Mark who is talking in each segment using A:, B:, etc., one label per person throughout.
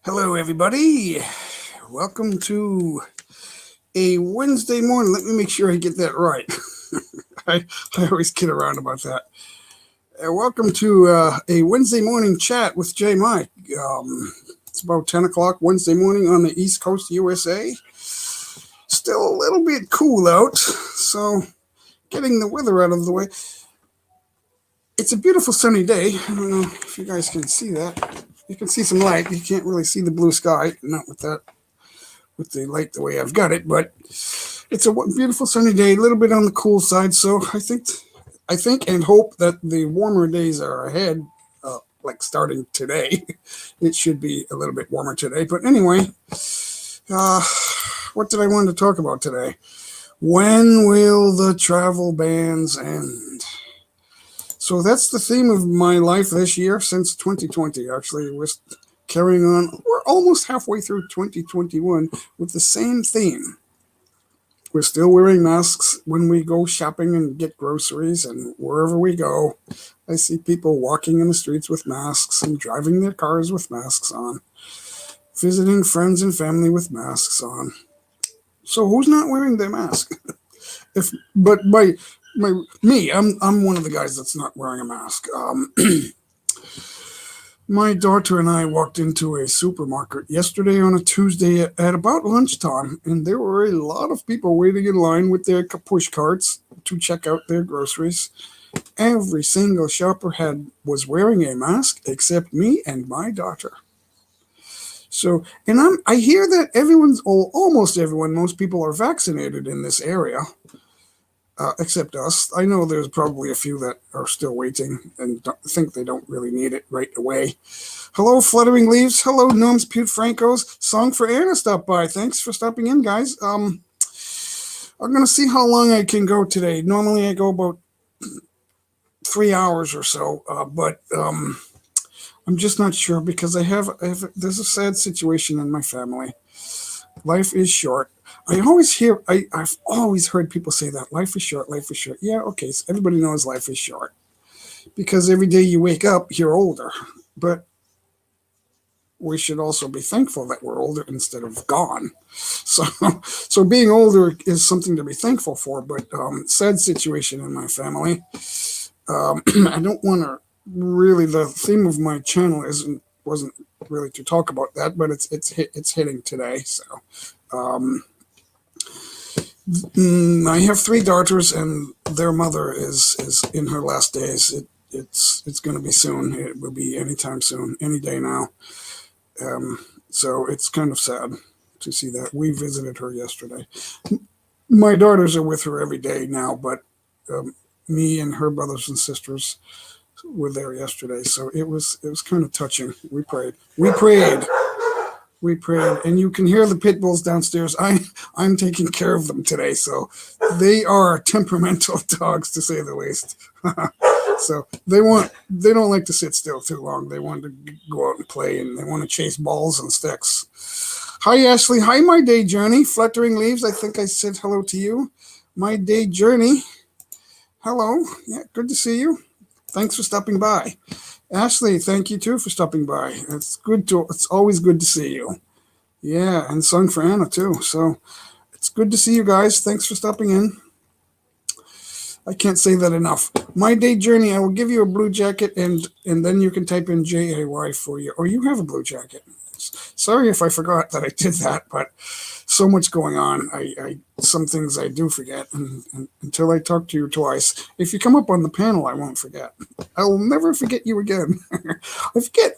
A: Hello, everybody. Welcome to a Wednesday morning. Let me make sure I get that right. I, I always kid around about that. Welcome to a Wednesday morning chat with J Mike. It's about 10 o'clock Wednesday morning on the East Coast, USA. Still a little bit cool out, so getting the weather out of the way. It's a beautiful sunny day. I don't know if you guys can see that. You can see some light. You can't really see the blue sky, not with the light the way I've got it, but it's a beautiful sunny day, a little bit on the cool side. So I think and hope that the warmer days are ahead. Like starting today, it should be a little bit warmer today. But anyway, uh, what did I want to talk about today? When will the travel bans end? So that's the theme of my life this year since 2020. Actually, we're carrying on. We're almost halfway through 2021 with the same theme. We're still wearing masks when we go shopping and get groceries and wherever we go. I see people walking in the streets with masks and driving their cars with masks on, visiting friends and family with masks on. So who's not wearing their mask? If but my me, I'm one of the guys that's not wearing a mask. My daughter and I walked into a supermarket yesterday on a Tuesday at about lunchtime, and there were a lot of people waiting in line with their push carts to check out their groceries. Every single shopper had was wearing a mask except me and my daughter. So, and I hear that almost everyone, most people are vaccinated in this area, except us. I know there's probably a few that are still waiting and think they don't really need it right away. Hello, Fluttering Leaves. Hello, Gnomes Pute Francos. Song for Anna stopped by. Thanks for stopping in, guys. I'm gonna see how long I can go today. Normally I go about 3 hours or so, but I'm just not sure because there's a sad situation in my family. Life is short. I've always heard people say that life is short, life is short. Yeah, okay, so everybody knows life is short because every day you wake up, you're older. But we should also be thankful that we're older instead of gone. So, so being older is something to be thankful for. But sad situation in my family. I don't want to really. The theme of my channel wasn't really to talk about that, but it's hitting today. So. I have three daughters, and their mother is in her last days. It's going to be soon. It will be anytime soon, any day now. So it's kind of sad to see that. We visited her yesterday. My daughters are with her every day now, but me and her brothers and sisters were there yesterday. So it was kind of touching. We prayed, and you can hear the pit bulls downstairs. I'm taking care of them today, so they are temperamental dogs to say the least. So they don't like to sit still too long. They want to go out and play, and they want to chase balls and sticks. Hi Ashley, hi My Day Journey, Fluttering Leaves. I think I said hello to you. My Day Journey. Hello, yeah, good to see you. Thanks for stopping by. Ashley, thank you too for stopping by. It's always good to see you. Yeah, and sung for Anna too. So it's good to see you guys. Thanks for stopping in. I can't say that enough. My Day Journey, I will give you a blue jacket and then you can type in JAY for you. Or you have a blue jacket. Sorry if I forgot that I did that, but so much going on. Some things I do forget, and until I talk to you twice. If you come up on the panel, I won't forget. I will never forget you again. I forget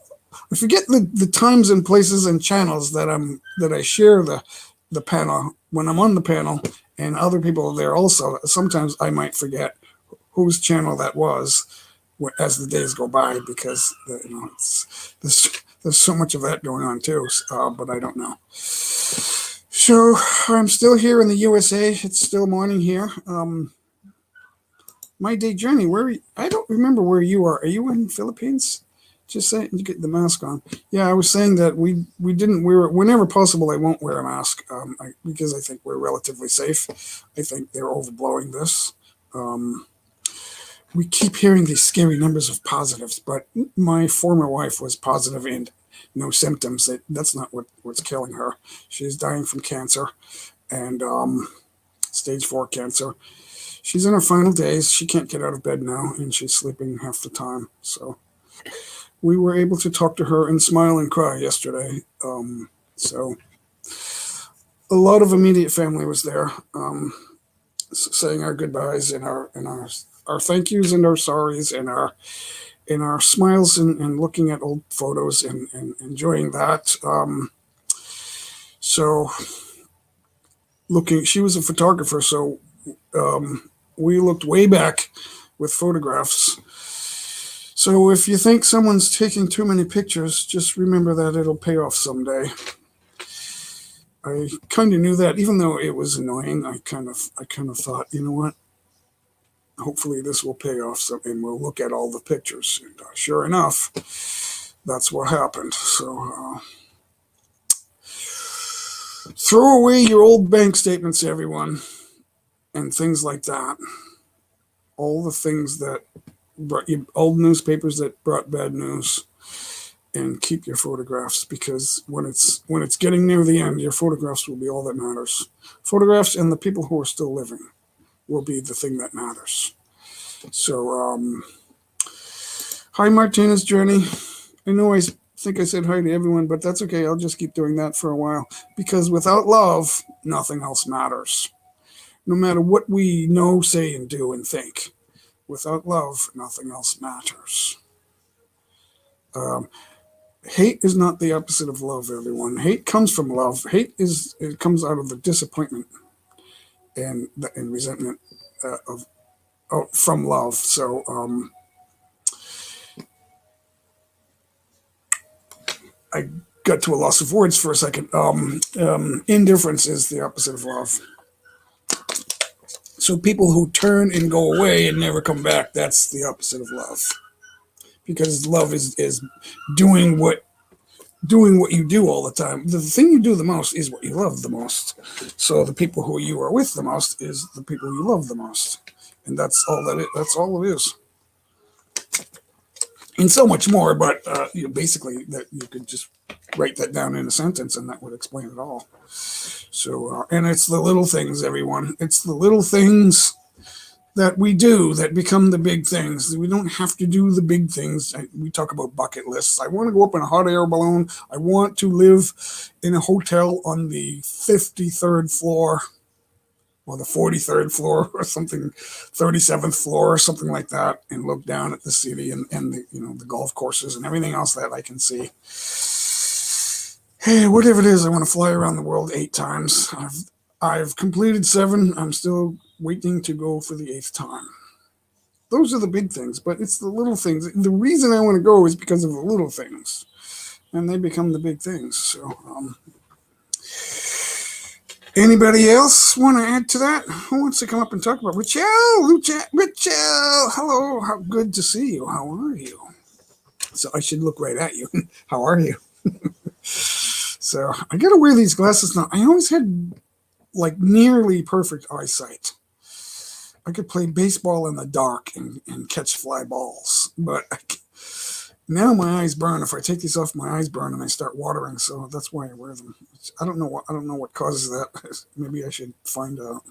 A: the times and places and channels that I share the panel when I'm on the panel, and other people are there also. Sometimes I might forget whose channel that was as the days go by because there's so much of that going on too. But I don't know. So I'm still here in the USA. It's still morning here. My Day Journey. I don't remember where you are. Are you in the Philippines? Just saying, you get the mask on. Yeah, I was saying that we didn't wear it whenever possible. I won't wear a mask because I think we're relatively safe. I think they're overblowing this. We keep hearing these scary numbers of positives, but my former wife was positive and no symptoms. That's not what's killing her. She's dying from cancer, and stage 4 cancer. She's in her final days. She can't get out of bed now, and she's sleeping half the time. So we were able to talk to her and smile and cry yesterday. So a lot of immediate family was there, saying our goodbyes and our thank yous and our sorries and our smiles and looking at old photos and enjoying that. So she was a photographer, so we looked way back with photographs. So if you think someone's taking too many pictures, just remember that it'll pay off someday. I kind of knew that, even though it was annoying. I kind of thought, you know what? Hopefully this will pay off, and we'll look at all the pictures. And sure enough, that's what happened. So throw away your old bank statements, everyone, and things like that. All the things that brought you, old newspapers that brought bad news. And keep your photographs, because when it's getting near the end, your photographs will be all that matters. Photographs and the people who are still living will be the thing that matters. So, hi, Martina's Journey. I know I think I said hi to everyone, but that's okay. I'll just keep doing that for a while, because without love, nothing else matters. No matter what we know, say, and do and think, without love, nothing else matters. Hate is not the opposite of love, everyone. Hate comes from love. It comes out of the disappointment and resentment from love. So I got to a loss of words for a second. Indifference is the opposite of love. So people who turn and go away and never come back, that's the opposite of love. Because love is doing what you do all the time. The thing you do the most is what you love the most. So the people who you are with the most is the people you love the most, and that's all it is. And so much more, but basically that you could just write that down in a sentence, and that would explain it all. So and it's the little things, everyone. It's the little things that we do that become the big things. We don't have to do the big things. We talk about bucket lists. I want to go up in a hot air balloon. I want to live in a hotel on the 53rd floor or the 43rd floor or something, 37th floor or something like that, and look down at the city and the golf courses and everything else that I can see. Hey, whatever it is, I want to fly around the world 8 times. I've completed 7. I'm still waiting to go for the 8th time. Those are the big things, but it's the little things. The reason I want to go is because of the little things, and they become the big things. So, anybody else want to add to that? Who wants to come up and talk about Richelle? Hello, how good to see you. How are you? So I should look right at you. How are you? So I got to wear these glasses now. I always had like nearly perfect eyesight. I could play baseball in the dark and catch fly balls, but now my eyes burn. If I take these off, my eyes burn and I start watering. So that's why I wear them. I don't know what causes that. Maybe I should find out.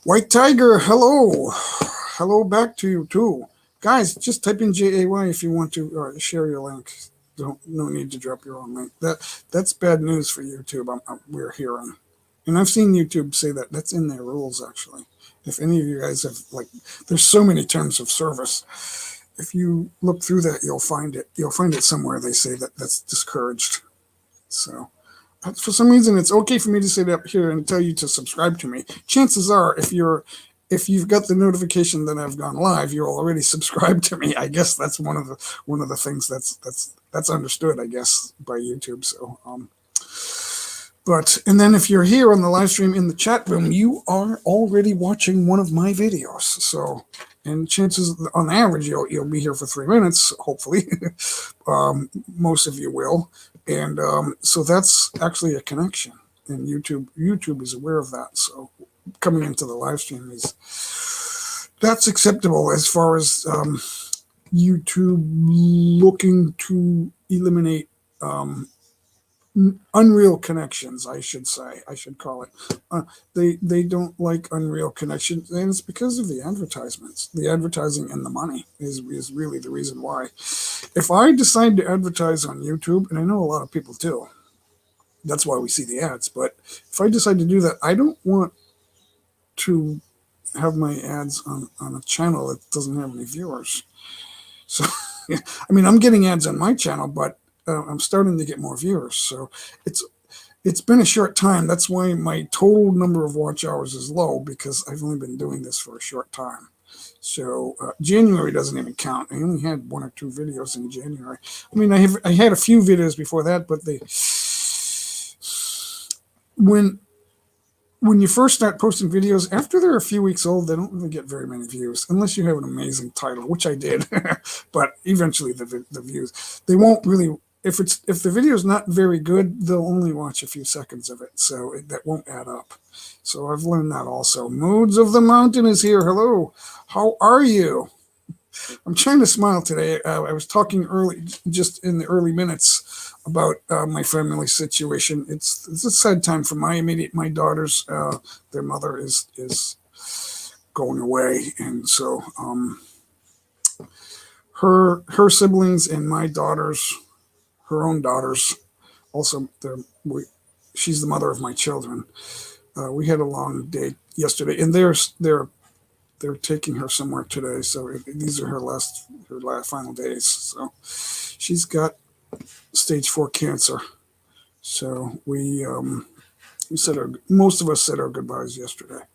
A: White Tiger, hello back to you too, guys. Just type in JAY if you want to share your link. No need to drop your own link. That's bad news for YouTube. We're hearing. And I've seen YouTube say that's in their rules, actually. If any of you guys have, there's so many terms of service. If you look through that, you'll find it. You'll find it somewhere. They say that's discouraged. So, for some reason, it's okay for me to sit up here and tell you to subscribe to me. Chances are, if you've got the notification that I've gone live, you're already subscribed to me. I guess that's one of the things that's understood, I guess, by YouTube. So, and then if you're here on the live stream in the chat room, you are already watching one of my videos. So, and chances on average you'll be here for 3 minutes, hopefully. Most of you will, and so that's actually a connection. And YouTube is aware of that. So coming into the live stream that's acceptable as far as YouTube looking to eliminate unreal connections. I should say. I should call it. They don't like unreal connections, and it's because of the advertisements. The advertising and the money is really the reason why. If I decide to advertise on YouTube, and I know a lot of people do, that's why we see the ads. But if I decide to do that, I don't want to have my ads on a channel that doesn't have any viewers. So, I mean, I'm getting ads on my channel, but I'm starting to get more viewers. So it's been a short time. That's why my total number of watch hours is low, because I've only been doing this for a short time. So January doesn't even count. I only had one or two videos in January. I mean, I had a few videos before that, but when you first start posting videos, after they're a few weeks old, they don't really get very many views, unless you have an amazing title, which I did. But eventually, the views, they won't really. If the video is not very good, they'll only watch a few seconds of it, so that won't add up. So I've learned that also. Moods of the Mountain is here. Hello, how are you? I'm trying to smile today. I was talking just in the early minutes, about my family situation. It's a sad time for my daughters. Their mother is going away, and so her siblings and my daughters, her own daughters, also she's the mother of my children. We had a long day yesterday, and they're taking her somewhere today. So these are her last final days. So she's got stage 4 cancer. So most of us said our goodbyes yesterday.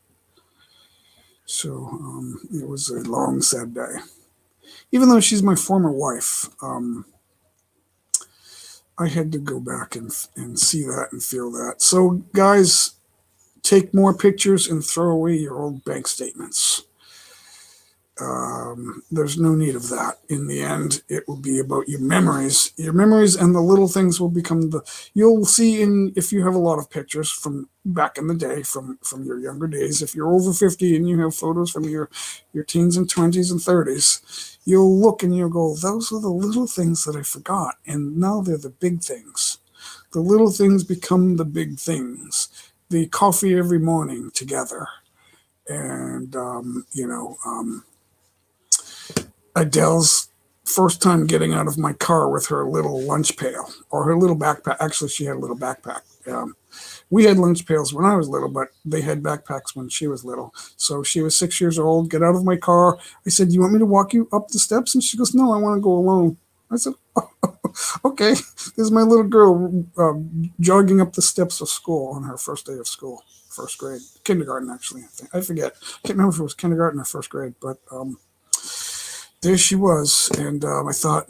A: So it was a long, sad day. Even though she's my former wife, I had to go back and see that and feel that. So guys, take more pictures and throw away your old bank statements. There's no need of that. In the end, it will be about your memories. Your memories and the little things will become you'll see if you have a lot of pictures from back in the day, from your younger days. If you're over 50 and you have photos from your teens and 20s and 30s, you'll look and you'll go, those are the little things that I forgot. And now they're the big things. The little things become the big things. The coffee every morning together. And, Adele's first time getting out of my car with her little lunch pail, or her little backpack. Actually, she had a little backpack. We had lunch pails when I was little, but they had backpacks when she was little. So she was 6 years old, get out of my car. I said, you want me to walk you up the steps? And she goes, no, I want to go alone. I said, oh, okay. This is my little girl jogging up the steps of school on her first day of school, first grade, kindergarten, actually. I forget. I can't remember if it was kindergarten or first grade, but there she was, and I thought,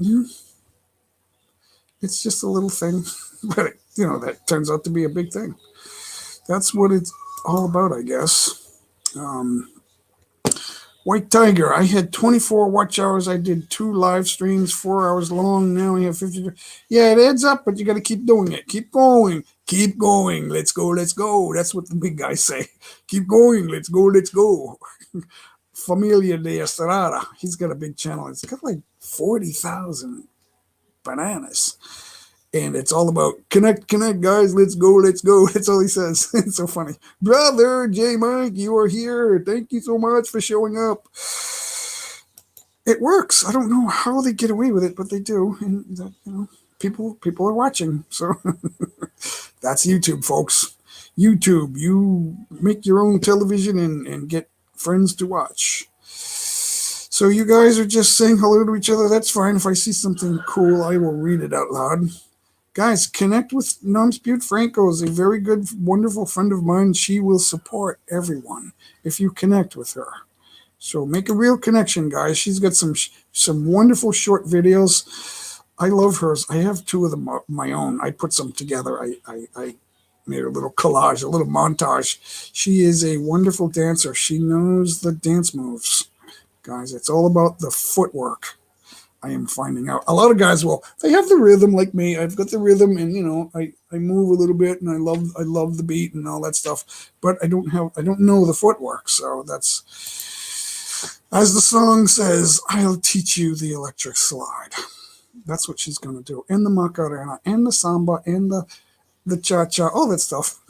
A: it's just a little thing, but that turns out to be a big thing. That's what it's all about, I guess. White Tiger, I had 24 watch hours. I did 2 live streams, 4 hours long. Now we have 50. Yeah, it adds up, but you got to keep doing it. Keep going. Keep going. Let's go. Let's go. That's what the big guys say. Keep going. Let's go. Let's go. Familia de Estrada. He's got a big channel. It's got like 40,000 bananas. And it's all about connect, guys. Let's go. That's all he says. It's so funny. Brother J. Mike, you are here. Thank you so much for showing up. It works. I don't know how they get away with it, but they do. And people are watching. So that's YouTube, folks. YouTube. You make your own television and get friends to watch. So you guys are just saying hello to each other. That's fine. If I see something cool, I will read it out loud. Guys, connect with Non-Spewed Franco. Is a very good, wonderful friend of mine. She will support everyone if you connect with her. So make a real connection, guys. She's got some wonderful short videos. I love hers. I have 2 of them of my own. I put some together. I made a little collage, a little montage. She is a wonderful dancer. She knows the dance moves. Guys, it's all about the footwork. I am finding out. A lot of guys they have the rhythm like me. I've got the rhythm, and I move a little bit, and I love the beat and all that stuff. But I don't know the footwork. So that's, as the song says, I'll teach you the electric slide. That's what she's going to do. And the Macarena, and the Samba, and the Cha-Cha, all that stuff.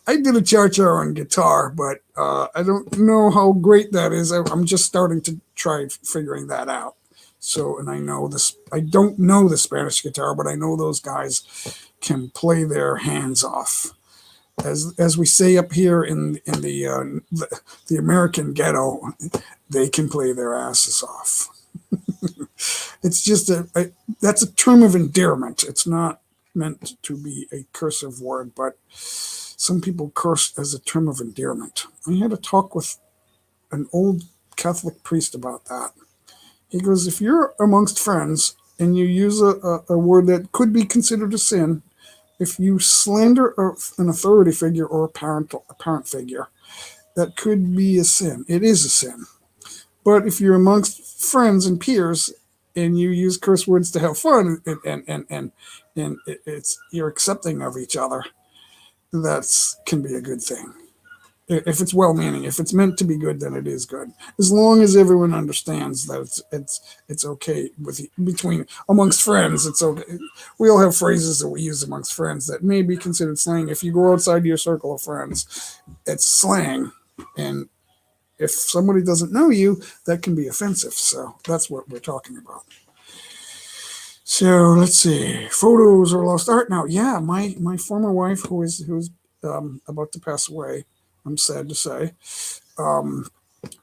A: I did a Cha-Cha on guitar, but I don't know how great that is. I'm just starting to try figuring that out. So, and I know this, I don't know the Spanish guitar, but I know those guys can play their hands off. As we say up here in the American ghetto, they can play their asses off. It's just that's a term of endearment. It's not meant to be a cursive word, but some people curse as a term of endearment. I had a talk with an old Catholic priest about that. He goes, if you're amongst friends and you use a word that could be considered a sin, if you slander an authority figure or a parent figure, that could be a sin. It is a sin. But if you're amongst friends and peers and you use curse words to have fun and it's you're accepting of each other, that can be a good thing. If it's well-meaning, if it's meant to be good, then it is good. As long as everyone understands that it's okay between amongst friends. It's okay. We all have phrases that we use amongst friends that may be considered slang. If you go outside your circle of friends, it's slang, and if somebody doesn't know you, that can be offensive. So that's what we're talking about. So let's see. Photos are lost art now. Yeah, my former wife, who's about to pass away, I'm sad to say,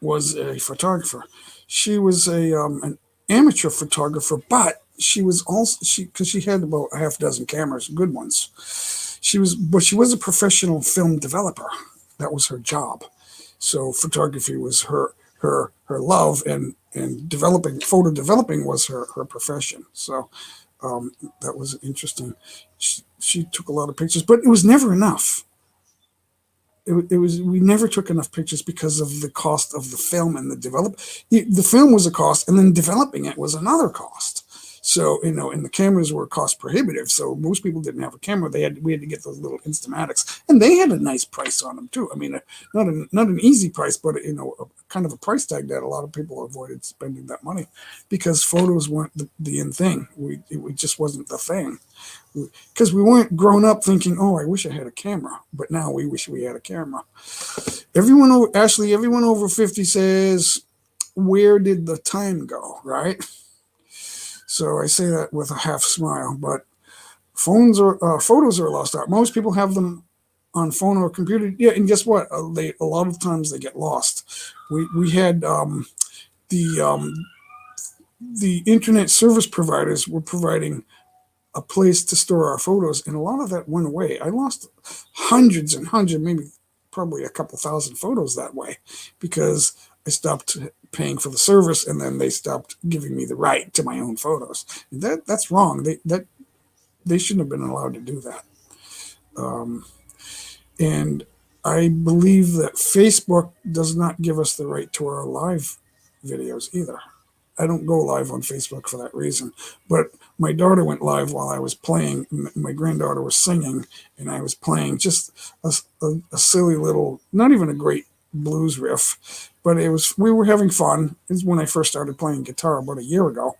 A: was a photographer. She was an amateur photographer, but she was also because she had about a half dozen cameras, good ones. She was a professional film developer. That was her job. So photography was her love, and photo developing was her profession. So that was interesting. She took a lot of pictures, but it was never enough. It was we never took enough pictures because of the cost of the film and the film was a cost, and then developing it was another cost. So and the cameras were cost prohibitive. So most people didn't have a camera. We had to get those little Instamatics, and they had a nice price on them too. I mean, not an easy price, but kind of a price tag that a lot of people avoided spending that money because photos weren't the in thing. It just wasn't the thing. Because we weren't grown up thinking, oh, I wish I had a camera. But now we wish we had a camera. Everyone over 50 says, where did the time go, right? So I say that with a half smile. But photos are lost art. Most people have them on phone or computer. Yeah, and guess what? A lot of times they get lost. We had the internet service providers were providing a place to store our photos, and a lot of that went away. I lost hundreds and hundreds, maybe probably a couple thousand photos that way because I stopped paying for the service, and then they stopped giving me the right to my own photos. And that's wrong. They shouldn't have been allowed to do that. And I believe that Facebook does not give us the right to our live videos either. I don't go live on Facebook for that reason. But my daughter went live while I was playing. My granddaughter was singing, and I was playing just a silly little, not even a great blues riff, but we were having fun. It was when I first started playing guitar about a year ago.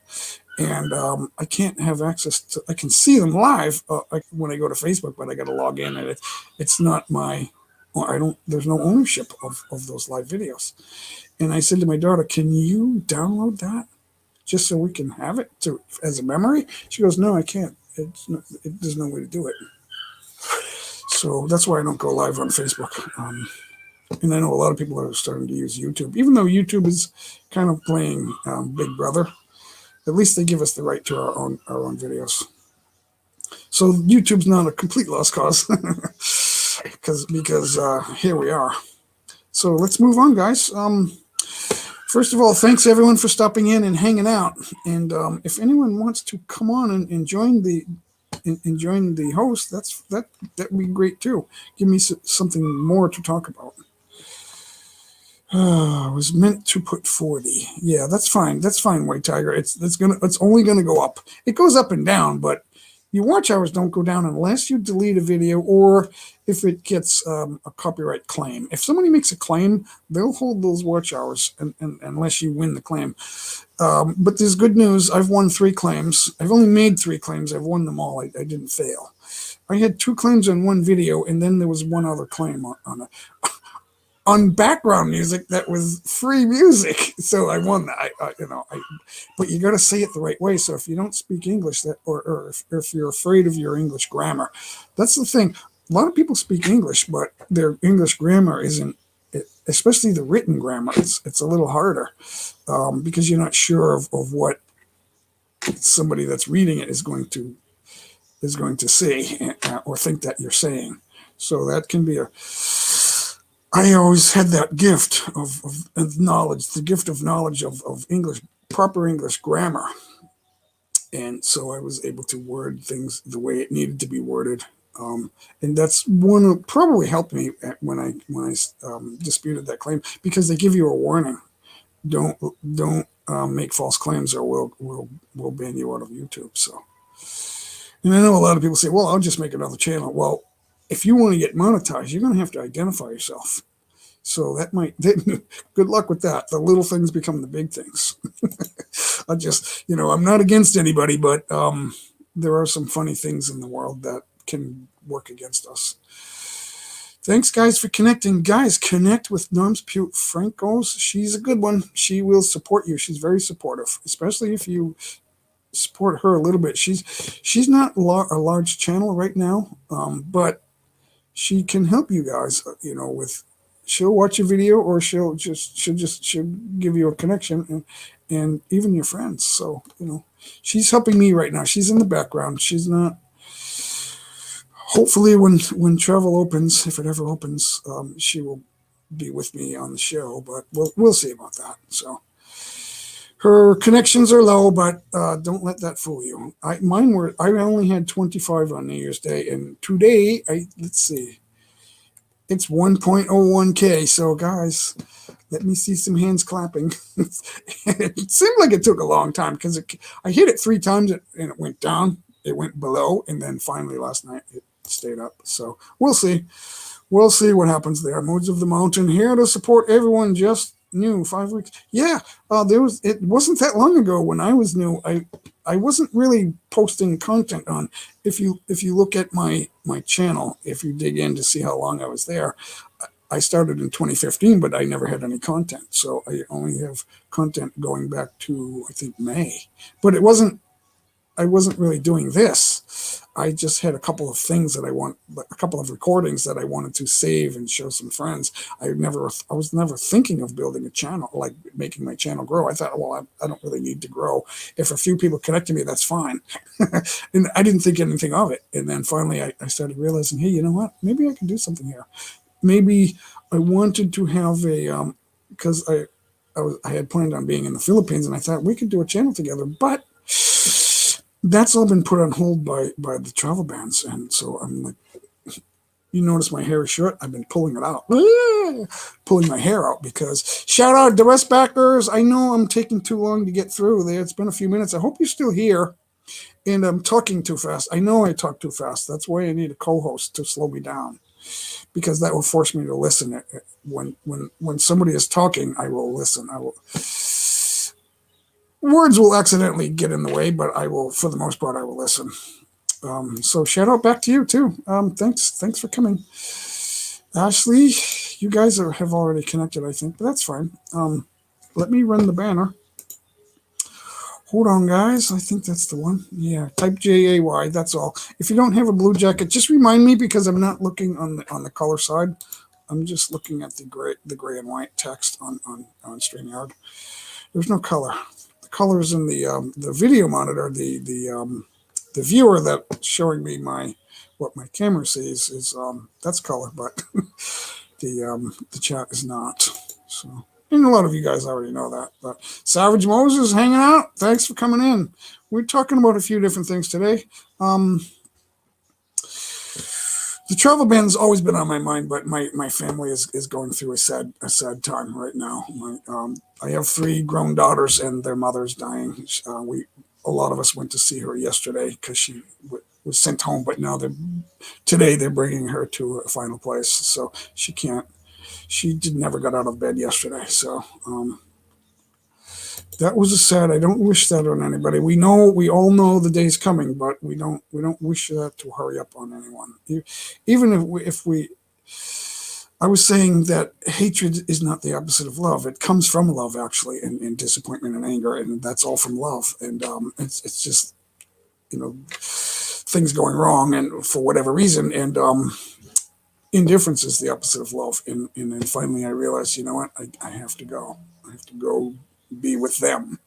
A: And I can't have access to, I can see them live when I go to Facebook, but I got to log in, and it's not there's no ownership of those live videos. And I said to my daughter, can you download that just so we can have it as a memory? She goes, no, I can't. There's no way to do it. So that's why I don't go live on Facebook. And I know a lot of people are starting to use YouTube, even though YouTube is kind of playing Big Brother. At least they give us the right to our own videos. So YouTube's not a complete lost cause because here we are. So let's move on, guys. First of all, thanks everyone for stopping in and hanging out. And if anyone wants to come on and join the host, that'd be great too. Give me something more to talk about. I was meant to put 40. Yeah, that's fine. That's fine, White Tiger. It's only gonna go up. It goes up and down, but your watch hours don't go down unless you delete a video or if it gets a copyright claim. If somebody makes a claim, they'll hold those watch hours unless you win the claim. But there's good news. I've won 3 claims. I've only made 3 claims. I've won them all. I didn't fail. I had 2 claims on one video, and then there was one other claim on it. On background music that was free music, so I won that. But you got to say it the right way. So if you don't speak English, or if you're afraid of your English grammar, that's the thing. A lot of people speak English, but their English grammar isn't, especially the written grammar. It's a little harder because you're not sure of what somebody that's reading it is going to say or think that you're saying. So that can be I always had that gift of knowledge, the gift of knowledge of English, proper English grammar. And so I was able to word things the way it needed to be worded. And that's one that probably helped me when I disputed that claim, because they give you a warning. Don't make false claims, or we'll ban you out of YouTube. So, and I know a lot of people say, well, I'll just make another channel. Well, if you want to get monetized, you're going to have to identify yourself. So good luck with that. The little things become the big things. I'm not against anybody, but there are some funny things in the world that can work against us. Thanks, guys, for connecting. Guys, connect with Norms Pute Francos. She's a good one. She will support you. She's very supportive, especially if you support her a little bit. She's not a large channel right now, but she can help you guys. She'll watch a video, or she'll give you a connection, and even your friends. So she's helping me right now. She's in the background. She's not. Hopefully, when travel opens, if it ever opens, she will be with me on the show. But we'll see about that. So her connections are low, but don't let that fool you. I only had 25 on New Year's Day, and today let's see. It's 1.01K. So, guys, let me see some hands clapping. It seemed like it took a long time because I hit it 3 times and it went down. It went below, and then finally last night it stayed up. So we'll see. We'll see what happens there. Modes of the Mountain here to support everyone. Just new 5 weeks. Yeah, it wasn't that long ago when I was new. I wasn't really posting content on. If you look at my channel, if you dig in to see how long I was there, I started in 2015, but I never had any content. So I only have content going back to, I think, May. But I wasn't really doing this. I just had a couple of things a couple of recordings that I wanted to save and show some friends. I was never thinking of building a channel, like making my channel grow. I thought, well, I don't really need to grow. If a few people connect to me, that's fine. And I didn't think anything of it. And then finally I started realizing, hey, you know what? Maybe I can do something here. Maybe I wanted to have because I had planned on being in the Philippines, and I thought we could do a channel together, but that's all been put on hold by the travel bans. And so I'm like, you notice my hair is short. I've been pulling it out, pulling my hair out, because shout out to West backers. I know I'm taking too long to get through there. It's been a few minutes. I hope you're still here. And I'm talking too fast. I know I talk too fast. That's why I need a co-host to slow me down, because that will force me to listen. When somebody is talking, I will listen. Words will accidentally get in the way, but I will, for the most part, I will listen. So shout out back to you too. Thanks for coming. Ashley, you guys have already connected, I think, but that's fine. Let me run the banner. Hold on, guys. I think that's the one. Yeah, type JAY. That's all. If you don't have a blue jacket, just remind me, because I'm not looking on the color side. I'm just looking at the gray and white text on StreamYard. There's no color. The colors in the video monitor, the viewer that's showing me what my camera sees is that's color, but the chat is not. So, and a lot of you guys already know that. But Savage Moses hanging out. Thanks for coming in. We're talking about a few different things today. The travel ban's always been on my mind, but my family is going through a sad time right now. I have 3 grown daughters, and their mother's dying. A lot of us went to see her yesterday because she was sent home, but now today they're bringing her to a final place, so she can't. Never got out of bed yesterday, so that was a sad. I don't wish that on anybody. We all know the day's coming, but we don't wish that to hurry up on anyone. Even if we I was saying that hatred is not the opposite of love. It comes from love, actually, and disappointment and anger, and that's all from love. And it's just, things going wrong, and for whatever reason, and indifference is the opposite of love. And then finally, I realized, you know what, I have to go. I have to go be with them,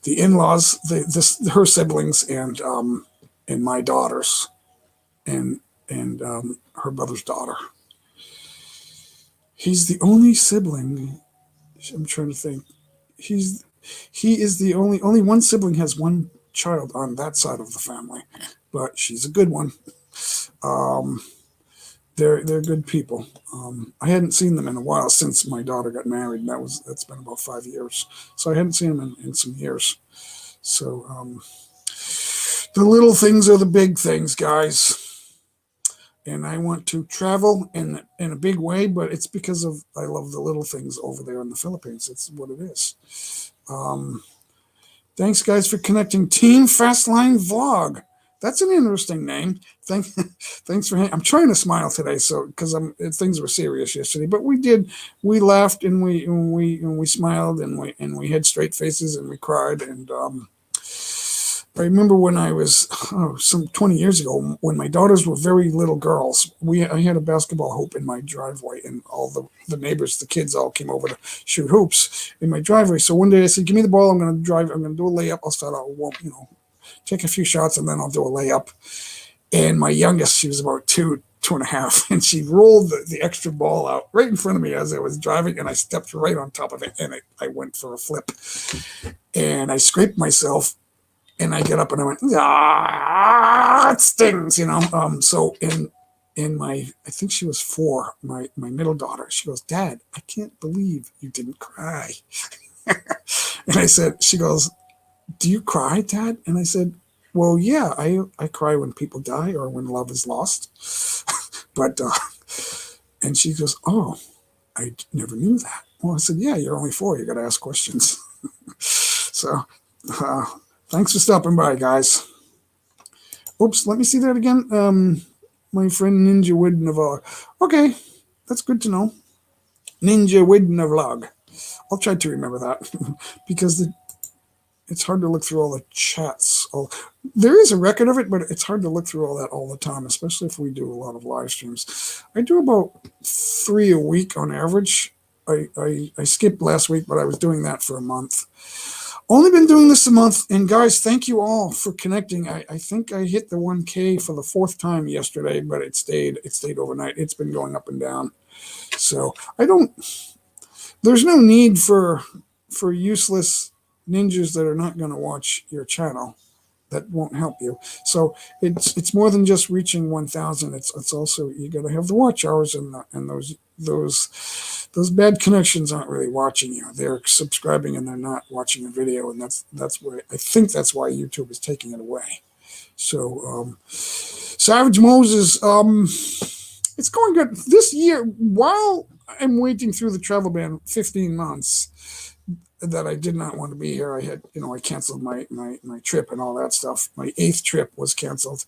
A: the in-laws, her siblings, and my daughters, and her brother's daughter. He's the only sibling. I'm trying to think. He is the only one sibling has one child on that side of the family, but she's a good one. They're good people. I hadn't seen them in a while since my daughter got married, and that's been about 5 years. So I hadn't seen them in some years. So the little things are the big things, guys. And I want to travel in a big way, but it's because I love the little things over there in the Philippines. It's what it is. Thanks, guys, for connecting. Team Fastline Vlog. That's an interesting name. Thanks for. I'm trying to smile today, because things were serious yesterday, but we laughed and we smiled and we had straight faces and we cried. And I remember when I was some 20 years ago, when my daughters were very little girls. I had a basketball hoop in my driveway, and all the neighbors, the kids, all came over to shoot hoops in my driveway. So one day I said, "Give me the ball. I'm going to drive. I'm going to do a layup. I'll start out, take a few shots, and then I'll do a layup." And my youngest, she was about two and a half, and she rolled the extra ball out right in front of me as I was driving, and I stepped right on top of it, and I went for a flip, and I scraped myself. And I get up and I went, it stings, So in I think she was 4, my middle daughter, she goes, "Dad, I can't believe you didn't cry." And I said, she goes, "Do you cry, Dad?" And I said, "Well, yeah, I cry when people die or when love is lost." But, and she goes, "Oh, I never knew that." Well, I said, "Yeah, you're only 4. You got to ask questions." So, thanks for stopping by, guys. Oops, let me see that again. My friend Ninja Widna Vlog. Okay, that's good to know. Ninja Widna Vlog. I'll try to remember that because it's hard to look through all the chats. There is a record of it, but it's hard to look through all that all the time, especially if we do a lot of live streams. I do about 3 a week on average. I skipped last week, but I was doing that for a month. Only been doing this a month, and guys, thank you all for connecting. I think I hit the 1K for the 4th time yesterday, but it stayed overnight. It's been going up and down. So there's no need for useless ninjas that are not going to watch your channel. That won't help you. So it's more than just reaching 1,000. It's also, you got to have the watch hours, and those bad connections aren't really watching you. They're subscribing and they're not watching a video, and that's why I think that's why YouTube is taking it away. So Savage Moses, it's going good this year. While I'm waiting through the travel ban, 15 months that I did not want to be here. I had, I canceled my trip and all that stuff. My 8th trip was canceled.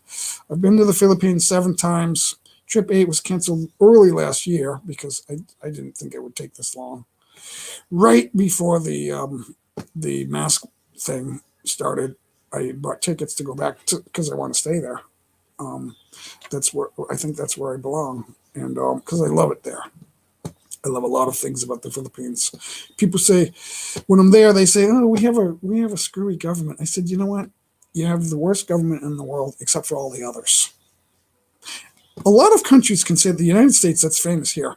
A: I've been to the Philippines 7 times. Trip 8 was canceled early last year because I didn't think it would take this long. Right before the mask thing started, I bought tickets to go back because I want to stay there. I think that's where I belong, and because I love it there. I love a lot of things about the Philippines. People say, when I'm there, they say, "Oh, we have a screwy government." I said, "You know what? You have the worst government in the world, except for all the others." A lot of countries can say, the United States, that's famous here.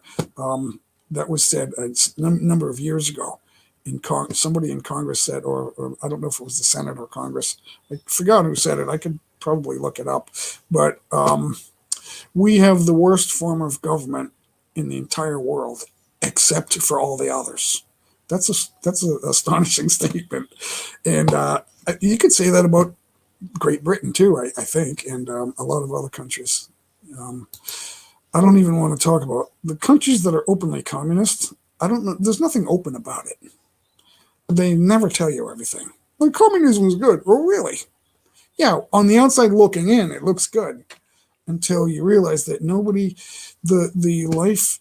A: That was said a number of years ago. Somebody in Congress said, or I don't know if it was the Senate or Congress. I forgot who said it. I could probably look it up. But we have the worst form of government in the entire world, except for all the others. That's an astonishing statement, and you could say that about Great Britain too, I think, and a lot of other countries. Um, I don't even want to talk about the countries that are openly communist. I don't know. There's nothing open about it. They never tell you everything. Like communism is good. Oh, really? Yeah. On the outside looking in, it looks good until you realize that the life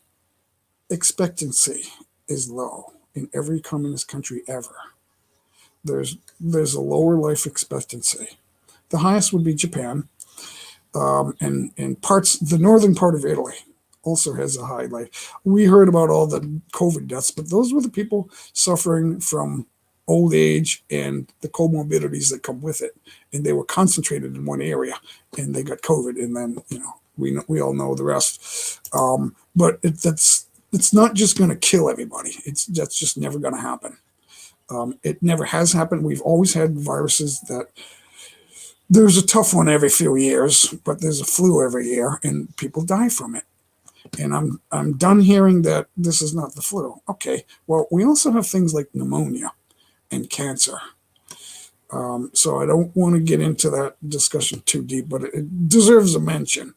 A: expectancy is low in every communist country ever. There's a lower life expectancy. The highest would be Japan, and parts the northern part of Italy also has a high life. We heard about all the COVID deaths, but those were the people suffering from old age and the comorbidities that come with it, and they were concentrated in one area, and they got COVID, and then we all know the rest. But that's it's not just going to kill everybody. That's just never going to happen. It never has happened. We've always had viruses that there's a tough one every few years, but there's a flu every year, and people die from it. And I'm done hearing that this is not the flu. Okay, well, we also have things like pneumonia and cancer. So I don't want to get into that discussion too deep, but it deserves a mention.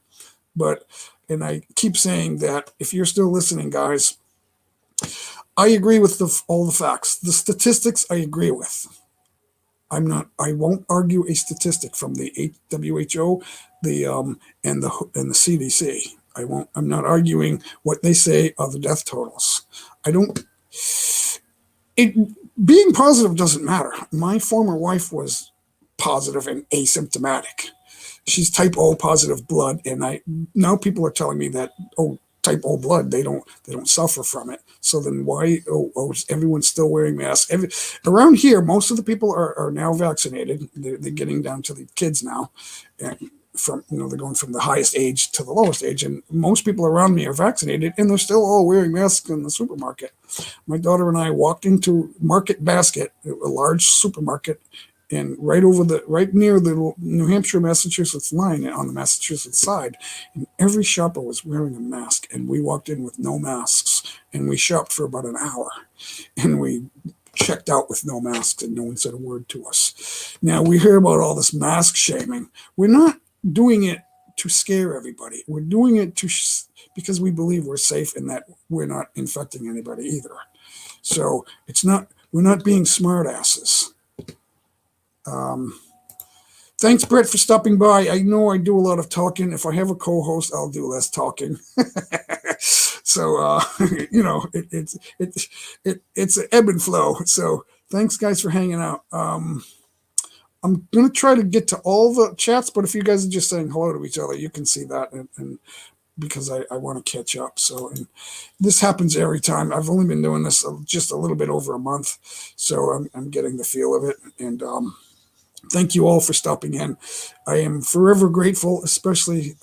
A: And I keep saying that if you're still listening, guys, I agree with all the facts. The statistics I agree with. I won't argue a statistic from the WHO, and the CDC. I'm not arguing what they say are the death totals. I don't. It being positive doesn't matter. My former wife was positive and asymptomatic. She's type O positive blood, and now people are telling me that type O blood they don't suffer from it. So then why everyone's still wearing masks? Around here, most of the people are now vaccinated. They're getting down to the kids now, and they're going from the highest age to the lowest age, and most people around me are vaccinated, and they're still all wearing masks in the supermarket. My daughter and I walked into Market Basket, a large supermarket, and right near the New Hampshire-Massachusetts line on the Massachusetts side, and every shopper was wearing a mask, and we walked in with no masks, and we shopped for about an hour, and we checked out with no masks, and no one said a word to us. Now, we hear about all this mask shaming. We're not doing it to scare everybody. We're doing it because we believe we're safe and that we're not infecting anybody either. So we're not being smartasses. Thanks, Brett, for stopping by. I know I do a lot of talking. If I have a co-host, I'll do less talking. So it's an ebb and flow. So thanks, guys, for hanging out. I'm gonna try to get to all the chats, but if you guys are just saying hello to each other, you can see that, and because I want to catch up. So, and this happens every time. I've only been doing this just a little bit over a month, so I'm getting the feel of it, and thank you all for stopping in. I am forever grateful, especially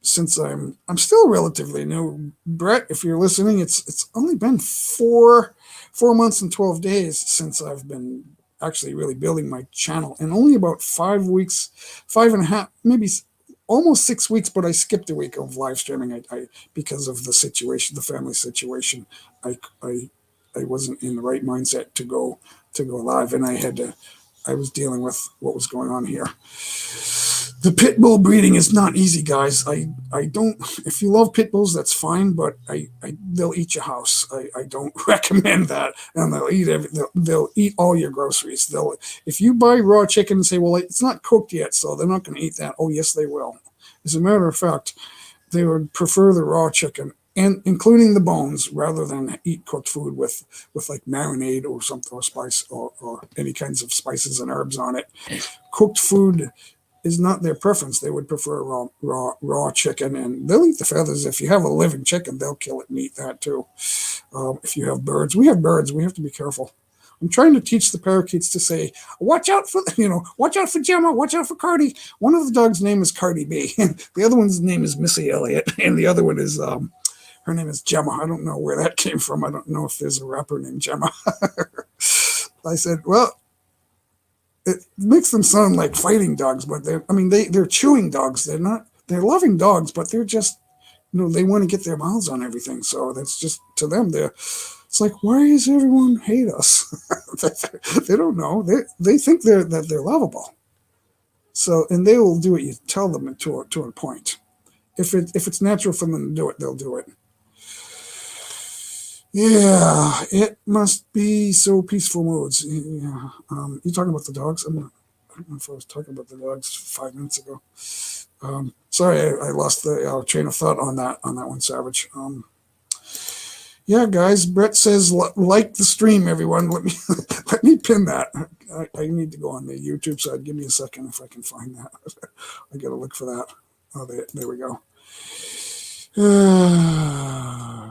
A: since I'm still relatively new. Brett, if you're listening, it's only been 4 months and 12 days since I've been actually really building my channel, and only about 5 weeks, 5.5, maybe almost 6 weeks, but I skipped a week of live streaming. I because of the situation, the family situation. I wasn't in the right mindset to go live, and I was dealing with what was going on here. The pit bull breeding is not easy, guys. I don't. If you love pit bulls, that's fine, but they'll eat your house. I don't recommend that, and they'll eat all your groceries. If you buy raw chicken and say, well, it's not cooked yet, so they're not going to eat that. Oh, yes, they will. As a matter of fact, they would prefer the raw chicken, and including the bones, rather than eat cooked food with like marinade or something, or spice or any kinds of spices and herbs on it. Cooked food is not their preference. They would prefer raw chicken, and they'll eat the feathers. If you have a living chicken, they'll kill it and eat that too. If you have birds, we have to be careful. I'm trying to teach the parakeets to say, watch out for Gemma, watch out for Cardi. One of the dogs' name is Cardi B, and the other one's name is Missy Elliott, and the other one is her name is Gemma. I don't know where that came from. I don't know if there's a rapper named Gemma. I said, well, it makes them sound like fighting dogs, but they're chewing dogs. They're loving dogs, but they're just, they want to get their mouths on everything. So that's just, to them, it's like, why does everyone hate us? They don't know. They think that they're lovable. So, and they will do what you tell them to a point. If it's natural for them to do it, they'll do it. Yeah, it must be so peaceful modes. Yeah. You talking about the dogs? I don't know if I was talking about the dogs 5 minutes ago. Sorry, I lost the train of thought on that one, Savage. Yeah, guys. Brett says like the stream, everyone. Let me let me pin that. I need to go on the YouTube side. Give me a second if I can find that. I gotta look for that. Oh, there we go.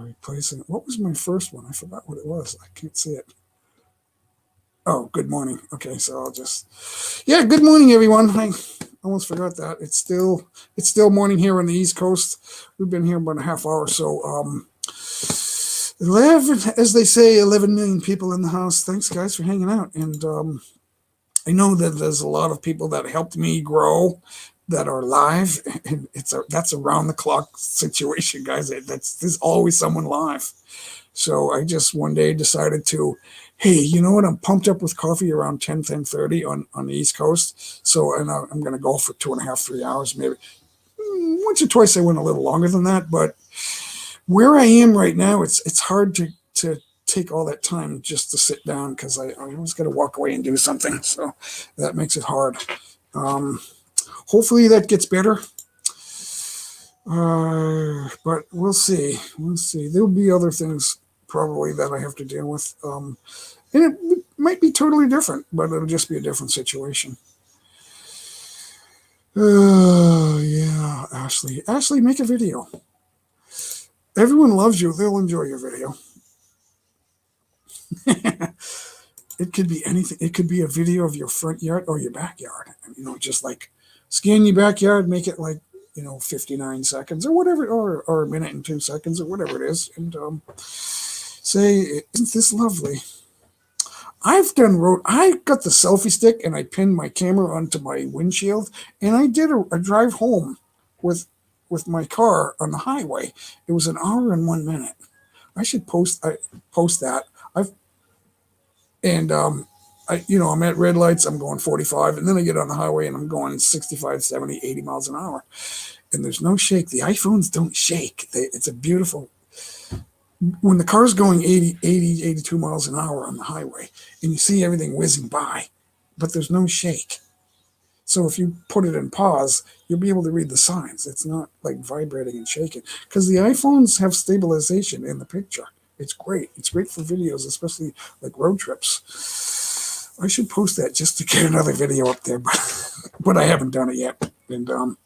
A: Replacing. What was my first one? I forgot what it was. I can't see it. Oh, good morning. Okay, so I'll just. Yeah, good morning, everyone. I almost forgot that. It's still morning here on the East Coast. We've been here about a half hour, so 11, as they say, 11 million people in the house. Thanks, guys, for hanging out. And I know that there's a lot of people that helped me grow that are live, and that's around the clock situation, guys. There's always someone live. So I just one day decided to, hey, you know what? I'm pumped up with coffee around 10:30 on the East Coast. So and I'm going to go for 2.5, 3 hours, maybe. Once or twice I went a little longer than that, but where I am right now, it's hard to take all that time just to sit down because I always got to walk away and do something. So that makes it hard. Hopefully that gets better. But we'll see. We'll see. There'll be other things probably that I have to deal with. And it might be totally different, but it'll just be a different situation. Yeah, Ashley. Ashley, make a video. Everyone loves you. They'll enjoy your video. It could be anything. It could be a video of your front yard or your backyard. Just like scan your backyard, make it like 59 seconds or whatever, or a minute and 2 seconds or whatever it is, and say, isn't this lovely? I've done road. I got the selfie stick and I pinned my camera onto my windshield, and I did a drive home with my car on the highway. It was an hour and 1 minute. I should post that. I'm at red lights. I'm going 45, and then I get on the highway and I'm going 65, 70, 80 miles an hour, and there's no shake. The iPhones don't shake. It's a beautiful. When the car's going 80, 82 miles an hour on the highway, and you see everything whizzing by, but there's no shake. So if you put it in pause, you'll be able to read the signs. It's not like vibrating and shaking because the iPhones have stabilization in the picture. It's great. It's great for videos, especially like road trips. I should post that just to get another video up there, but I haven't done it yet. And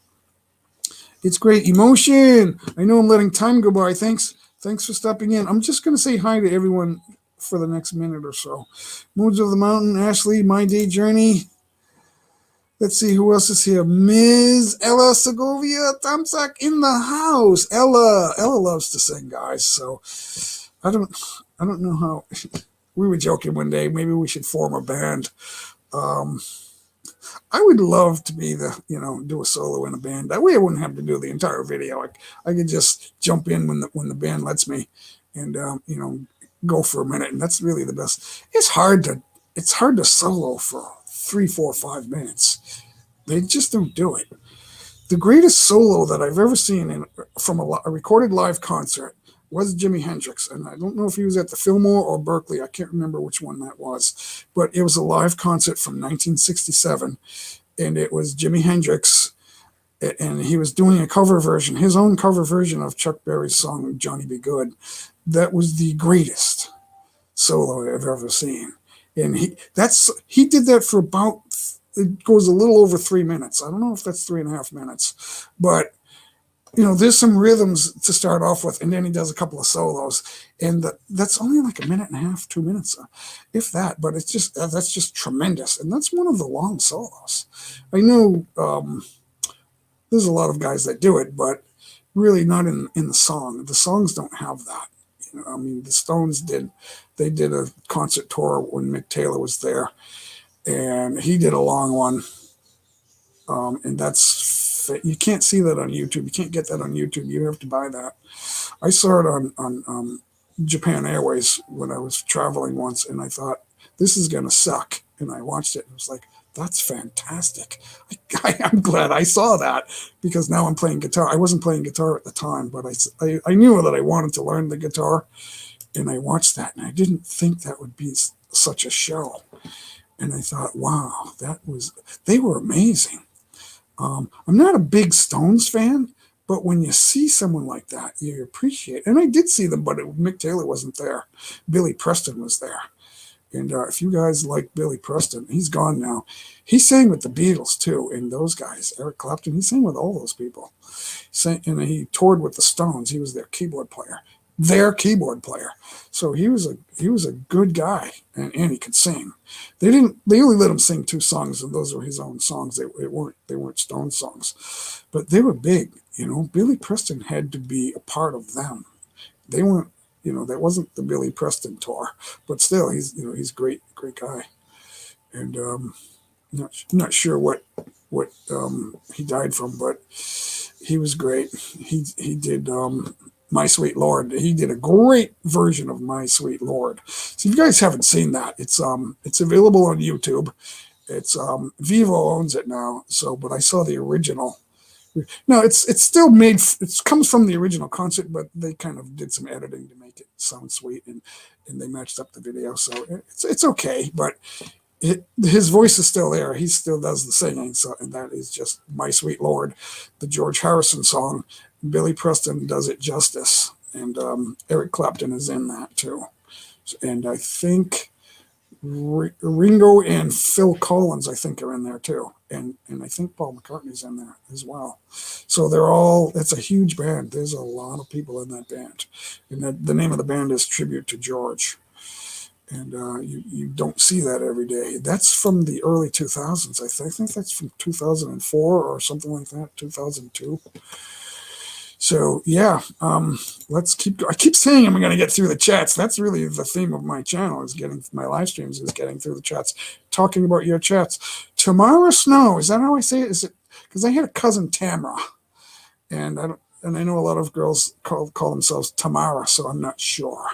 A: it's great. Emotion. I know I'm letting time go by. Thanks for stopping in. I'm just going to say hi to everyone for the next minute or so. Moods of the Mountain, Ashley, My Day Journey. Let's see who else is here. Ms. Ella Segovia Tomsak in the house. Ella loves to sing, guys. So I don't know how. We were joking one day. Maybe we should form a band. I would love to be do a solo in a band. That way I wouldn't have to do the entire video. I could just jump in when the band lets me, and go for a minute. And that's really the best. It's hard to solo for 3, 4, 5 minutes. They just don't do it. The greatest solo that I've ever seen from a recorded live concert was Jimi Hendrix, and I don't know if he was at the Fillmore or Berkeley. I can't remember which one that was, but it was a live concert from 1967, and it was Jimi Hendrix, and he was doing a cover version, his own cover version of Chuck Berry's song "Johnny Be Good." That was the greatest solo I've ever seen, and he did that for about. It goes a little over 3 minutes. I don't know if that's 3.5 minutes, but there's some rhythms to start off with, and then he does a couple of solos, and that's only like a minute and a half, 2 minutes, if that. But it's that's just tremendous, and that's one of the long solos. I know there's a lot of guys that do it, but really not in the song. The songs don't have that. The Stones did a concert tour when Mick Taylor was there, and he did a long one, and you can't see that on YouTube. You can't get that on YouTube. You have to buy that. I saw it on Japan Airways when I was traveling once, and I thought, this is going to suck. And I watched it, and it was like, That's fantastic. I'm glad I saw that because now I'm playing guitar. I wasn't playing guitar at the time, but I knew that I wanted to learn the guitar, and I watched that, and I didn't think that would be such a show. And I thought, wow, they were amazing. I'm not a big Stones fan, but when you see someone like that, you appreciate. And I did see them, but Mick Taylor wasn't there. Billy Preston was there. And if you guys like Billy Preston, he's gone now. He sang with the Beatles too, and those guys, Eric Clapton, he sang with all those people. And he toured with the Stones. He was their keyboard player. So he was a good guy, and he could sing. They only let him sing 2 songs, and those were his own songs. They weren't Stone songs, but they were big. Billy Preston had to be a part of them. They weren't. That wasn't the Billy Preston tour, but still, he's a great guy, and not sure what he died from, but he was great. He did My Sweet Lord. He did a great version of My Sweet Lord. So if you guys haven't seen that, it's available on YouTube. It's Vivo owns it now. So, but I saw the original. No, it's still made. It comes from the original concert, but they kind of did some editing to make it sound sweet, and they matched up the video, so it's okay. But his voice is still there. He still does the singing, so and that is just My Sweet Lord, the George Harrison song. Billy Preston does it justice, and Eric Clapton is in that too, and I think Ringo and Phil Collins, I think, are in there too, and I think Paul McCartney's in there as well. So it's a huge band. There's a lot of people in that band, and the name of the band is Tribute to George, and you don't see that every day. That's from the early 2000s, I think. I think that's from 2004 or something like that, 2002. So yeah, let's keep. I keep saying I'm going to get through the chats. That's really the theme of my channel: is getting my live streams, is getting through the chats, talking about your chats. Tamara Snow, is that how I say it? Is it because I had a cousin Tamara, and I know a lot of girls call themselves Tamara, so I'm not sure.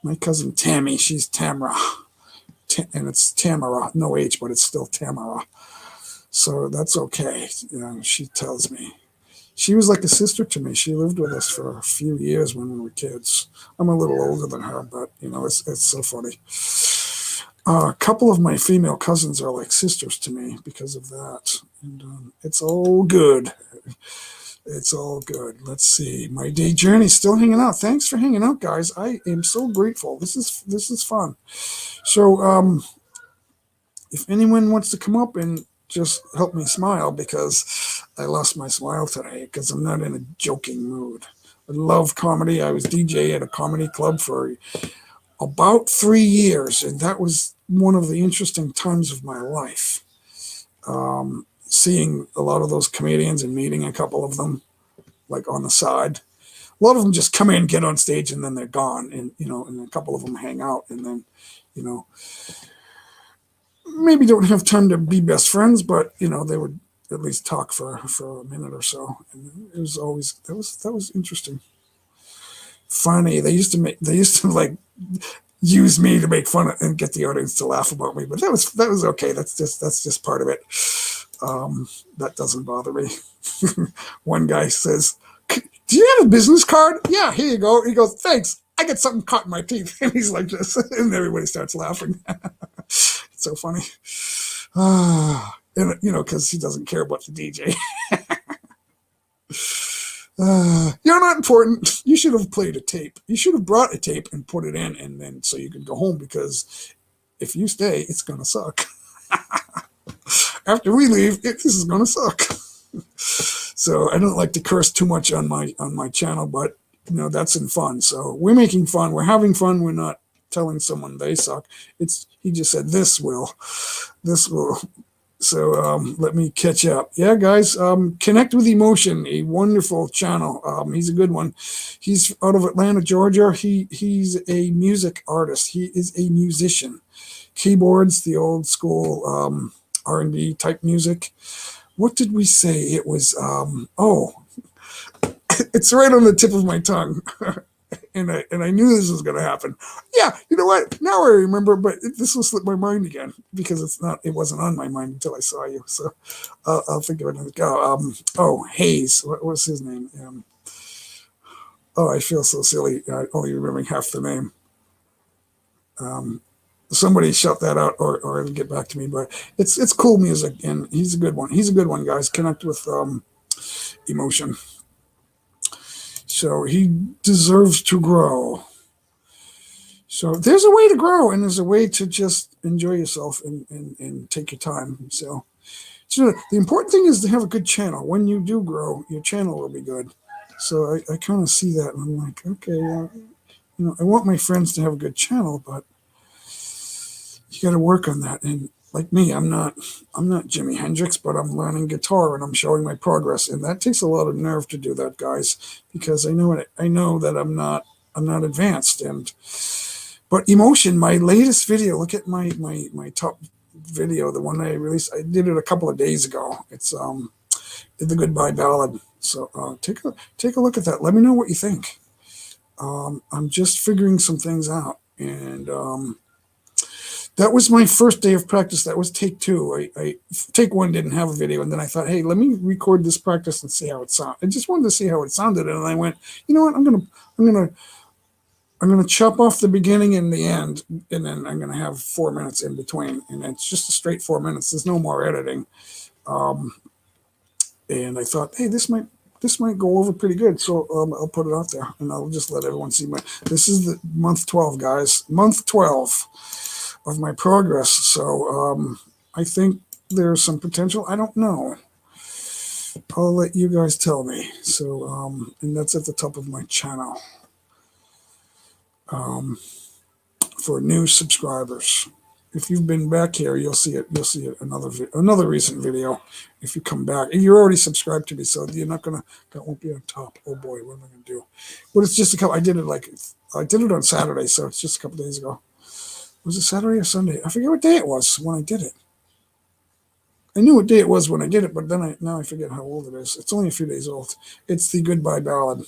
A: My cousin Tammy, she's Tamara, and it's Tamara, no H, but it's still Tamara. So that's okay. She tells me. She was like a sister to me. She lived with us for a few years when we were kids. I'm a little older than her, but it's so funny. A couple of my female cousins are like sisters to me because of that, and it's all good. It's all good. Let's see. My day journey still hanging out. Thanks for hanging out, guys. I am so grateful. This is fun. So if anyone wants to come up and just help me smile, because I lost my smile today because I'm not in a joking mood. I love comedy. I was DJ at a comedy club for about 3 years, and that was one of the interesting times of my life. Seeing a lot of those comedians and meeting a couple of them, like on the side. A lot of them just come in, get on stage, and then they're gone. And and a couple of them hang out, and then maybe don't have time to be best friends, but they would at least talk for a minute or so, and it was always that was interesting, funny. They used to like use me to make fun of and get the audience to laugh about me, but that was okay. That's just part of it. That doesn't bother me. One guy says, "Do you have a business card?" "Yeah, here you go." He goes, "Thanks. I get something caught in my teeth." And he's like this, and everybody starts laughing. It's so funny. And because he doesn't care about the DJ. You're not important. You should have played a tape. You should have brought a tape and put it in, and then so you could go home, because if you stay, it's gonna suck. After we leave, this is gonna suck. So I don't like to curse too much on my channel, but that's in fun. So we're making fun. We're having fun. We're not telling someone they suck. He just said this will. So let me catch up. Yeah, guys, Connect with Emotion, a wonderful channel. He's a good one. He's out of Atlanta, Georgia. He's a music artist. He is a musician. Keyboards, the old school R&B type music. What did we say? It was, it's right on the tip of my tongue. and I knew this was going to happen. Yeah, you know what? Now I remember, but this will slip my mind again because it wasn't on my mind until I saw you. So I'll think of it. Hayes. What was his name? I feel so silly. Only remembering half the name. Somebody shout that out or it'll get back to me. But it's cool music, and he's a good one. He's a good one, guys. Connect with emotion. So he deserves to grow. So there's a way to grow, and there's a way to just enjoy yourself and take your time. So the important thing is to have a good channel. When you do grow, your channel will be good. So I kind of see that, and I'm like, okay, I want my friends to have a good channel, but you got to work on that. And like me, I'm not Jimi Hendrix, but I'm learning guitar and I'm showing my progress, and that takes a lot of nerve to do that, guys, because I know that I'm not advanced. But emotion, my latest video, look at my top video, the one I released. I did it a couple of days ago. It's the Goodbye Ballad. So take a look at that. Let me know what you think. I'm just figuring some things out, and that was my first day of practice. That was take two. I take one didn't have a video, and then I thought, hey, let me record this practice and see how it sounds. I just wanted to see how it sounded, and I went, you know what? I'm gonna chop off the beginning and the end, and then I'm gonna have 4 minutes in between, and it's just a straight 4 minutes. There's no more editing. And I thought, hey, this might go over pretty good, so I'll put it out there, and I'll just let everyone see this is the month 12, guys. Month 12 of my progress. So I think there's some potential. I don't know. I'll let you guys tell me. So and that's at the top of my channel for new subscribers. If you've been back here, you'll see it. You'll see it another recent video. If you come back, and you're already subscribed to me, so you're not gonna. That won't be on top. Oh boy, what am I gonna do? But it's just a couple. I did it on Saturday, so it's just a couple days ago. Was it Saturday or Sunday? I forget what day it was when I did it. I knew what day it was when I did it, but then now I forget how old it is. It's only a few days old. It's the Goodbye Ballad.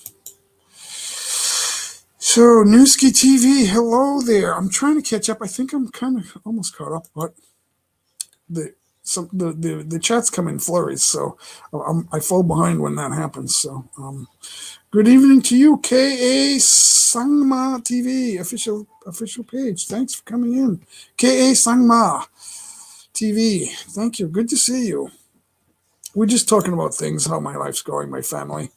A: So, Newski TV, hello there. I'm trying to catch up. I think I'm kind of almost caught up, but the chats come in flurries, so I fall behind when that happens. So, good evening to you, K.A. Sangma TV, official page. Thanks for coming in. K.A. Sangma TV, thank you. Good to see you. We're just talking about things, how my life's going, my family.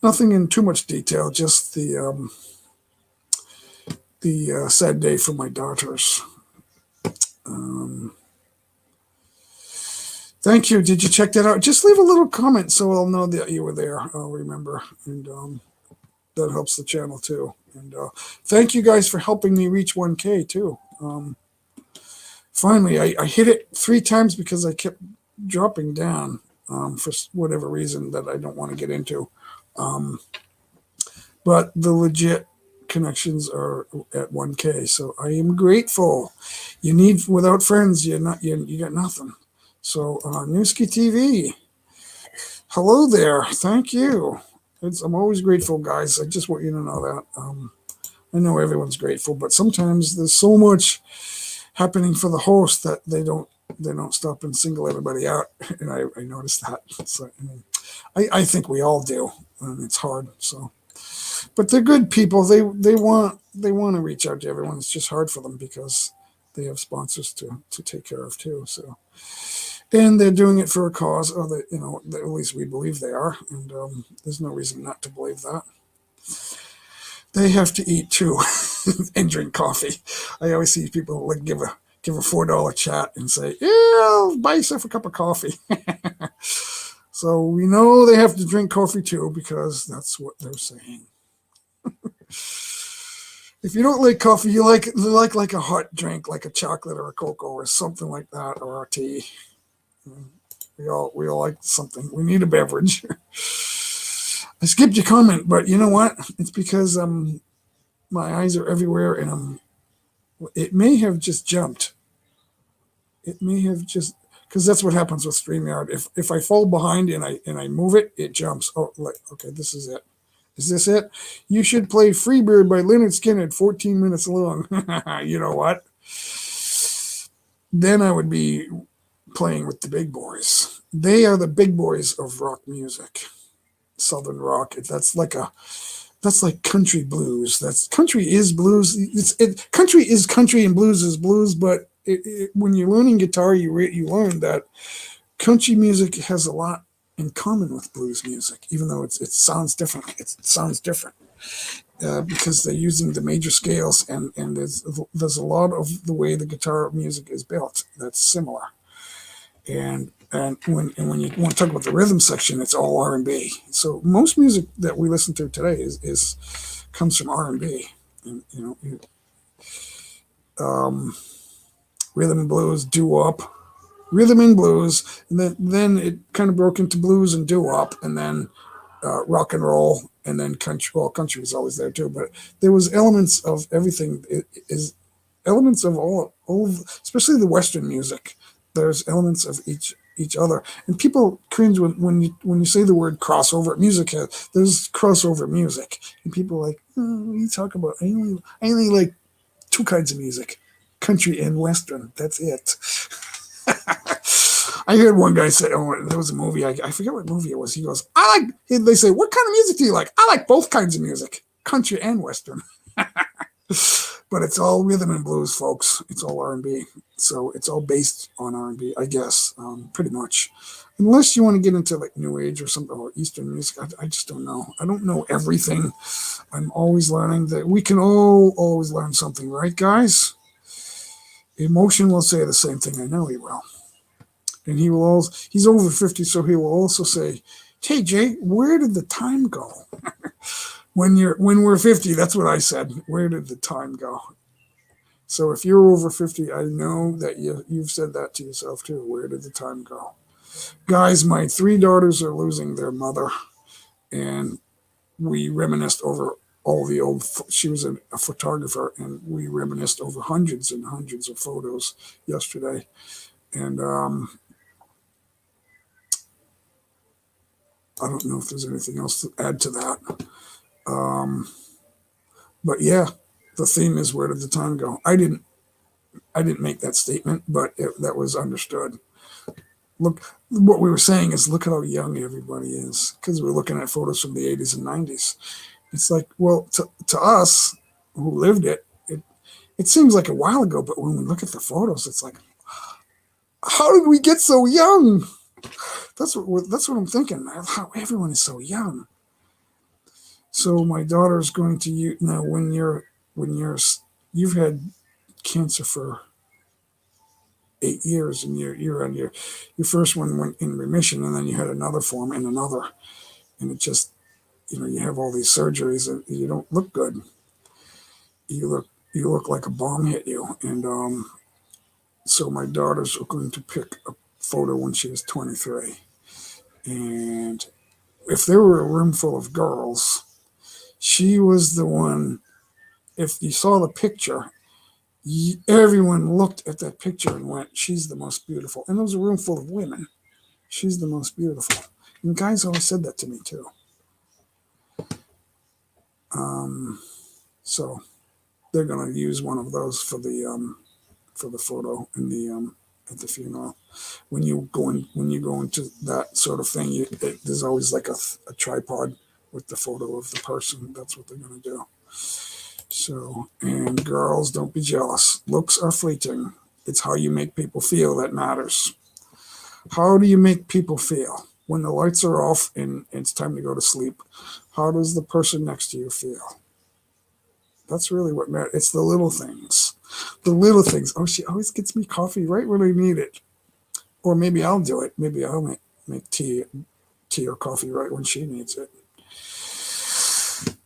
A: Nothing in too much detail, just the sad day for my daughters. Thank you. Did you check that out? Just leave a little comment so I'll know that you were there. I'll remember. And that helps the channel too. And thank you guys for helping me reach 1K too. Finally, I hit it 3 times because I kept dropping down for whatever reason that I don't want to get into. But the legit connections are at 1K, so I am grateful. Without friends, you got nothing. So Newski TV, hello there. Thank you. I'm always grateful, guys. I just want you to know that. I know everyone's grateful, but sometimes there's so much happening for the host that they don't stop and single everybody out, and I noticed that. So I think we all do, and it's hard. So, but they're good people. They want to reach out to everyone. It's just hard for them because they have sponsors to take care of too. So, and they're doing it for a cause, or at least we believe they are, and there's no reason not to believe that. They have to eat too and drink coffee. I always see people like give a $4 chat and say, "Yeah, I'll buy yourself a cup of coffee." So we know they have to drink coffee too because that's what they're saying. If you don't like coffee, you like a hot drink, like a chocolate or a cocoa or something like that, or a tea. We all like something. We need a beverage. I skipped your comment, but you know what? It's because my eyes are everywhere, and it may have just jumped. It may have just, because that's what happens with StreamYard. If I fall behind and I move it, it jumps. Oh, okay, this is it. Is this it? You should play Freebird by Leonard Skinner, 14 minutes long. You know what? Then I would be playing with the big boys. They are the big boys of rock music. Southern rock. That's like country blues. That's country is blues. Country is country and blues is blues. But when you're learning guitar, you learn that country music has a lot in common with blues music, even though it sounds different. It sounds different because they're using the major scales, and there's a lot of the way the guitar music is built that's similar. And when you want to talk about the rhythm section, it's all R&B. So most music that we listen to today is comes from R&B, and rhythm and blues, doo-wop, rhythm and blues, and then it kind of broke into blues and doo-wop, and then rock and roll, and then country. Well, country was always there too, but there was elements of everything. It is elements of all, especially the Western music. There's elements of each other, and people cringe when you say the word crossover music. There's crossover music, and people are like, oh, what are you talking about? I only like two kinds of music, country and Western. That's it. I heard one guy say, "Oh, there was a movie. I forget what movie it was." He goes, "I like." They say, "What kind of music do you like?" I like both kinds of music, country and Western. But it's all rhythm and blues, folks. It's all R&B. So it's all based on R&B, I guess, pretty much. Unless you want to get into like New Age or something or Eastern music, I just don't know. I don't know everything. I'm always learning that we can all always learn something, right, guys? Emotion will say the same thing. I know he will. And he's over 50, so he will also say, "Hey, Jay, where did the time go?" When we're 50, that's what I said. Where did the time go? So if you're over 50, I know that you've said that to yourself too. Where did the time go? Guys, my 3 daughters are losing their mother, and we reminisced over all the old. She was a photographer, and we reminisced over hundreds and hundreds of photos yesterday. And I don't know if there's anything else to add to that. But yeah, the theme is where did the time go? I didn't make that statement, but that was understood. Look, what we were saying is look at how young everybody is, because we're looking at photos from the 80s and 90s. It's like, well, to us who lived it seems like a while ago, but when we look at the photos, it's like, how did we get so young? That's what I'm thinking. How everyone is so young. So my daughter's going to you now. When you've had cancer for 8 years, and you're on your first one went in remission, and then you had another form and another, and it just you have all these surgeries and you don't look good. You look like a bomb hit you, and so my daughters are going to pick a photo when she was 23, and if there were a room full of girls, she was the one. If you saw the picture, everyone looked at that picture and went, "She's the most beautiful." And there was a room full of women. She's the most beautiful. And guys always said that to me too. So they're going to use one of those for the photo in the at the funeral. When you go into that sort of thing, there's always like a tripod with the photo of the person. That's what they're going to do. So, and girls, don't be jealous. Looks are fleeting. It's how you make people feel that matters. How do you make people feel? When the lights are off and it's time to go to sleep, how does the person next to you feel? That's really what matters. It's the little things. The little things. Oh, she always gets me coffee right when I need it. Or maybe I'll do it. Maybe I'll make tea or coffee right when she needs it.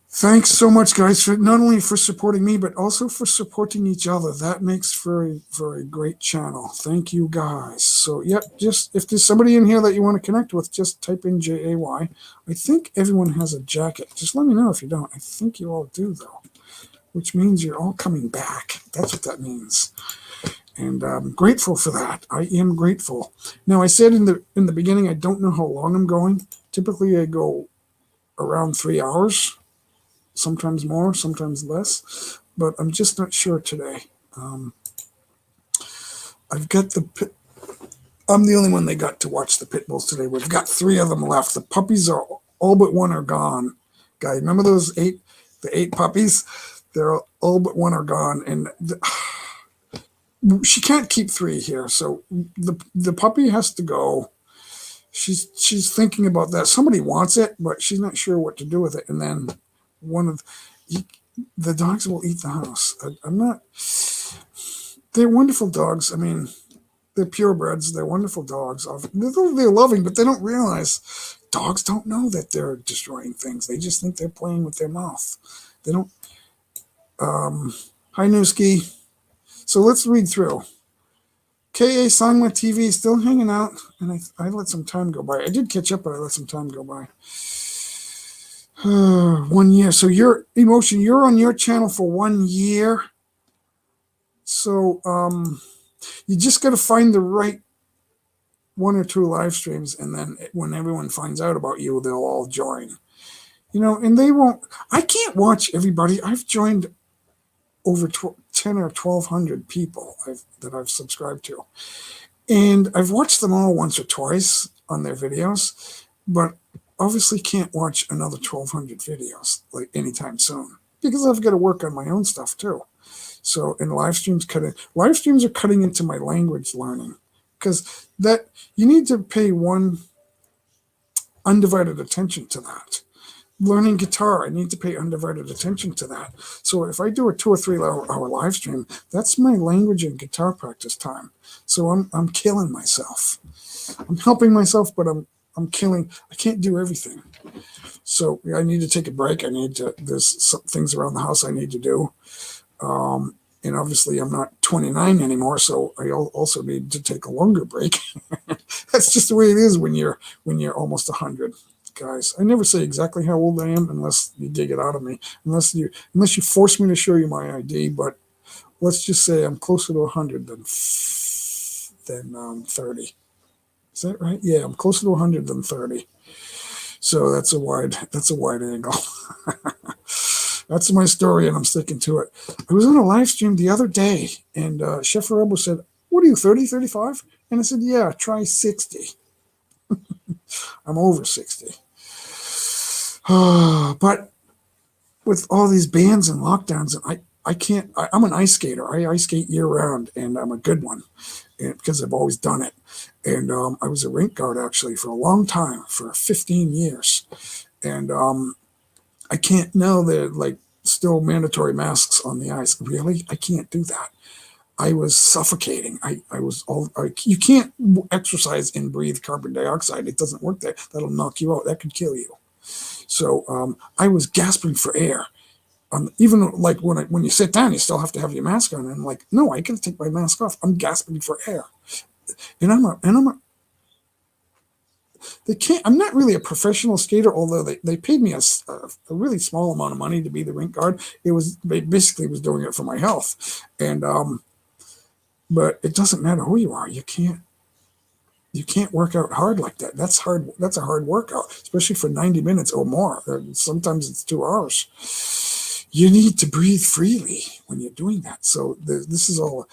A: Thanks so much, guys, for not only for supporting me, but also for supporting each other. That makes for a great channel. Thank you, guys. So, yeah, just if there's somebody in here that you want to connect with, just type in JAY. I think everyone has a jacket. Just let me know if you don't. I think you all do, though, which means you're all coming back. That's what that means. And I'm grateful for that. I am grateful. Now, I said in the beginning, I don't know how long I'm going. Typically, I go around 3 hours, sometimes more, sometimes less, but I'm just not sure today. I've got I'm the only one they got to watch the pit bulls today. We've got 3 of them left. The puppies are all but one are gone. Guy, remember the 8 puppies? They're all but one are gone, and she can't keep 3 here. So the puppy has to go. She's thinking about that. Somebody wants it, but she's not sure what to do with it. And then the dogs will eat the house. I'm not. They're wonderful dogs. I mean, they're purebreds. They're wonderful dogs. They're loving, but they don't realize dogs don't know that they're destroying things. They just think they're playing with their mouth. They don't. Hi, Newski. So let's read through. K.A. Sangma TV still hanging out, and I let some time go by. I did catch up, but I let some time go by. 1 year. So you're on your channel for 1 year. So you just got to find the right 1 or 2 live streams, and then when everyone finds out about you, they'll all join. And they won't. I can't watch everybody. I've joined over 10 or 1,200 people that I've subscribed to. And I've watched them all once or twice on their videos, but obviously can't watch another 1,200 videos like anytime soon because I've got to work on my own stuff too. So, and live streams are cutting into my language learning because that you need to pay one undivided attention to that. Learning guitar, I need to pay undivided attention to that. So if I do a 2 or 3 hour live stream, that's my language and guitar practice time. So I'm killing myself. I'm helping myself, but I'm killing. I can't do everything. So I need to take a break. There's some things around the house I need to do. And obviously I'm not 29 anymore, so I also need to take a longer break. That's just the way it is when you're almost 100. Guys, I never say exactly how old I am unless you dig it out of me, unless you force me to show you my ID. But let's just say I'm closer to 100 than 30. Is that right? Yeah, I'm closer to 100 than 30. So that's a wide angle. That's my story, and I'm sticking to it. I was on a live stream the other day, and Chef Robo said, "What are you, 30, 35?" And I said, "Yeah, try 60." I'm over 60. But with all these bans and lockdowns, I can't. I'm an ice skater. I ice skate year round, and I'm a good one, because I've always done it. And I was a rink guard actually for a long time, for 15 years. And I can't now. They're like still mandatory masks on the ice. Really, I can't do that. I was suffocating. You can't exercise and breathe carbon dioxide. It doesn't work there. That'll knock you out. That could kill you. So I was gasping for air. Even like when you sit down, you still have to have your mask on. And I'm like, no, I gotta take my mask off. I'm gasping for air. I'm not really a professional skater, although they paid me a really small amount of money to be the rink guard. They basically was doing it for my health. And but it doesn't matter who you are. You can't work out hard like that. That's hard. That's a hard workout, especially for 90 minutes or more. Sometimes it's 2 hours. You need to breathe freely when you're doing that. So this is all.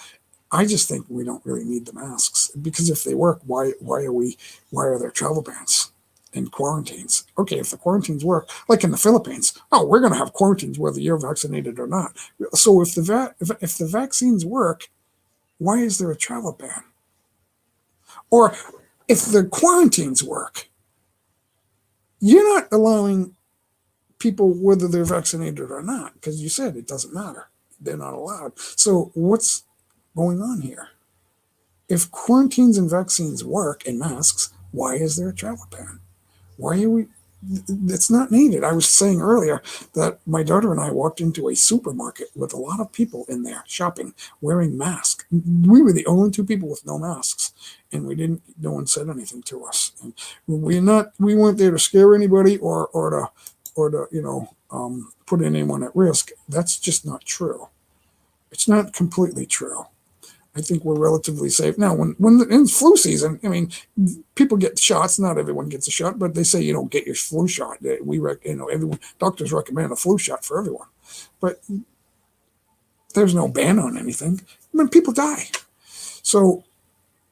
A: I just think we don't really need the masks, because if they work, why are there travel bans and quarantines? Okay, if the quarantines work, like in the Philippines, we're going to have quarantines whether you're vaccinated or not. So if the vaccines work, why is there a travel ban? Or if the quarantines work, you're not allowing people whether they're vaccinated or not, because you said it doesn't matter. They're not allowed. So what's going on here? If quarantines and vaccines work and masks, why is there a travel ban? Why are we? It's not needed. I was saying earlier that my daughter and I walked into a supermarket with a lot of people in there shopping, wearing masks. We were the only 2 people with no masks, and no one said anything to us. And we weren't there to scare anybody or to put anyone at risk. That's just not true. It's not completely true. I think we're relatively safe now. When in flu season, I mean, people get shots. Not everyone gets a shot, but they say get your flu shot. Everyone doctors recommend a flu shot for everyone, but there's no ban on anything. I mean, people die. So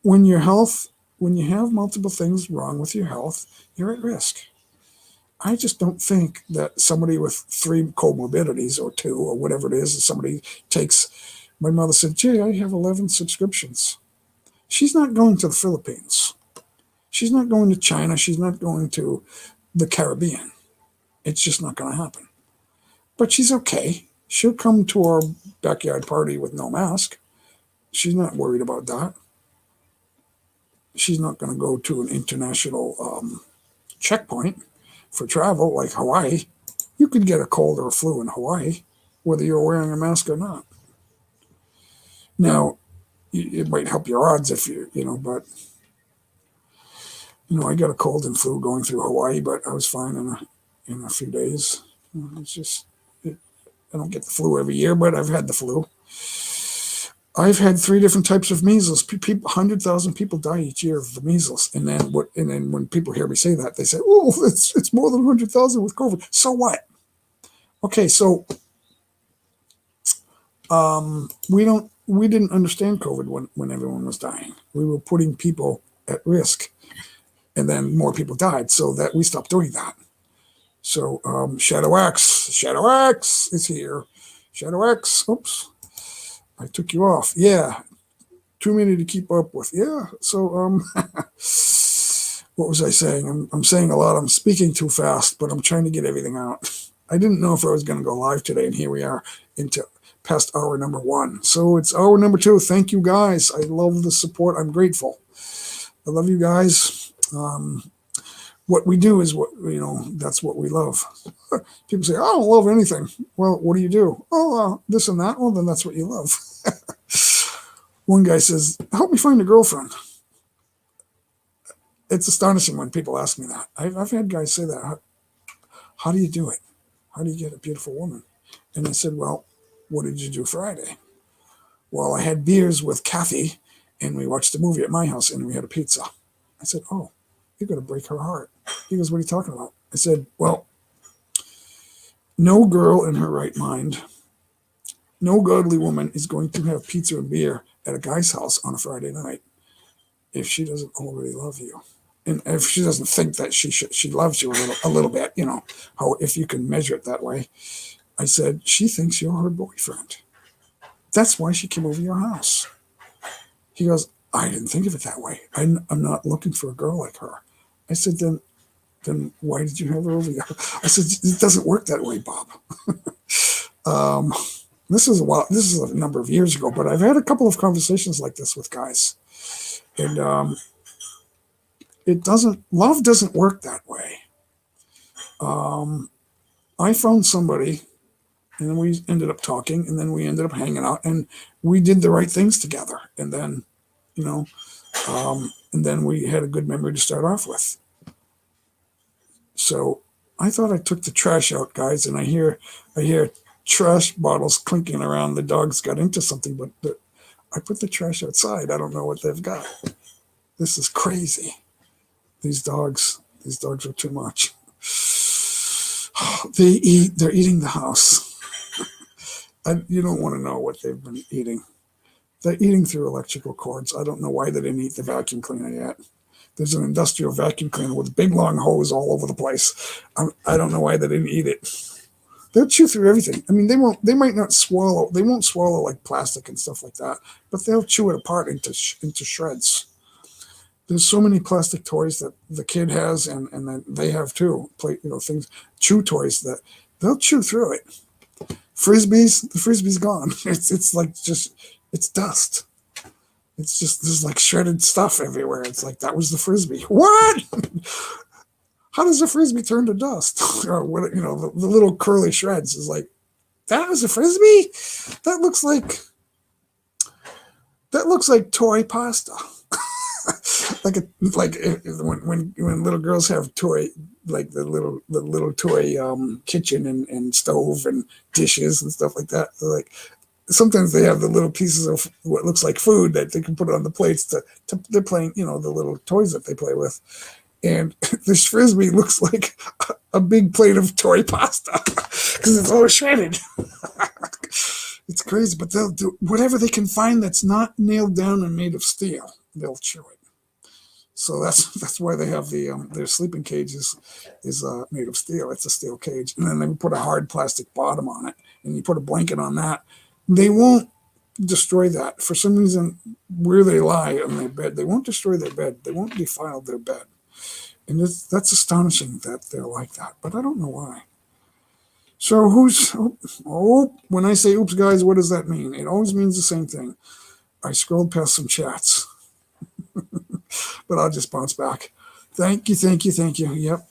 A: when when you have multiple things wrong with your health, you're at risk. I just don't think that somebody with 3 comorbidities or 2 or whatever it is, somebody takes. My mother said, "Jay, I have 11 subscriptions." She's not going to the Philippines. She's not going to China. She's not going to the Caribbean. It's just not going to happen. But she's okay. She'll come to our backyard party with no mask. She's not worried about that. She's not going to go to an international checkpoint for travel like Hawaii. You could get a cold or a flu in Hawaii, whether you're wearing a mask or not. Now, it might help your odds if but I got a cold and flu going through Hawaii, but I was fine in a few days. It's just I don't get the flu every year, but I've had the flu. I've had 3 different types of measles. 100,000 people die each year of the measles, and then when people hear me say that, they say, "Oh, it's more than 100,000 with COVID." So what? Okay, so we didn't understand COVID when everyone was dying. We were putting people at risk, and then more people died, so that we stopped doing that. So Shadow X is here. Shadow X, oops, I took you off. Yeah, too many to keep up with. Yeah, so what was I saying? I'm saying a lot. I'm speaking too fast, but I'm trying to get everything out. I didn't know if I was going to go live today, and here we are into past hour number 1. So it's hour number 2. Thank you guys. I love the support. I'm grateful. I love you guys. What we do is that's what we love. People say, "I don't love anything." Well, what do you do? "Oh, this and that." Well, then that's what you love. One guy says, "Help me find a girlfriend." It's astonishing when people ask me that. I've had guys say that. How do you do it? How do you get a beautiful woman? And I said, "Well, what did you do Friday?" "Well, I had beers with Kathy, and we watched a movie at my house, and we had a pizza." I said, "Oh, you're going to break her heart." He goes, "What are you talking about?" I said, "Well, no girl in her right mind, no godly woman is going to have pizza and beer at a guy's house on a Friday night if she doesn't already love you. And if she doesn't think that she loves you a little bit, how if you can measure it that way." I said, "She thinks you're her boyfriend. That's why she came over your house." He goes, "I didn't think of it that way. I'm not looking for a girl like her." I said, then why did you have her over here? I said, "It doesn't work that way, Bob." This is a number of years ago, but I've had a couple of conversations like this with guys. And love doesn't work that way. I found somebody, and then we ended up talking, and then we ended up hanging out, and we did the right things together. And then, and then we had a good memory to start off with. So I thought I took the trash out, guys, and I hear trash bottles clinking around. The dogs got into something, but I put the trash outside. I don't know what they've got. This is crazy. These dogs are too much. They're eating the house. You don't want to know what they've been eating. They're eating through electrical cords. I don't know why they didn't eat the vacuum cleaner yet. There's an industrial vacuum cleaner with a big long hose all over the place. I don't know why they didn't eat it. They'll chew through everything. I mean, they might not swallow. They won't swallow like plastic and stuff like that, but they'll chew it apart into shreds. There's so many plastic toys that the kid has, and then they have too. Chew toys that they'll chew through it. The frisbee's gone. It's like it's dust. It's just there's like shredded stuff everywhere. It's like that was the frisbee. What? How does a frisbee turn to dust? Or what? The little curly shreds is like that was a frisbee. That looks like toy pasta. when little girls have toy, like the little toy kitchen and stove and dishes and stuff like that. They're like sometimes they have the little pieces of what looks like food that they can put on the plates they're playing, the little toys that they play with. And this frisbee looks like a big plate of toy pasta because it's all shredded. It's crazy, but they'll do whatever they can find that's not nailed down and made of steel. They'll chew it. So that's why they have their sleeping cage is made of steel. It's a steel cage, and then they put a hard plastic bottom on it, and you put a blanket on that. They won't destroy that for some reason. Where they lie on their bed, they won't destroy their bed. They won't defile their bed, and that's astonishing that they're like that. But I don't know why. So when I say oops, guys, what does that mean? It always means the same thing. I scrolled past some chats, but I'll just bounce back. Thank you, thank you, thank you. Yep.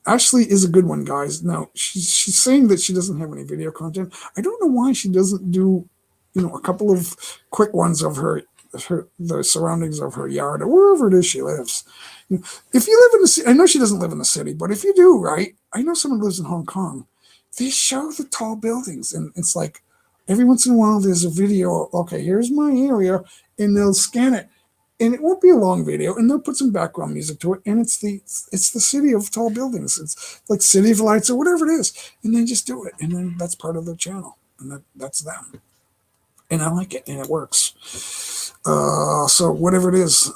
A: Ashley is a good one, guys. Now, she's saying that she doesn't have any video content. I don't know why she doesn't do, a couple of quick ones of the surroundings of her yard or wherever it is she lives. If you live in the city, I know she doesn't live in the city, but if you do, right? I know someone lives in Hong Kong. They show the tall buildings, and it's like every once in a while there's a video. Okay, here's my area, and they'll scan it, and it won't be a long video, and they'll put some background music to it, and it's the city of tall buildings. It's like City of Lights or whatever it is, and they just do it, and then that's part of their channel, and that's them, and I like it, and it works. So whatever it is,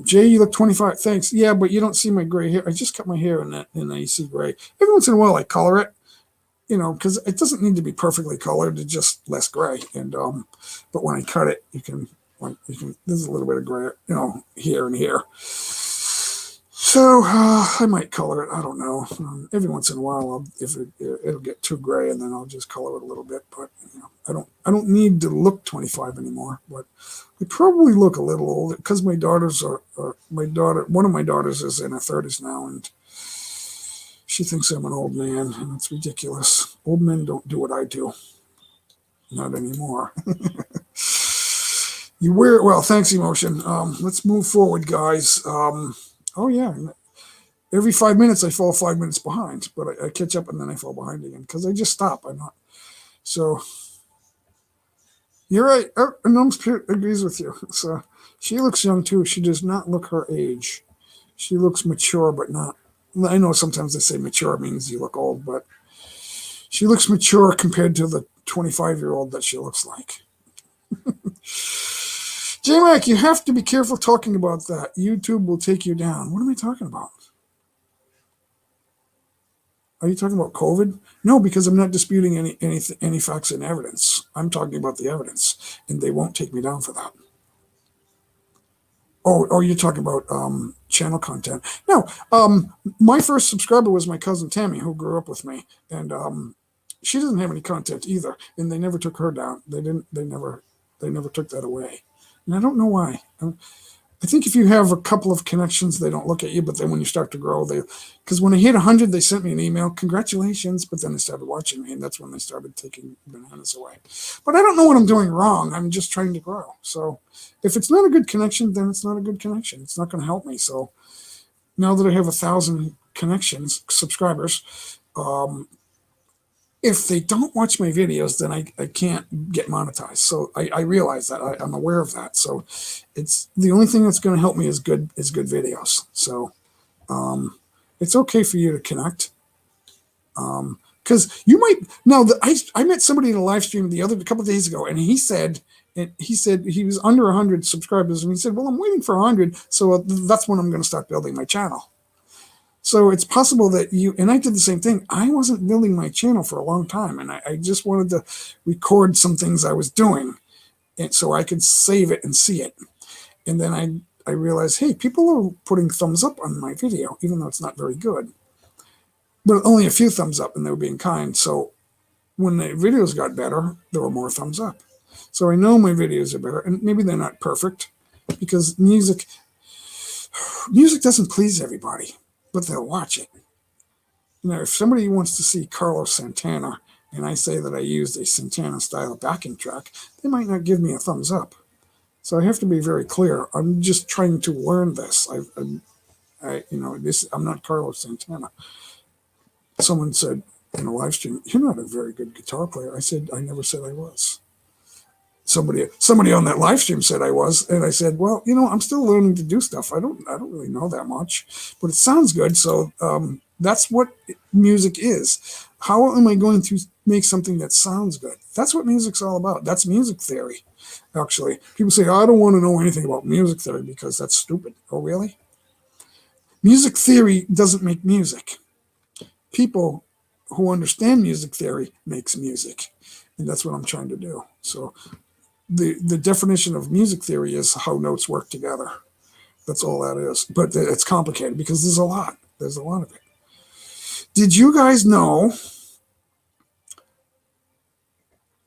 A: Jay, you look 25. Thanks. Yeah, but you don't see my gray hair. I just cut my hair, and you see gray. Every once in a while, I color it. Because it doesn't need to be perfectly colored, it's just less gray. And but when I cut it, you can. There's a little bit of gray, here and here. So I might color it. I don't know. Every once in a while, if it'll get too gray, and then I'll just color it a little bit. But I don't need to look 25 anymore. But I probably look a little older because my daughters one of my daughters is in her 30s now, and she thinks I'm an old man, and it's ridiculous. Old men don't do what I do. Not anymore. You wear it well. Thanks, Emotion. Let's move forward, guys. Oh, yeah. Every 5 minutes, I fall 5 minutes behind, but I catch up, and then I fall behind again because I just stop. I'm not. So, you're right. Gnome Spirit agrees with you. So, she looks young, too. She does not look her age. She looks mature, but not. I know sometimes they say mature means you look old, but she looks mature compared to the 25-year-old that she looks like. J-Mac, you have to be careful talking about that. YouTube will take you down. What am I talking about? Are you talking about COVID? No, because I'm not disputing any facts and evidence. I'm talking about the evidence, and they won't take me down for that. Oh, you're talking about channel content. No, my first subscriber was my cousin Tammy, who grew up with me, and she doesn't have any content either, and they never took her down. They never took that away, and I don't know why. I think if you have a couple of connections, they don't look at you, but then when you start to grow, because when I hit 100, they sent me an email, congratulations, but then they started watching me, and that's when they started taking bananas away. But I don't know what I'm doing wrong. I'm just trying to grow. So if it's not a good connection, then it's not a good connection. It's not going to help me. So now that I have 1,000 subscribers, if they don't watch my videos, then I can't get monetized. So I realize that. I'm aware of that. So it's the only thing that's going to help me is good videos. So it's okay for you to connect. Because you might now. I met somebody in a live stream a couple of days ago, and he said he was under 100 subscribers, and he said, "Well, I'm waiting for 100, so that's when I'm going to start building my channel." So it's possible that and I did the same thing. I wasn't building my channel for a long time, and I just wanted to record some things I was doing, and so I could save it and see it. And then I realized, hey, people are putting thumbs up on my video, even though it's not very good. But only a few thumbs up, and they were being kind. So when the videos got better, there were more thumbs up. So I know my videos are better, and maybe they're not perfect, because music doesn't please everybody, but they'll watch it. If somebody wants to see Carlos Santana, and I say that I used a Santana-style backing track, they might not give me a thumbs up. So I have to be very clear. I'm just trying to learn this. I'm not Carlos Santana. Someone said in a live stream, "You're not a very good guitar player." I said, "I never said I was." Somebody on that live stream said I was, and I said, well, I'm still learning to do stuff. I don't really know that much, but it sounds good. So that's what music is. How am I going to make something that sounds good? That's what music's all about. That's music theory. Actually, people say, I don't want to know anything about music theory because that's stupid. Oh, really? Music theory doesn't make music. People who understand music theory makes music, and that's what I'm trying to do. So the definition of music theory is how notes work together. That's all that is. But it's complicated because there's a lot. There's a lot of it. Did you guys know?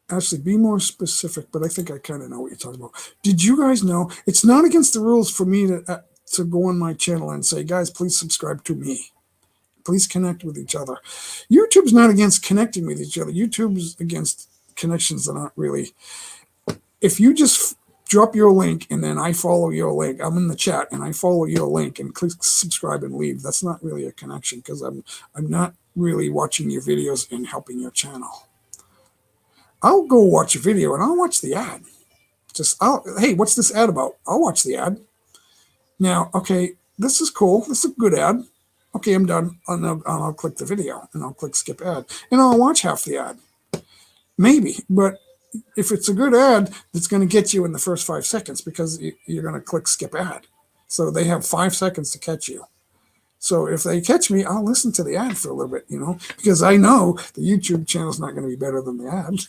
A: Actually, be more specific, but I think I kind of know what you're talking about. Did you guys know it's not against the rules for me to go on my channel and say, guys, please subscribe to me. Please connect with each other. YouTube's not against connecting with each other. YouTube's against connections that aren't really. If you just drop your link and then I follow your link, I'm in the chat and I follow your link and click subscribe and leave, that's not really a connection because I'm not really watching your videos and helping your channel. I'll go watch a video and I'll watch the ad. Hey, what's this ad about? I'll watch the ad. Now, okay, this is cool. This is a good ad. Okay, I'm done. I'll click the video and I'll click skip ad and I'll watch half the ad. Maybe, but if it's a good ad, it's going to get you in the first 5 seconds because you're going to click skip ad. So they have 5 seconds to catch you. So if they catch me, I'll listen to the ad for a little bit, because I know the YouTube channel is not going to be better than the ad.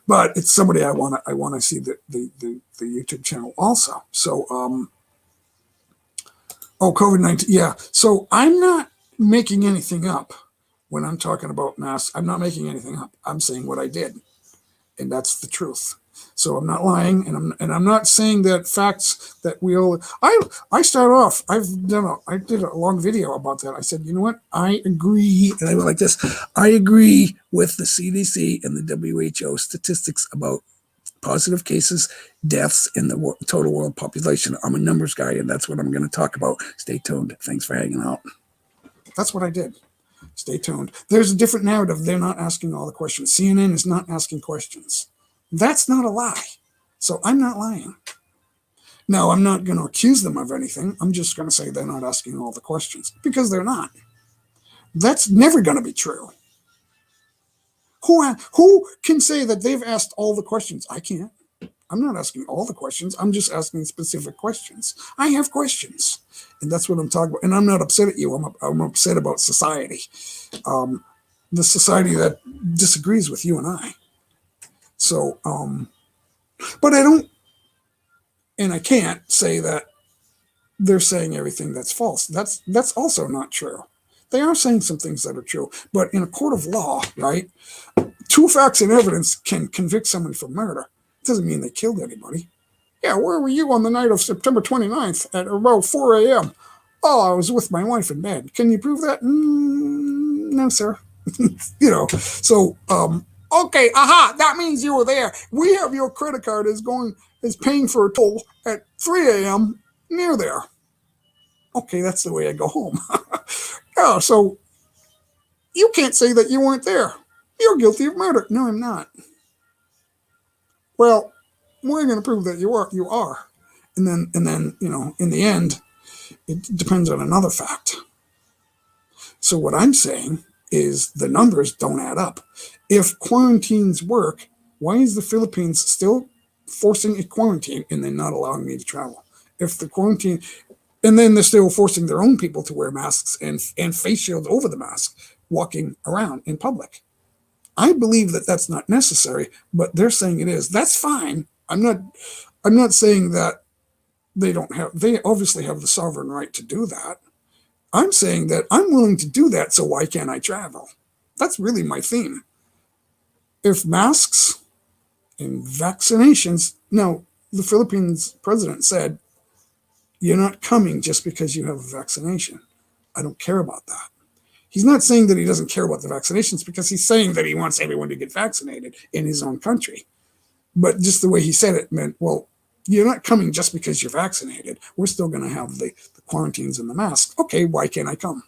A: But it's somebody I want to see the YouTube channel also. So, COVID-19. Yeah. So I'm not making anything up when I'm talking about masks. I'm not making anything up. I'm saying what I did. And that's the truth. So I'm not lying, and I'm not saying that facts that we all. I start off. I did a long video about that. I said, you know what? I agree, and I went like this. I agree with the CDC and the WHO statistics about positive cases, deaths, and the total world population. I'm a numbers guy, and that's what I'm going to talk about. Stay tuned. Thanks for hanging out. That's what I did. Stay tuned. There's a different narrative. They're not asking all the questions. CNN is not asking questions. That's not a lie. So I'm not lying. No, I'm not going to accuse them of anything. I'm just going to say they're not asking all the questions because they're not. That's never going to be true. Who can say that they've asked all the questions? I can't. I'm not asking all the questions. I'm just asking specific questions. I have questions, and that's what I'm talking about. And I'm not upset at you. I'm upset about society, the society that disagrees with you and I. So, but I don't, and I can't say that they're saying everything that's false. That's also not true. They are saying some things that are true, but in a court of law, right? 2 facts and evidence can convict someone for murder. It doesn't mean they killed anybody. Yeah, where were you on the night of September 29th at about 4 a.m.? Oh, I was with my wife in bed. Can you prove that? No, sir. So, okay, that means you were there. We have your credit card is paying for a toll at 3 a.m. near there. Okay, that's the way I go home. Yeah, so you can't say that you weren't there. You're guilty of murder. No, I'm not. Well, we're going to prove that you are. And then, in the end, it depends on another fact. So what I'm saying is the numbers don't add up. If quarantines work, why is the Philippines still forcing a quarantine and then not allowing me to travel? If the quarantine, and then they're still forcing their own people to wear masks and face shields over the mask, walking around in public. I believe that that's not necessary, but they're saying it is. That's fine. I'm not saying that they obviously have the sovereign right to do that. I'm saying that I'm willing to do that, so why can't I travel? That's really my theme. If masks and vaccinations, no, the Philippines president said, you're not coming just because you have a vaccination. I don't care about that. He's not saying that he doesn't care about the vaccinations because he's saying that he wants everyone to get vaccinated in his own country. But just the way he said it meant, well, you're not coming just because you're vaccinated. We're still going to have the quarantines and the masks. Okay, why can't I come?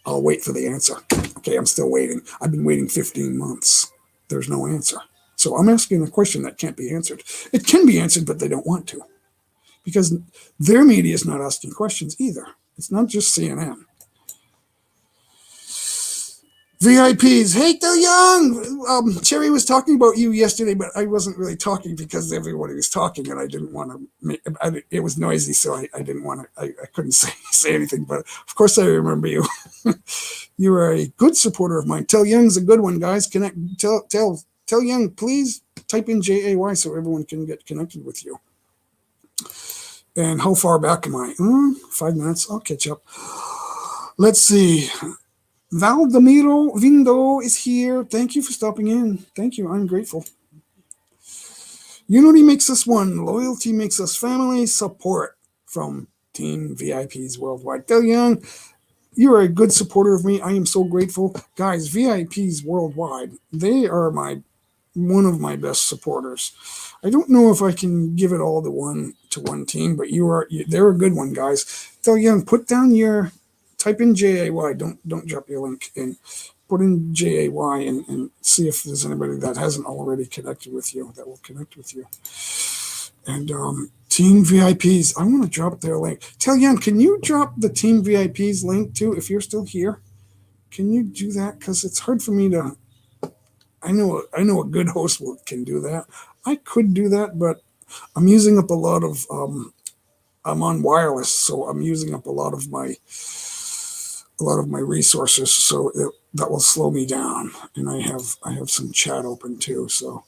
A: I'll wait for the answer. Okay, I'm still waiting. I've been waiting 15 months. There's no answer. So I'm asking a question that can't be answered. It can be answered, but they don't want to, because their media is not asking questions either. It's not just CNN. VIPs. Hey, Del Young. Cherry was talking about you yesterday, but I wasn't really talking because everybody was talking, and I didn't want to. It was noisy, so I didn't want to. I couldn't say anything. But of course, I remember you. You are a good supporter of mine. Del Young's a good one, guys. Tell Young, please type in JAY so everyone can get connected with you. And how far back am I? 5 minutes. I'll catch up. Let's see. Valdemiro Vindo is here. Thank you for stopping in. Thank you. I'm grateful. Unity makes us one. Loyalty makes us family. Support from Team VIPs Worldwide. Del Young, you are a good supporter of me. I am so grateful. Guys, VIPs Worldwide, they are one of my best supporters. I don't know if I can give it all to one team, but they're a good one, guys. Del Young, type in JAY. Don't drop your link in. Put in JAY and see if there's anybody that hasn't already connected with you that will connect with you. And Team VIPs, I want to drop their link. Del Young, can you drop the Team VIPs link too if you're still here? Can you do that? Because it's hard for me to. I know a good host can do that. I could do that, but I'm using up a lot of. I'm on wireless, so I'm using up a lot of my resources, so that will slow me down. And I have some chat open too. So,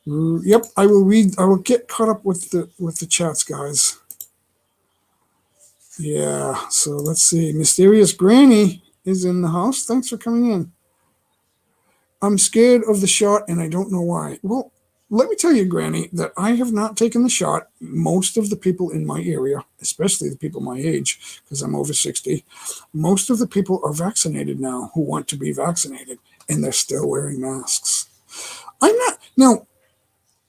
A: yep, I will get caught up with the chats, guys. Yeah. So let's see. Mysterious Granny is in the house. Thanks for coming in. I'm scared of the shot, and I don't know why. Well, let me tell you, Granny, that I have not taken the shot. Most of the people in my area, especially the people my age, because I'm over 60, most of the people are vaccinated now who want to be vaccinated, and they're still wearing masks. I'm not. Now,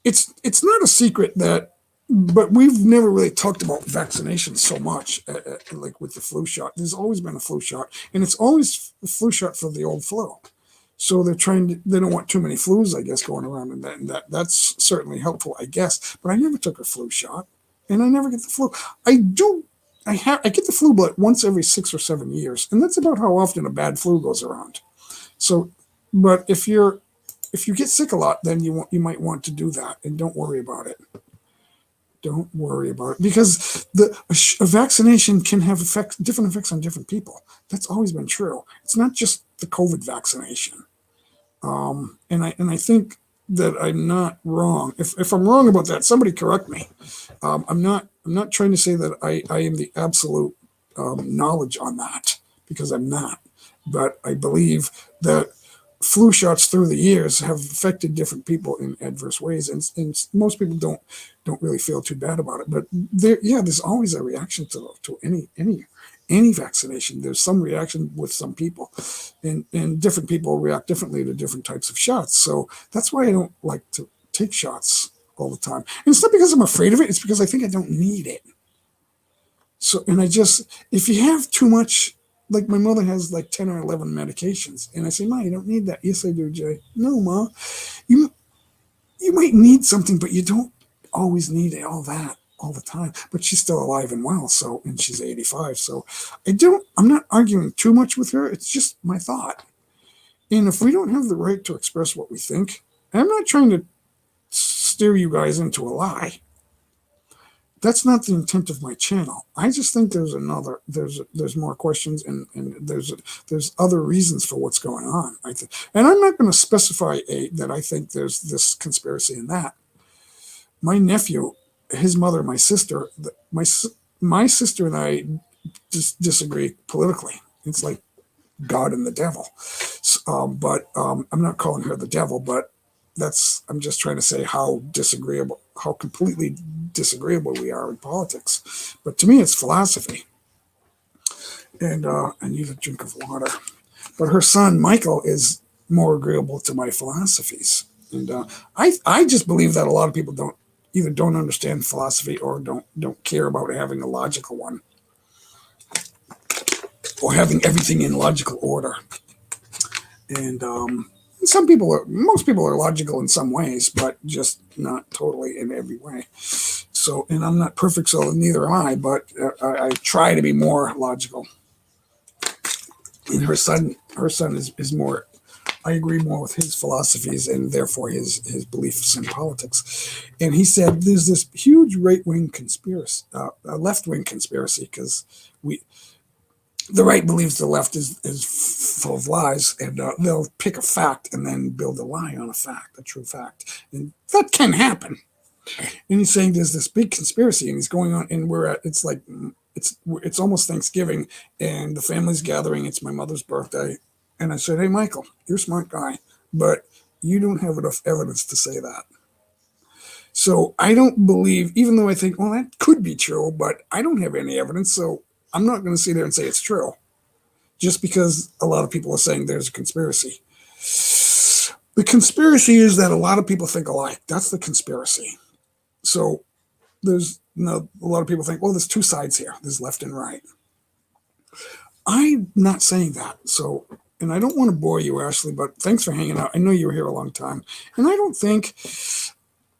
A: it's not a secret but we've never really talked about vaccinations so much, like with the flu shot. There's always been a flu shot, and it's always a flu shot for the old flu. So they don't want too many flus, I guess, going around, and that's certainly helpful, I guess. But I never took a flu shot, and I never get the flu. I get the flu, but once every 6 or 7 years, and that's about how often a bad flu goes around. So, but if you get sick a lot, then you might want to do that, and don't worry about it. Don't worry about it, because a vaccination can have different effects on different people. That's always been true. It's not just the COVID vaccination. And I think that I'm not wrong. If I'm wrong about that, somebody correct me. I'm not trying to say that I am the absolute knowledge on that, because I'm not. But I believe that flu shots through the years have affected different people in adverse ways, and most people don't really feel too bad about it. But there's always a reaction to any vaccination. There's some reaction with some people, and different people react differently to different types of shots. So that's why I don't like to take shots all the time. And it's not because I'm afraid of it. It's because I think I don't need it. So, and if you have too much, like my mother has like 10 or 11 medications, and I say, Ma, you don't need that. Yes, I do, Jay. No, Ma, you might need something, but you don't always need all that all the time. But she's still alive and well, and she's 85. So I'm not arguing too much with her. It's just my thought. And if we don't have the right to express what we think, I'm not trying to steer you guys into a lie. That's not the intent of my channel. I just think there's more questions, and there's other reasons for what's going on. And I'm not going to specify that I think there's this conspiracy in that. My nephew, his mother, my sister, my sister and I just disagree politically. It's like God and the devil. But I'm not calling her the devil, but I'm just trying to say how completely disagreeable we are in politics. But to me, it's philosophy. And I need a drink of water. But her son, Michael, is more agreeable to my philosophies. And I just believe that a lot of people don't understand philosophy or don't care about having a logical one, or having everything in logical order. And most people are logical in some ways, but just not totally in every way. So, and I'm not perfect, so neither am I, but I try to be more logical. And her son is more. I agree more with his philosophies and therefore his beliefs in politics. And he said there's this huge right wing conspiracy, left wing conspiracy, because we the right believes the left is full of lies, and they'll pick a fact and then build a lie on a fact, a true fact, and that can happen. And he's saying there's this big conspiracy, and he's going on, and we're at it's almost Thanksgiving, and the family's gathering. It's my mother's birthday, and I said, "Hey, Michael, you're a smart guy, but you don't have enough evidence to say that." So I don't believe, even though I think, well, that could be true, but I don't have any evidence, so I'm not going to sit there and say it's true, just because a lot of people are saying there's a conspiracy. The conspiracy is that a lot of people think alike. That's the conspiracy. So a lot of people think, well, there's two sides here. There's left and right. I'm not saying that. So, and I don't want to bore you, Ashley, but thanks for hanging out. I know you were here a long time. And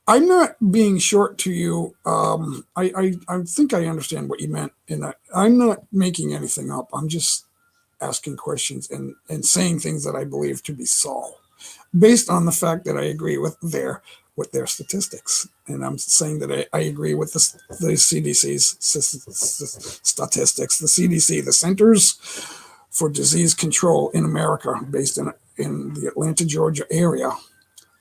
A: I'm not being short to you. I think I understand what you meant. And I'm not making anything up. I'm just asking questions and saying things that I believe to be so, based on the fact that I agree with their statistics. And I'm saying that I agree with the CDC's statistics. The CDC, the Centers for Disease Control in America, based in the Atlanta, Georgia area,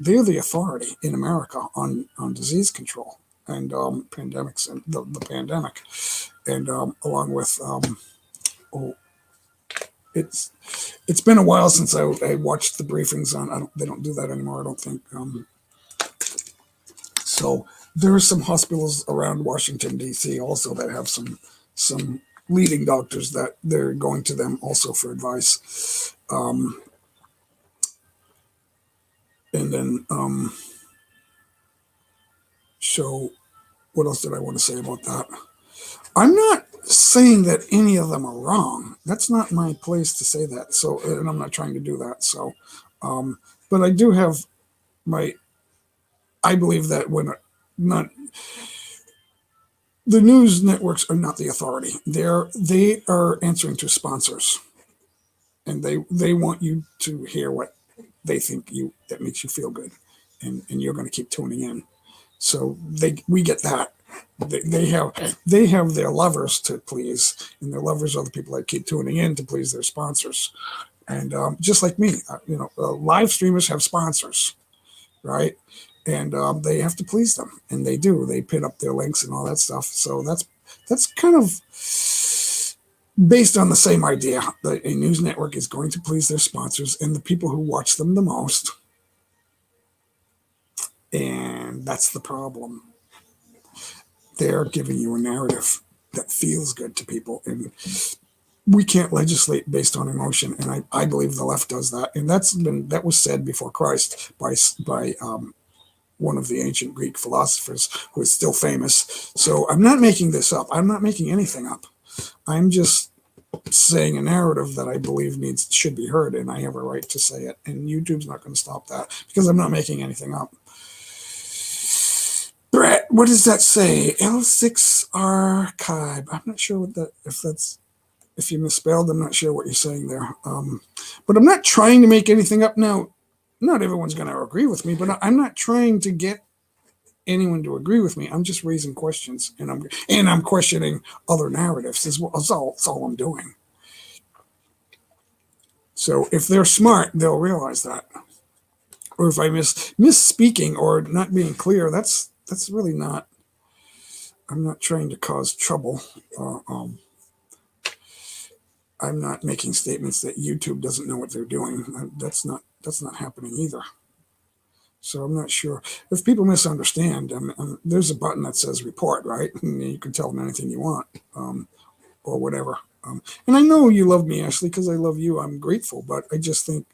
A: they're the authority in America on disease control and pandemics and the pandemic. And along with, it's been a while since I watched the briefings on. They don't do that anymore, I don't think. So there are some hospitals around Washington D.C. also that have some leading doctors that they're going to them also for advice. And then so what else did I want to say about that? I'm not saying that any of them are wrong. That's not my place to say that. So, and I'm not trying to do that. So, but I do have I believe that when not the news networks are not the authority. They are answering to sponsors, and they want you to hear what they think that makes you feel good, and you're going to keep tuning in. So we get that. They have their lovers to please, and their lovers are the people that keep tuning in to please their sponsors. And just like me, live streamers have sponsors, right? And they have to please them, and they do. They pin up their links and all that stuff. So that's kind of based on the same idea that a news network is going to please their sponsors and the people who watch them the most. And that's the problem. They're giving you a narrative that feels good to people, and we can't legislate based on emotion. And I believe the left does that, and that was said before Christ by one of the ancient Greek philosophers who is still famous. So I'm not making this up. I'm not making anything up. I'm just saying a narrative that I believe should be heard, and I have a right to say it. And YouTube's not going to stop that because I'm not making anything up. Brett, what does that say? L6 archive. I'm not sure if you misspelled. I'm not sure what you're saying there. But I'm not trying to make anything up now. Not everyone's going to agree with me, but I'm not trying to get anyone to agree with me. I'm just raising questions, and I'm questioning other narratives. That's all I'm doing. So if they're smart, they'll realize that. Or if I misspeaking or not being clear, that's really not. I'm not trying to cause trouble. I'm not making statements that YouTube doesn't know what they're doing. That's not happening either. So I'm not sure if people misunderstand. There's a button that says report, right? And you can tell them anything you want, or whatever. And I know you love me, Ashley, because I love you. I'm grateful, but I just think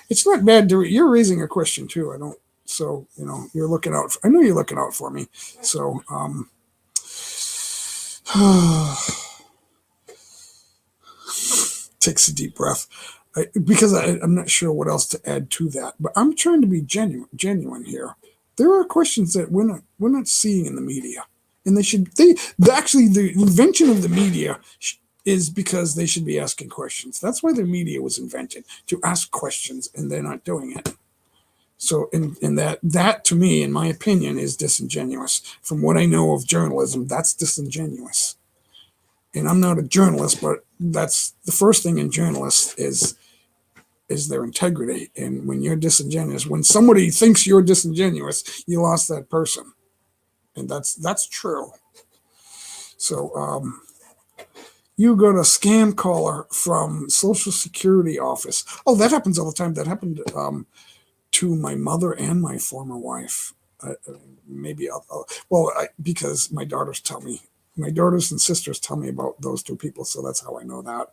A: it's not bad. You're raising a question too. I don't. So you're looking out. I know you're looking out for me. So takes a deep breath. I'm not sure what else to add to that. But I'm trying to be genuine here. There are questions that we're not seeing in the media, and actually the invention of the media is because they should be asking questions. That's why the media was invented, to ask questions, and they're not doing it. So, in that to me, in my opinion, is disingenuous. From what I know of journalism, that's disingenuous. And I'm not a journalist, but that's the first thing in journalists is their integrity. And when you're disingenuous, when somebody thinks you're disingenuous, you lost that person, and that's true. So, you got a scam caller from Social Security office. Oh, that happens all the time. That happened to my mother and my former wife. Maybe because my daughters and sisters tell me about those two people, so that's how I know that.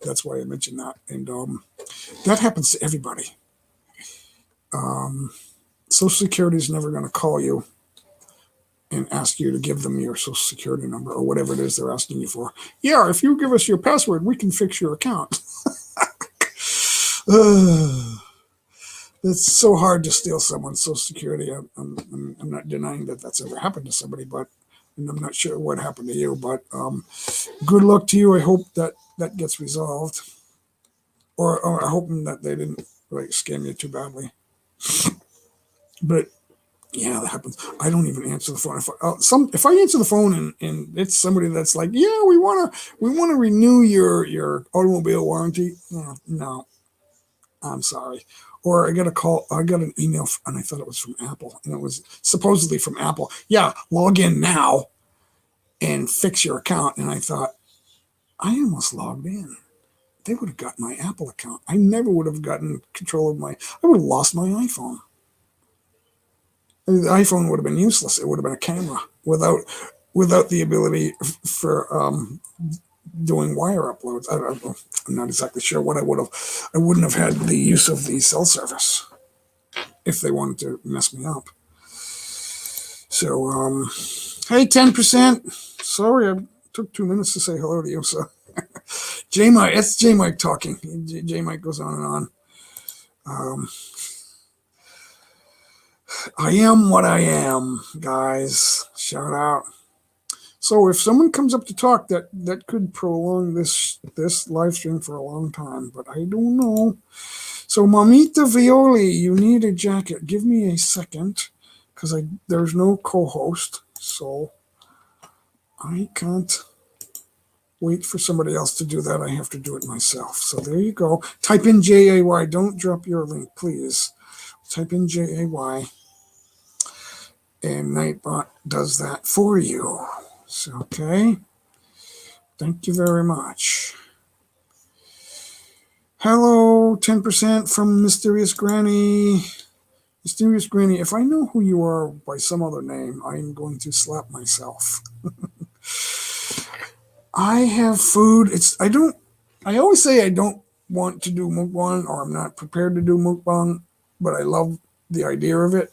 A: That's why I mentioned that, and that happens to everybody. Social Security is never going to call you and ask you to give them your Social Security number or whatever it is they're asking you for. Yeah, if you give us your password, we can fix your account. It's so hard to steal someone's Social Security. I'm not denying that that's ever happened to somebody, but and I'm not sure what happened to you. But good luck to you. I hope that gets resolved, or I hope that they didn't scam you too badly. But yeah, that happens. I don't even answer the phone. If I answer the phone and it's somebody that's like, yeah, we wanna renew your automobile warranty. No, I'm sorry. Or I got a call. I got an email, and I thought it was from Apple, and it was supposedly from Apple. Yeah, log in now and fix your account. And I thought, I almost logged in. They would have got my Apple account. I never would have gotten control of I would have lost my iPhone. The iPhone would have been useless. It would have been a camera without the ability for doing wire uploads. I don't know. I'm not exactly sure what I would have. I wouldn't have had the use of the cell service if they wanted to mess me up. So, hey, 10%. Sorry, I took 2 minutes to say hello to you. So, J Mike, it's J Mike talking. J Mike goes on and on. I am what I am, guys. Shout out. So if someone comes up to talk, that could prolong this live stream for a long time, but I don't know. So Mamita Violi, you need a jacket. Give me a second, because there's no co-host, so I can't wait for somebody else to do that. I have to do it myself. So there you go. Type in JAY. Don't drop your link, please. Type in JAY, and Nightbot does that for you. So, okay. Thank you very much. Hello, 10% from Mysterious Granny. Mysterious Granny, if I know who you are by some other name, I'm going to slap myself. I have food. I always say I don't want to do mukbang, or I'm not prepared to do mukbang, but I love the idea of it.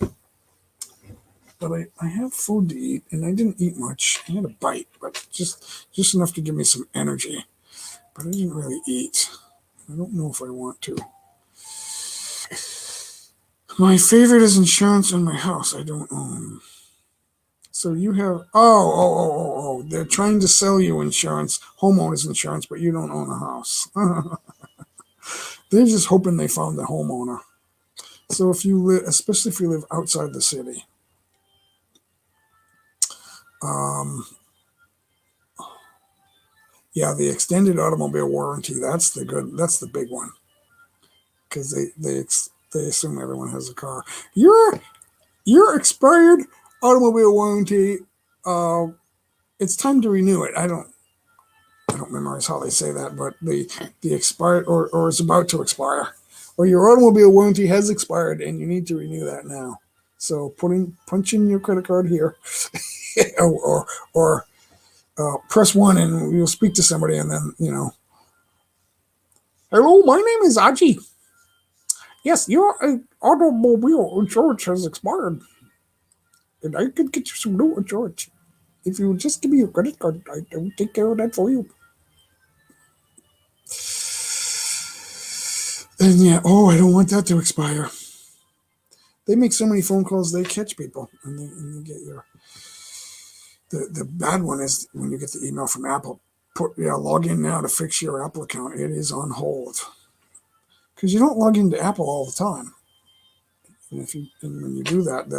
A: But I have food to eat, and I didn't eat much. I had a bite, but just enough to give me some energy. But I didn't really eat. I don't know if I want to. My favorite is insurance in my house I don't own. So you have oh, they're trying to sell you insurance, homeowners insurance, but you don't own a house. They're just hoping they found the homeowner. So if you live, especially if you live outside the city, yeah, the extended automobile warranty, that's the big one, because they assume everyone has a car. Your expired automobile warranty, it's time to renew it. I don't memorize how they say that, but the expired or is about to expire, or your automobile warranty has expired and you need to renew that now. So punch in your credit card here, or press 1 and you'll speak to somebody, and then hello, my name is Aji. Yes, your automobile insurance has expired, and I could get you some new insurance. If you just give me your credit card, I will take care of that for you. And yeah, oh, I don't want that to expire. They make so many phone calls, they catch people, and they get your. The bad one is when you get the email from Apple. Log in now to fix your Apple account. It is on hold because you don't log into Apple all the time. And when you do that,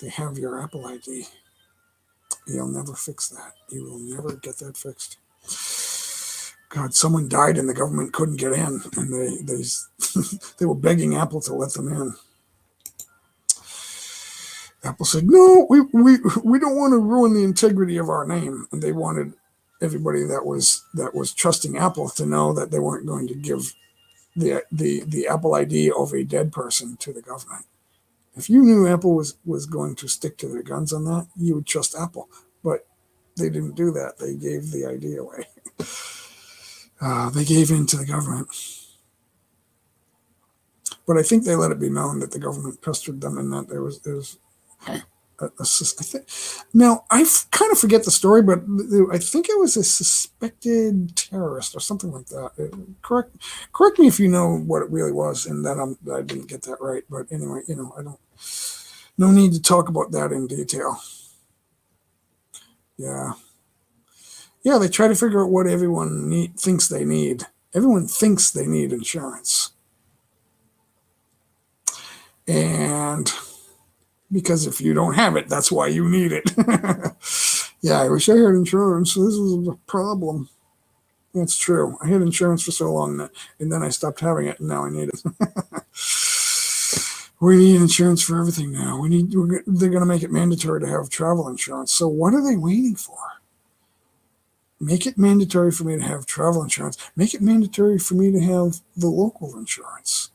A: they have your Apple ID. You'll never fix that. You will never get that fixed. God, someone died and the government couldn't get in, and they were begging Apple to let them in. Apple said, "No, we don't want to ruin the integrity of our name," and they wanted everybody that was trusting Apple to know that they weren't going to give the Apple ID of a dead person to the government. If you knew Apple was going to stick to their guns on that, you would trust Apple. But they didn't do that. They gave the ID away. They gave in to the government. But I think they let it be known that the government pestered them and that there was now I kind of forget the story, but I think it was a suspected terrorist or something like that. Correct me if you know what it really was, and that I didn't get that right. But anyway, I don't. No need to talk about that in detail. Yeah. They try to figure out what everyone thinks they need. Everyone thinks they need insurance, and because if you don't have it, that's why you need it. Yeah, I wish I had insurance. This is a problem. That's true. I had insurance for so long, and then I stopped having it, and now I need it. We need insurance for everything now. They're going to make it mandatory to have travel insurance. So what are they waiting for? Make it mandatory for me to have travel insurance. Make it mandatory for me to have the local insurance,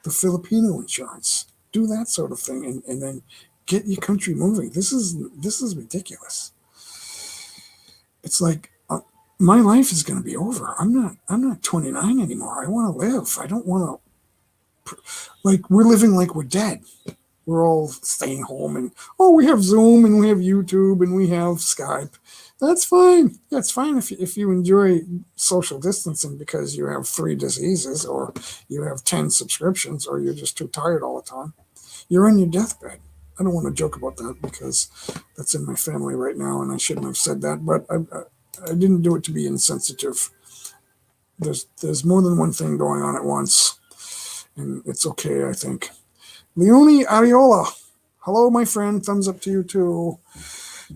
A: the Filipino insurance. Do that sort of thing, and then get your country moving. This is ridiculous. It's like my life is going to be over. I'm not 29 anymore. I want to live. I don't want to. Like, we're living like we're dead. We're all staying home, and we have Zoom, and we have YouTube, and we have Skype. That's fine. That's fine if you enjoy social distancing because you have 3 diseases, or you have 10 subscriptions, or you're just too tired all the time. You're on your deathbed. I don't want to joke about that because that's in my family right now, and I shouldn't have said that. But I didn't do it to be insensitive. There's more than one thing going on at once, and it's okay, I think. Leone Ariola, hello, my friend. Thumbs up to you too.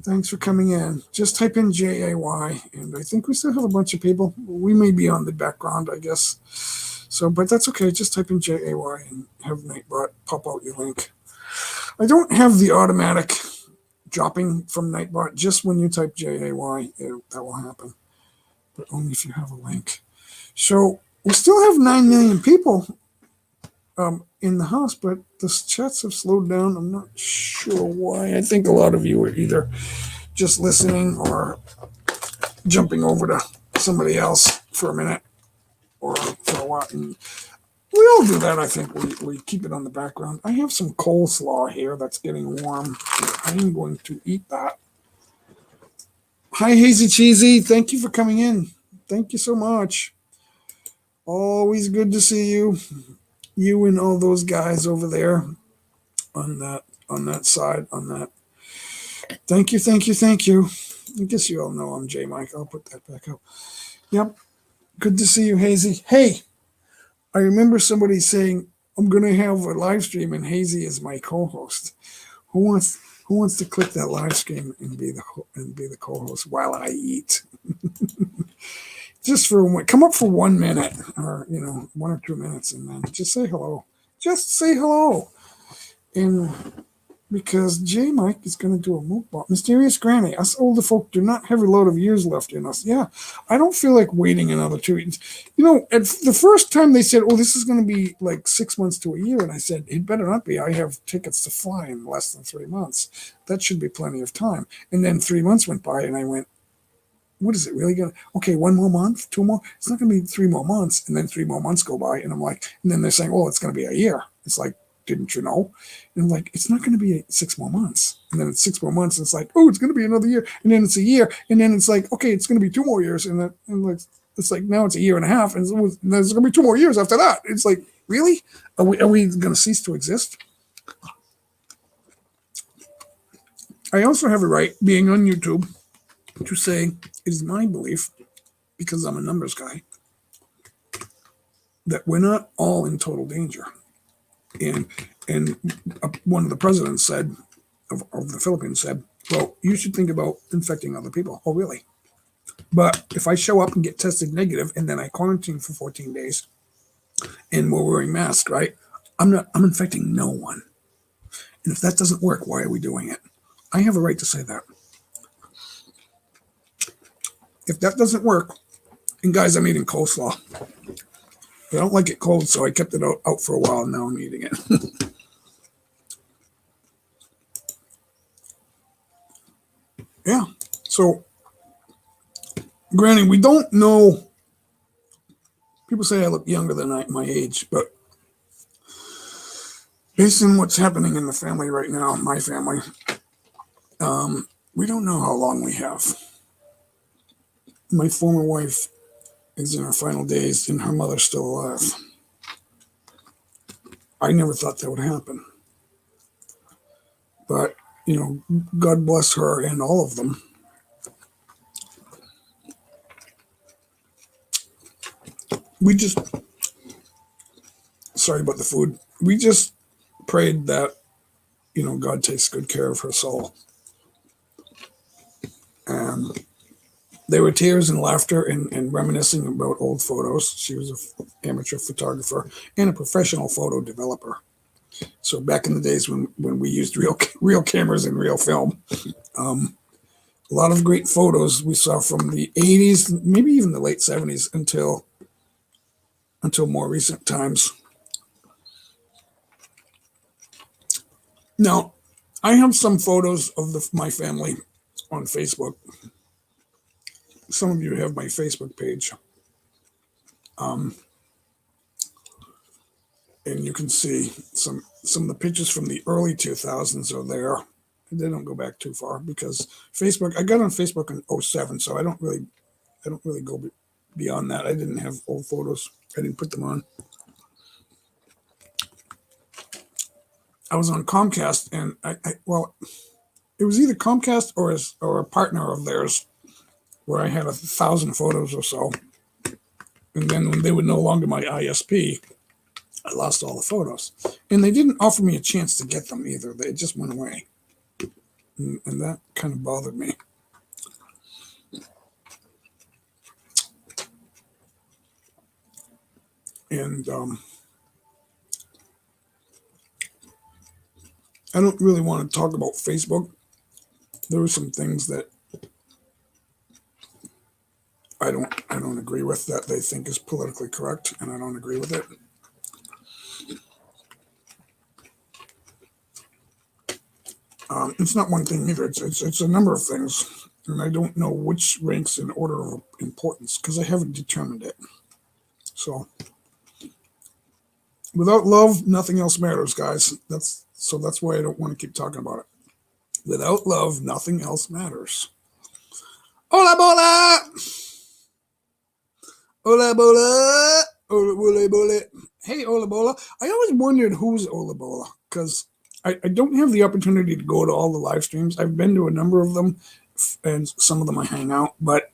A: Thanks for coming in. Just type in JAY, and I think we still have a bunch of people. We may be on the background, I guess. So, but that's okay. Just type in JAY and have Nightbot pop out your link. I don't have the automatic dropping from Nightbot. Just when you type JAY, that will happen. But only if you have a link. So we still have 9 million people in the house, but the chats have slowed down. I'm not sure why. I think a lot of you are either just listening or jumping over to somebody else for a minute or for a while. And we all do that, I think. We keep it on the background. I have some coleslaw here that's getting warm. I am going to eat that. Hi, Hazy Cheesy. Thank you for coming in. Thank you so much. Always good to see you. You and all those guys over there on that side, on that. Thank you. I guess you all know I'm J Mike. I'll put that back up. Yep. Good to see you, Hazy. Hey, I remember somebody saying, I'm going to have a live stream and Hazy is my co-host. Who wants to click that live stream and be the co-host while I eat? Just come up for 1 minute or 1 or 2 minutes, and then just say hello. Just say hello. And because J Mike is going to do a mukbang. Mysterious Granny, us older folk do not have a load of years left in us. Yeah, I don't feel like waiting another 2 years. At the first time they said, this is going to be like 6 months to a year. And I said, it better not be. I have tickets to fly in less than 3 months. That should be plenty of time. And then 3 months went by and I went, what is it really going to, okay, 1 more month, 2 more, it's not going to be 3 more months. And then 3 more months go by and I'm like, and then they're saying, it's going to be a year. It's like didn't you know? And I'm like, it's not going to be 6 more months. And then it's 6 more months. And it's like, oh, it's going to be another year. And then it's a year. And then it's like, okay, it's going to be 2 more years. And then like, it's like now it's a year and a half. And there's going to be 2 more years after that. It's like, really? Are we going to cease to exist? I also have a right, being on YouTube, to say it is my belief, because I'm a numbers guy, that we're not all in total danger. And one of the presidents said, of the Philippines said, well, you should think about infecting other people. Oh, really? But if I show up and get tested negative and then I quarantine for 14 days and we're wearing masks, right? I'm infecting no one. And if that doesn't work, why are we doing it? I have a right to say that. If that doesn't work, and guys, I'm eating coleslaw. I don't like it cold, so I kept it out for a while, and now I'm eating it. Yeah. So, granted, we don't know. People say I look younger than my age, but based on what's happening in the family right now, my family, we don't know how long we have. My former wife is in her final days, and her mother's still alive. I never thought that would happen. But, God bless her and all of them. We just, sorry about the food. We just prayed that, God takes good care of her soul. And there were tears and laughter and reminiscing about old photos. She was an amateur photographer and a professional photo developer. So back in the days when we used real cameras and real film, a lot of great photos we saw from the 80s, maybe even the late 70s until more recent times. Now, I have some photos of my family on Facebook. Some of you have my Facebook page. And you can see some of the pictures from the early 2000s are there. They don't go back too far because Facebook, I got on Facebook in 2007, so I don't really go beyond that. I didn't have old photos. I didn't put them on. I was on Comcast, and it was either Comcast or a partner of theirs, where I had 1,000 photos or so. And then when they were no longer my ISP, I lost all the photos. And they didn't offer me a chance to get them either. They just went away. And that kind of bothered me. And I don't really want to talk about Facebook. There were some things that I don't agree with that they think is politically correct, and I don't agree with it. It's not one thing either. It's a number of things, and I don't know which ranks in order of importance because I haven't determined it. So, without love, nothing else matters, guys. That's why I don't want to keep talking about it. Without love, nothing else matters. Hola bola! Hola bola! Hola bola! Hey, Hola bola! I always wondered who's Hola bola because I don't have the opportunity to go to all the live streams. I've been to a number of them, and some of them I hang out, but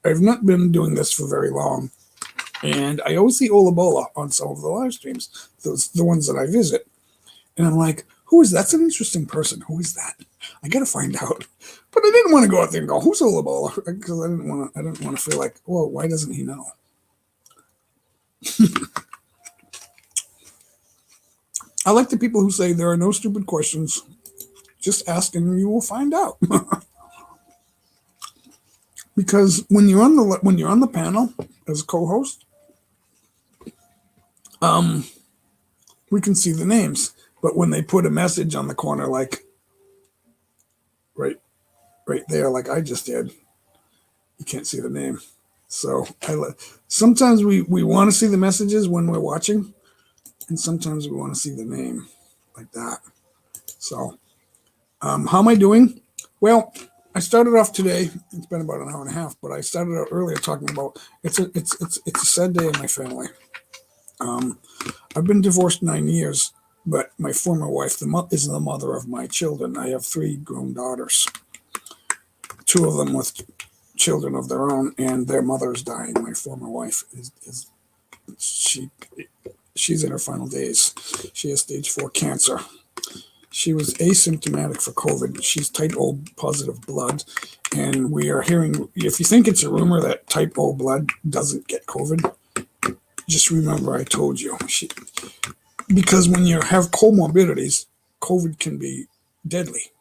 A: I've not been doing this for very long. And I always see Hola bola on some of the live streams, the ones that I visit. And I'm like, who is that? That's an interesting person. Who is that? I got to find out. But I didn't want to go out there and go, who's Hola bola? Because I didn't want to feel like, well, why doesn't he know? I like the people who say there are no stupid questions. Just ask and you will find out. Because when you're on the panel as a co-host, we can see the names. But when they put a message on the corner, like right there, like I just did, you can't see the name. So sometimes we want to see the messages when we're watching. And sometimes we want to see the name like that. So, how am I doing? Well, I started off today. It's been about an hour and a half, but I started out earlier talking about it's a sad day in my family. Um, I've been divorced 9 years, but my former wife is the mother of my children. I have 3 grown daughters, 2 of them with children of their own, and their mother is dying. My former wife is she she's in her final days. She has stage 4 cancer. She was asymptomatic for COVID. She's type O positive blood, and we are hearing. If you think it's a rumor that type O blood doesn't get COVID, just remember I told you. Because when you have comorbidities, COVID can be deadly.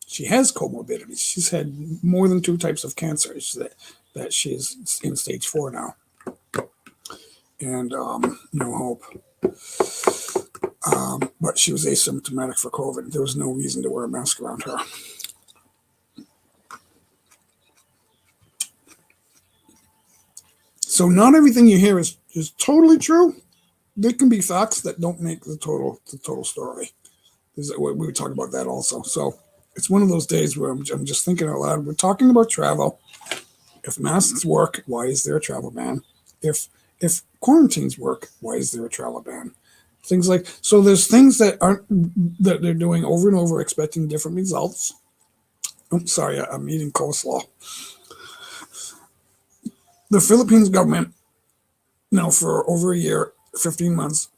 A: She has comorbidities. She's had more than 2 types of cancers that she's in stage 4 now, and no hope. But she was asymptomatic for COVID. There was no reason to wear a mask around her. So not everything you hear is totally true. There can be facts that don't make the total story. We were talking about that also. So it's one of those days where I'm just thinking out loud. We're talking about travel. If masks work, why is there a travel ban? If quarantines work, why is there a travel ban? Things like, so there's things that they're doing over and over, expecting different results. I'm sorry, I'm eating coleslaw. The Philippines government, now for over a year, 15 months,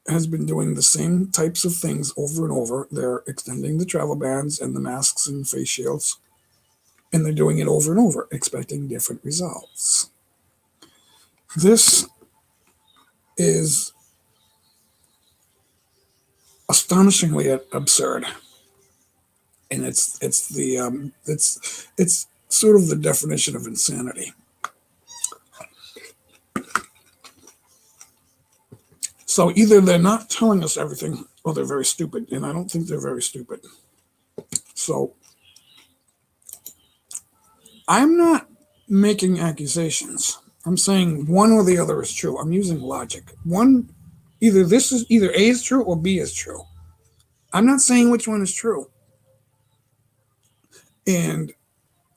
A: has been doing the same types of things over and over. They're extending the travel bans and the masks and face shields, and they're doing it over and over, expecting different results. This is astonishingly absurd, and it's sort of the definition of insanity. So either they're not telling us everything, or they're very stupid, and I don't think they're very stupid. So I'm not making accusations. I'm saying one or the other is true. I'm using logic. Either A is true or B is true. I'm not saying which one is true. And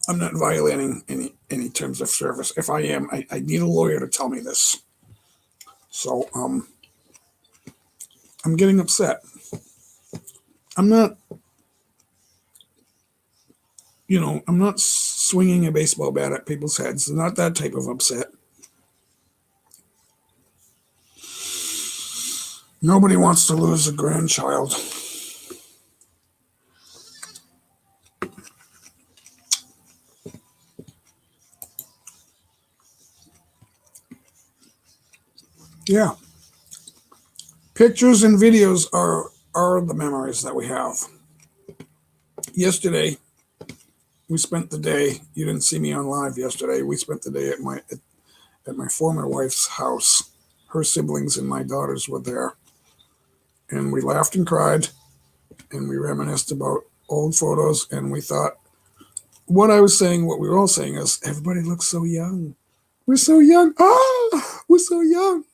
A: I'm not violating any terms of service. If I am, I need a lawyer to tell me this. So I'm getting upset. I'm not swinging a baseball bat at people's heads. It's not that type of upset. Nobody wants to lose a grandchild. Yeah. Pictures and videos are the memories that we have. Yesterday, we spent the day. You didn't see me on live yesterday. We spent the day at my former wife's house. Her siblings and my daughters were there, and we laughed and cried, and we reminisced about old photos. And we thought, what we were all saying is, everybody looks so young. We're so young. Oh, we're so young.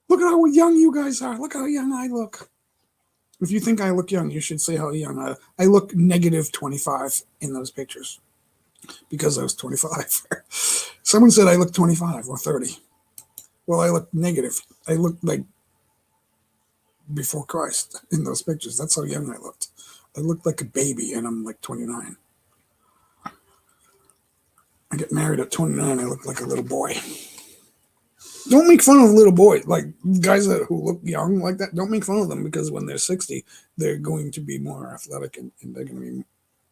A: Look at how young you guys are. Look how young I look. If you think I look young, you should say how young I look. Negative 25 in those pictures because I was 25. Someone said I look 25 or 30. Well, I look negative. I look like before Christ in those pictures. That's how young I looked. I looked like a baby, and I'm like 29. I get married at 29. I look like a little boy. Don't make fun of little boys, like guys who look young like that. Don't make fun of them, because when they're 60, they're going to be more athletic, and they're going to be,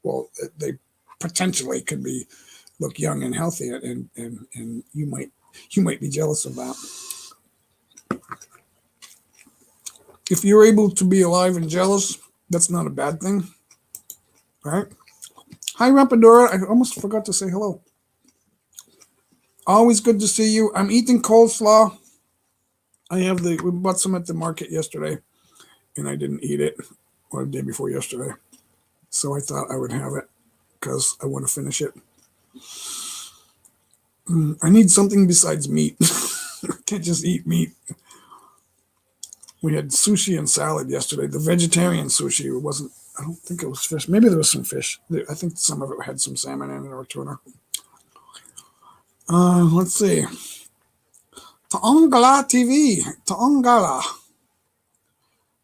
A: well, they potentially could look young and healthy, and you might be jealous of that. If you're able to be alive and jealous, that's not a bad thing, right? Hi, Rampadora. I almost forgot to say hello. Always good to see you. I'm eating coleslaw. We bought some at the market yesterday, and I didn't eat it, or the day before yesterday. So I thought I would have it because I want to finish it. I need something besides meat. I can't just eat meat. We had sushi and salad yesterday. The vegetarian sushi, it wasn't, I don't think it was fish. Maybe there was some fish. I think some of it had some salmon in it or tuna. Let's see. Taongala TV. Taongala.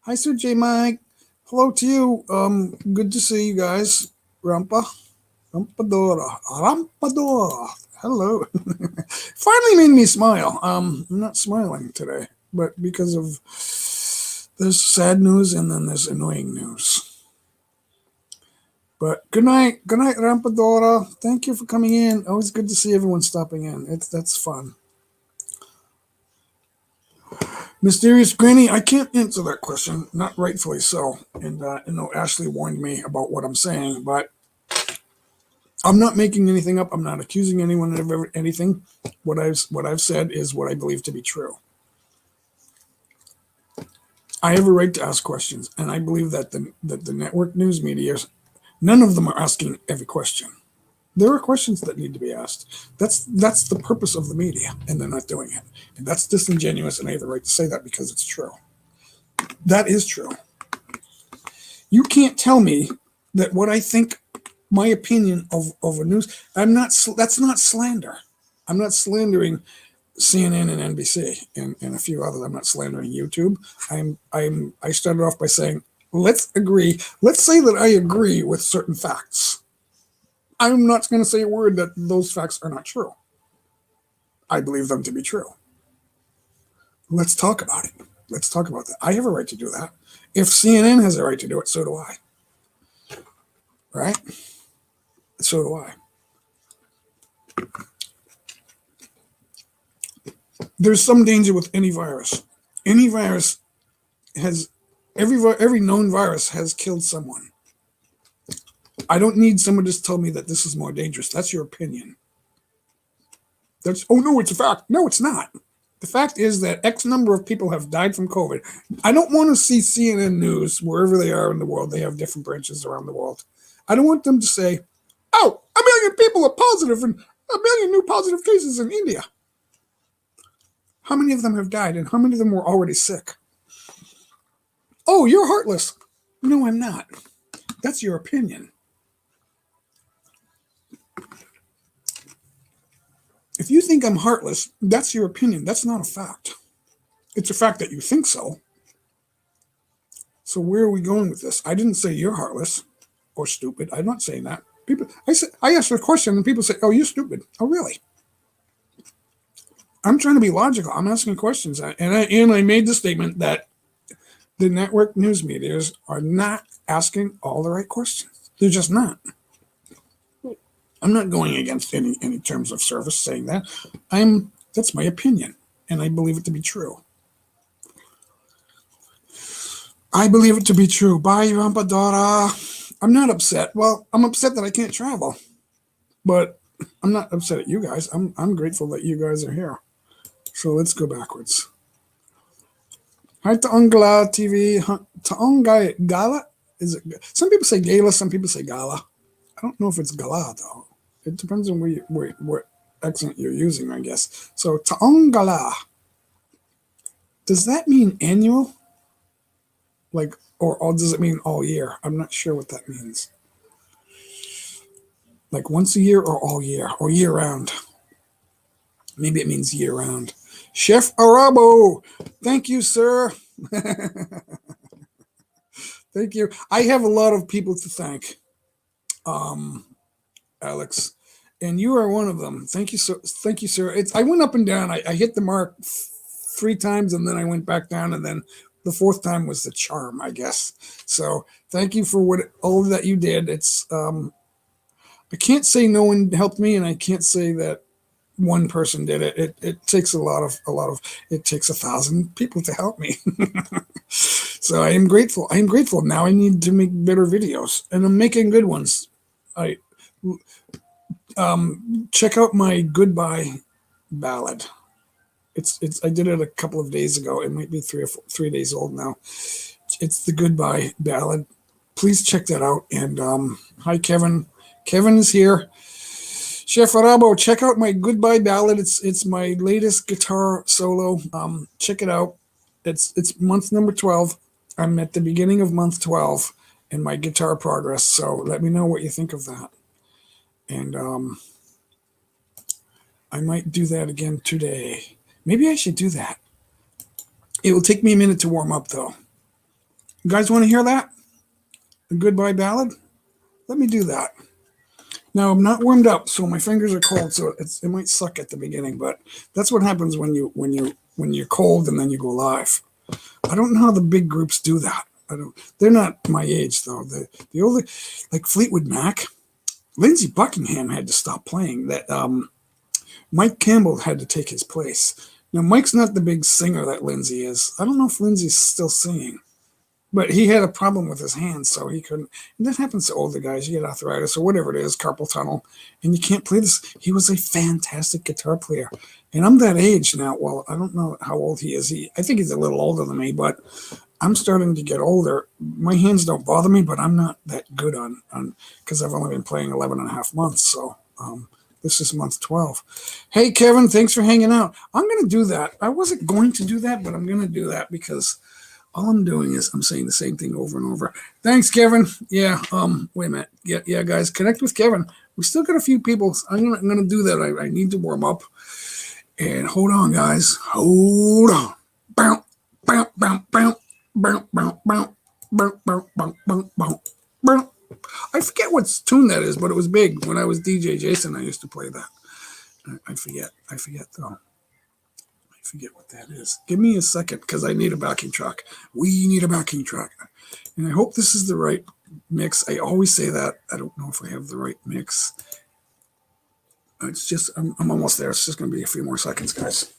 A: Hi, Sir J. Mike. Hello to you. Good to see you guys. Rampadora. Hello. Finally made me smile. I'm not smiling today, but because of there's sad news and then there's annoying news. But good night, Rampadora. Thank you for coming in. Always good to see everyone stopping in. That's fun. Mysterious Granny, I can't answer that question, not rightfully so. And I know Ashley warned me about what I'm saying, but I'm not making anything up. I'm not accusing anyone of anything. What I've said is what I believe to be true. I have a right to ask questions, and I believe that the network news media, none of them are asking every question. There are questions that need to be asked. That's the purpose of the media, and they're not doing it. And that's disingenuous, and I have a right to say that because it's true. That is true. You can't tell me that what I think, my opinion of a news, that's not slander. I'm not slandering CNN and NBC and a few others. I'm not slandering YouTube. I started off by saying, let's say that I agree with certain facts. I'm not going to say a word that those facts are not true. I believe them to be true. Let's talk about it. Let's talk about that. I have a right to do that. If CNN has a right to do it, so do I. Right? So do I. There's some danger with any virus. Any virus has, every known virus has killed someone. I don't need someone to tell me that this is more dangerous. That's your opinion. Oh no, it's a fact. No, it's not. The fact is that X number of people have died from COVID. I don't want to see CNN News, wherever they are in the world, they have different branches around the world. I don't want them to say, oh, 1 million people are positive and 1 million new positive cases in India. How many of them have died and how many of them were already sick? Oh, you're heartless. No, I'm not. That's your opinion. If you think I'm heartless, that's your opinion. That's not a fact. It's a fact that you think so. So where are we going with this? I didn't say you're heartless or stupid. I'm not saying that. I asked a question and people say, oh, you're stupid. Oh, really? I'm trying to be logical. I'm asking questions. And I made the statement that the network news medias are not asking all the right questions. They're just not. I'm not going against any terms of service saying that. That's my opinion, and I believe it to be true. I believe it to be true. Bye, Rampadora. I'm not upset. Well, I'm upset that I can't travel, but I'm not upset at you guys. I'm grateful that you guys are here. So let's go backwards. Hi, Taongala TV. Taongala? Is it? Some people say Gala, some people say Gala. I don't know if it's Gala though. It depends on what accent you're using, I guess. So Taongala. Does that mean annual? Like, or does it mean all year? I'm not sure what that means. Like once a year or all year or year round. Maybe it means year round. Chef Arabo, thank you, sir. Thank you. I have a lot of people to thank, Alex, and you are one of them. Thank you, sir. Thank you, sir. I went up and down. I hit the mark 3 times, and then I went back down, and then the 4th time was the charm, I guess. So thank you for all that you did. It's I can't say no one helped me, and I can't say that one person did it. It takes a lot of it takes 1,000 people to help me. So I am grateful. Now I need to make better videos, and I'm making good ones. Check out my goodbye ballad. I did it a couple of days ago. It might be 3 days old now. It's the goodbye ballad. Please check that out. And hi, Kevin. Kevin is here. Chef Arabo, check out my goodbye ballad. It's my latest guitar solo. Check it out. It's month number 12. I'm at the beginning of month 12 in my guitar progress. So let me know what you think of that. And I might do that again today. Maybe I should do that. It will take me a minute to warm up, though. You guys want to hear that? A goodbye ballad? Let me do that. Now I'm not warmed up, so my fingers are cold, so it might suck at the beginning. But that's what happens when you're cold and then you go live. I don't know how the big groups do that. I don't. They're not my age though. The older, like Fleetwood Mac, Lindsey Buckingham had to stop playing. That Mike Campbell had to take his place. Now Mike's not the big singer that Lindsey is. I don't know if Lindsey's still singing. But he had a problem with his hands, so he couldn't. And that happens to older guys. You get arthritis or whatever it is, carpal tunnel, and you can't play this. He was a fantastic guitar player. And I'm that age now. Well, I don't know how old he is. I think he's a little older than me, but I'm starting to get older. My hands don't bother me, but I'm not that good on because I've only been playing 11 and a half months. So this is month 12. Hey, Kevin, thanks for hanging out. I'm going to do that. I wasn't going to do that, but I'm going to do that because all I'm doing is I'm saying the same thing over and over. Thanks, Kevin. Yeah. Wait a minute. Yeah, guys, connect with Kevin. We still got a few people. I'm gonna do that. I need to warm up. And hold on, guys. Hold on. Bow, bow, bow, bow, bow, bow, bow, bow, bow, bow, bow, bow, bow. I forget what tune that is, but it was big when I was DJ Jason. I used to play that. I forget though. I forget what that is. Give me a second because I need a backing track. We need a backing track. And I hope this is the right mix. I always say that. I don't know if I have the right mix. It's just, I'm almost there. It's just going to be a few more seconds, guys.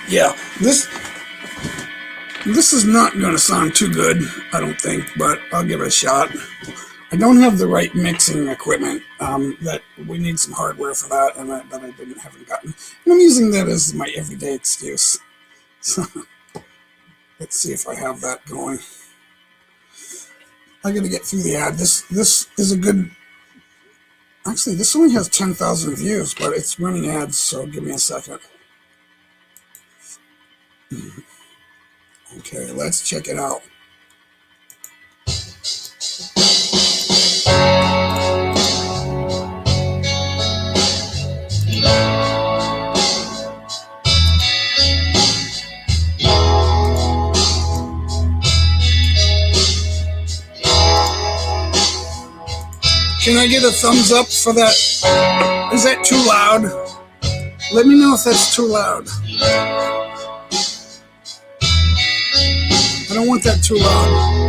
A: Yeah, this is not going to sound too good, I don't think, but I'll give it a shot. I don't have the right mixing equipment. That we need some hardware for that, and that I haven't gotten. And I'm using that as my everyday excuse. So let's see if I have that going. I got to get through the ad. This is a good. Actually, this only has 10,000 views, but it's running ads. So give me a second. Okay, let's check it out. Can I get a thumbs up for that? Is that too loud? Let me know if that's too loud. I don't want that too loud.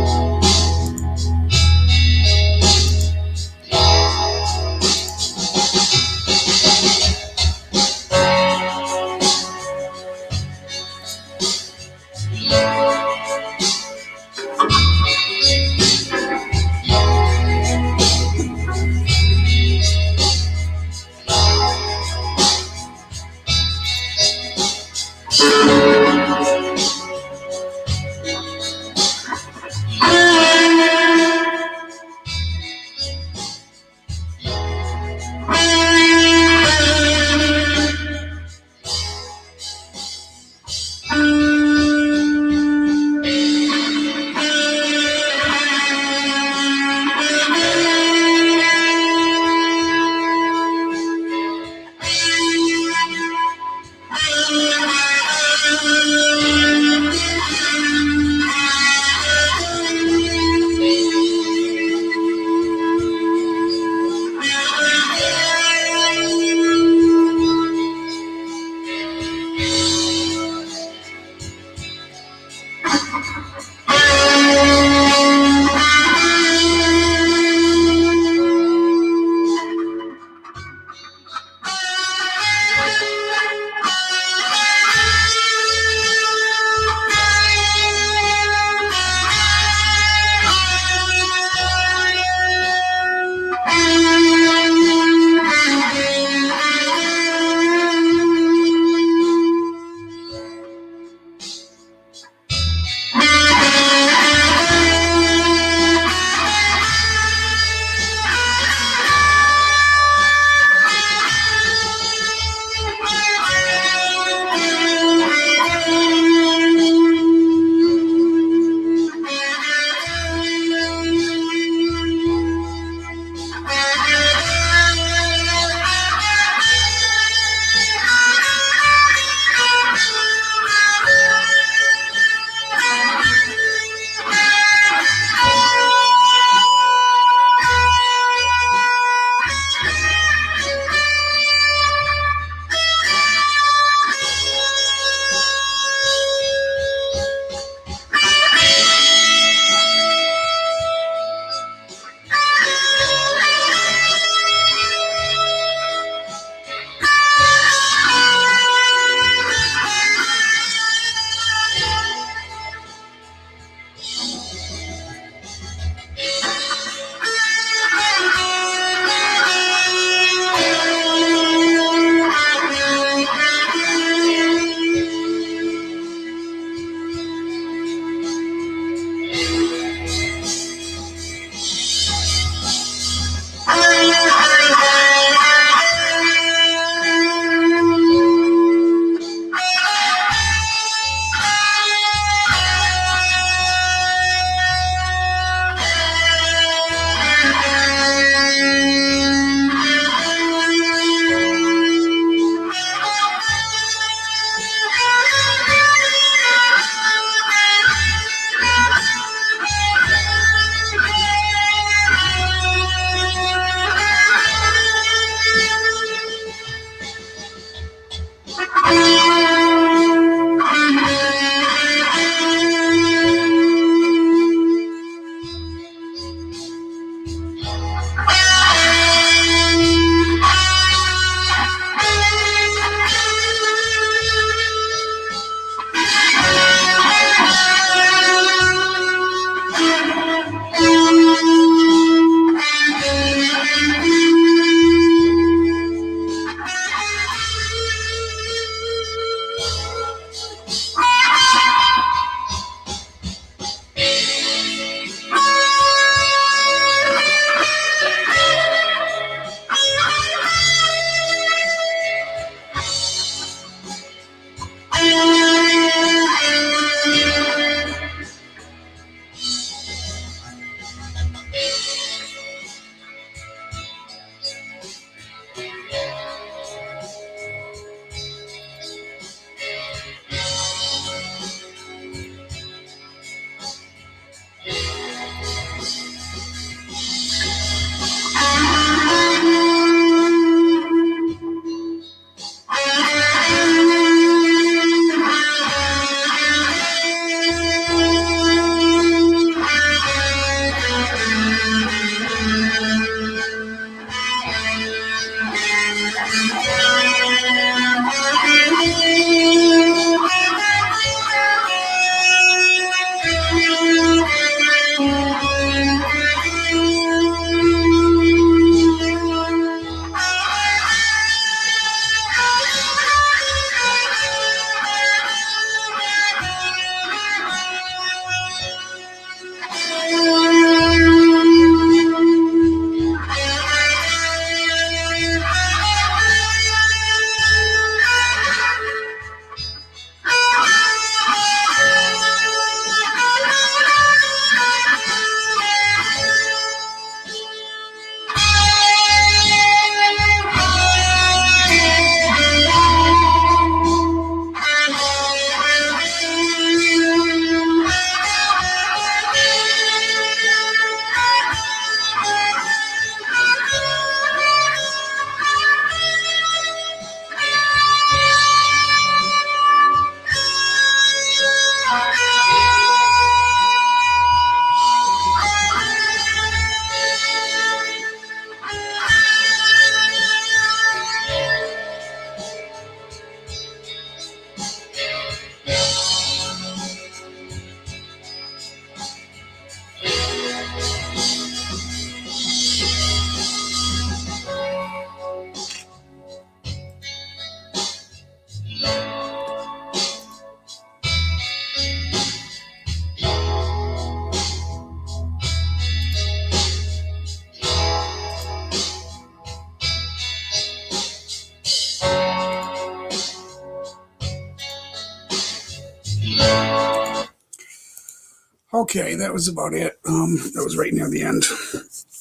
A: Okay, that was about it. That was right near the end.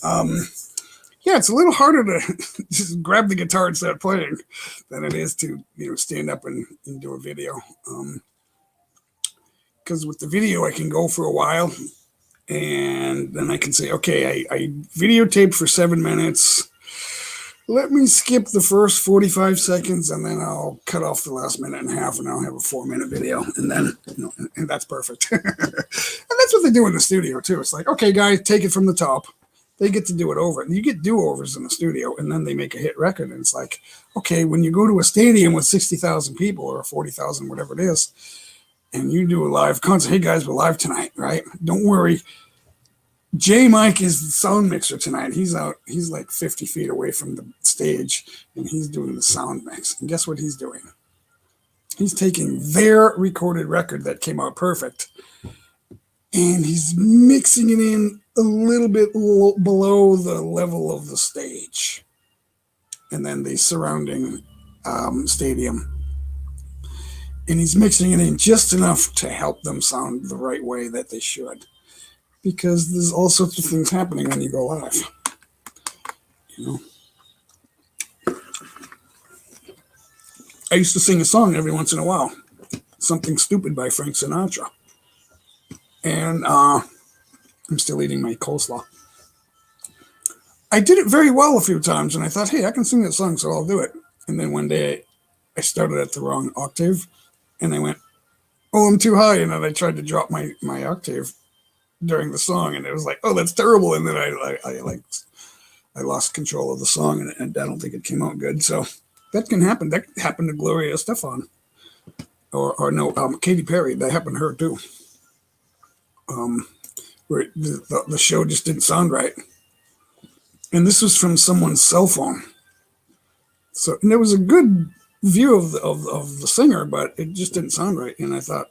A: Um, yeah, it's a little harder to just grab the guitar and start playing than it is to stand up and do a video. Because with the video, I can go for a while, and then I can say, okay, I videotaped for 7 minutes. Let me skip the first 45 seconds, and then I'll cut off the last minute and a half, and I'll have a 4-minute video, and then and that's perfect. And that's what they do in the studio too. It's like, okay, guys, take it from the top. They get to do it over. You get do-overs in the studio, and then they make a hit record. And it's like, okay, when you go to a stadium with 60,000 people or 40,000, whatever it is, and you do a live concert, hey guys, we're live tonight, right? Don't worry. J Mike is the sound mixer tonight. He's out. He's like 50 feet away from the stage, and he's doing the sound mix. And guess what he's doing? He's taking their recorded record that came out perfect, and he's mixing it in a little bit below the level of the stage, and then the surrounding stadium. And he's mixing it in just enough to help them sound the right way that they should. Because there's all sorts of things happening when you go live. I used to sing a song every once in a while, Something Stupid by Frank Sinatra. And I'm still eating my coleslaw. I did it very well a few times, and I thought, hey, I can sing that song, so I'll do it. And then one day I started at the wrong octave, and I went, oh, I'm too high. And then I tried to drop my octave during the song, and it was like, oh, that's terrible. And then I lost control of the song, and I don't think it came out good. So that can happen. That happened to Gloria Estefan, or no, Katy Perry. That happened to her too. Where the show just didn't sound right, and this was from someone's cell phone. So, and there was a good view of the singer, but it just didn't sound right. And I thought,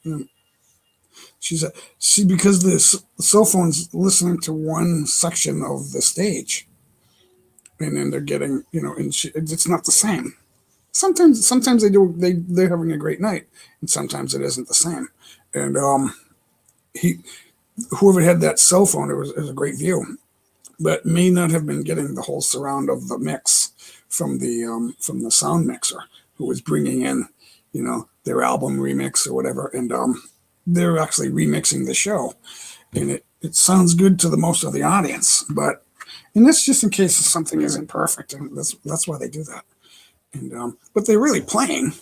A: because the cell phone's listening to one section of the stage, and then they're getting, and it's not the same. Sometimes they're having a great night, and sometimes it isn't the same. And whoever had that cell phone, it was a great view, but may not have been getting the whole surround of the mix from the sound mixer, who was bringing in, their album remix or whatever, and they're actually remixing the show, and it sounds good to the most of the audience, and that's just in case something isn't perfect, and that's why they do that. And but they're really playing.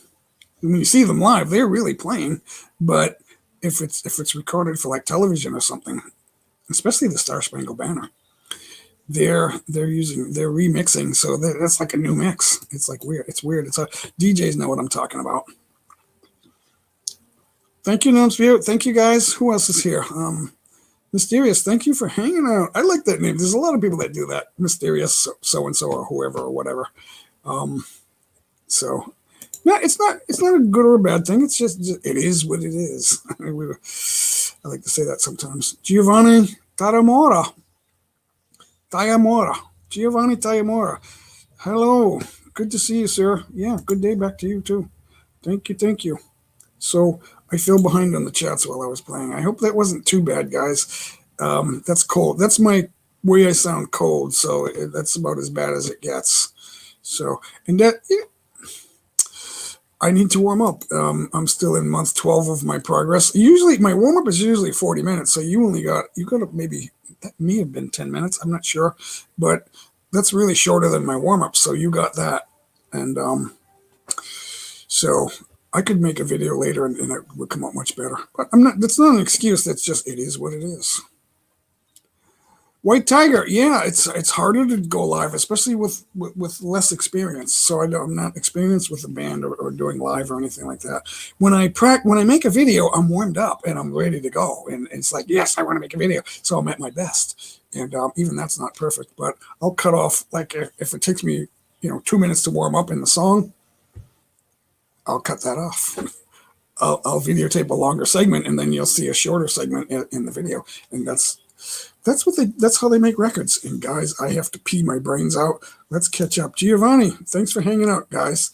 A: When you see them live, they're really playing. But if it's recorded for like television or something, especially the Star Spangled Banner, they're remixing, so that's like a new mix. It's like weird. It's weird. It's a DJs know what I'm talking about. Thank you, Gnomes View. Thank you, guys. Who else is here? Mysterious. Thank you for hanging out. I like that name. There's a lot of people that do that. Mysterious so and so or whoever or whatever. So no, it's not a good or a bad thing. It's just it is what it is. I like to say that sometimes. Giovanni Taramora. Giovanni Tayamora. Hello. Good to see you, sir. Yeah, good day back to you too. Thank you. So I fell behind on the chats while I was playing. I hope that wasn't too bad, guys. That's cold. That's my way I sound cold, so that's about as bad as it gets. So, and that I need to warm up. I'm still in month 12 of my progress. Usually, my warm up is usually 40 minutes, so you got maybe that may have been 10 minutes. I'm not sure, but that's really shorter than my warm up. So you got that, and so I could make a video later and it would come out much better. But I'm not. That's not an excuse. That's just it is what it is. White Tiger, yeah, it's harder to go live, especially with less experience. So I'm not experienced with a band or doing live or anything like that. When I make a video, I'm warmed up and I'm ready to go, and it's like, yes, I want to make a video, so I'm at my best. And even that's not perfect, but I'll cut off, like if it takes me 2 minutes to warm up in the song, I'll cut that off. I'll videotape a longer segment, and then you'll see a shorter segment in the video, and that's how they make records. And guys, I have to pee my brains out. Let's catch up. Giovanni, thanks for hanging out, guys.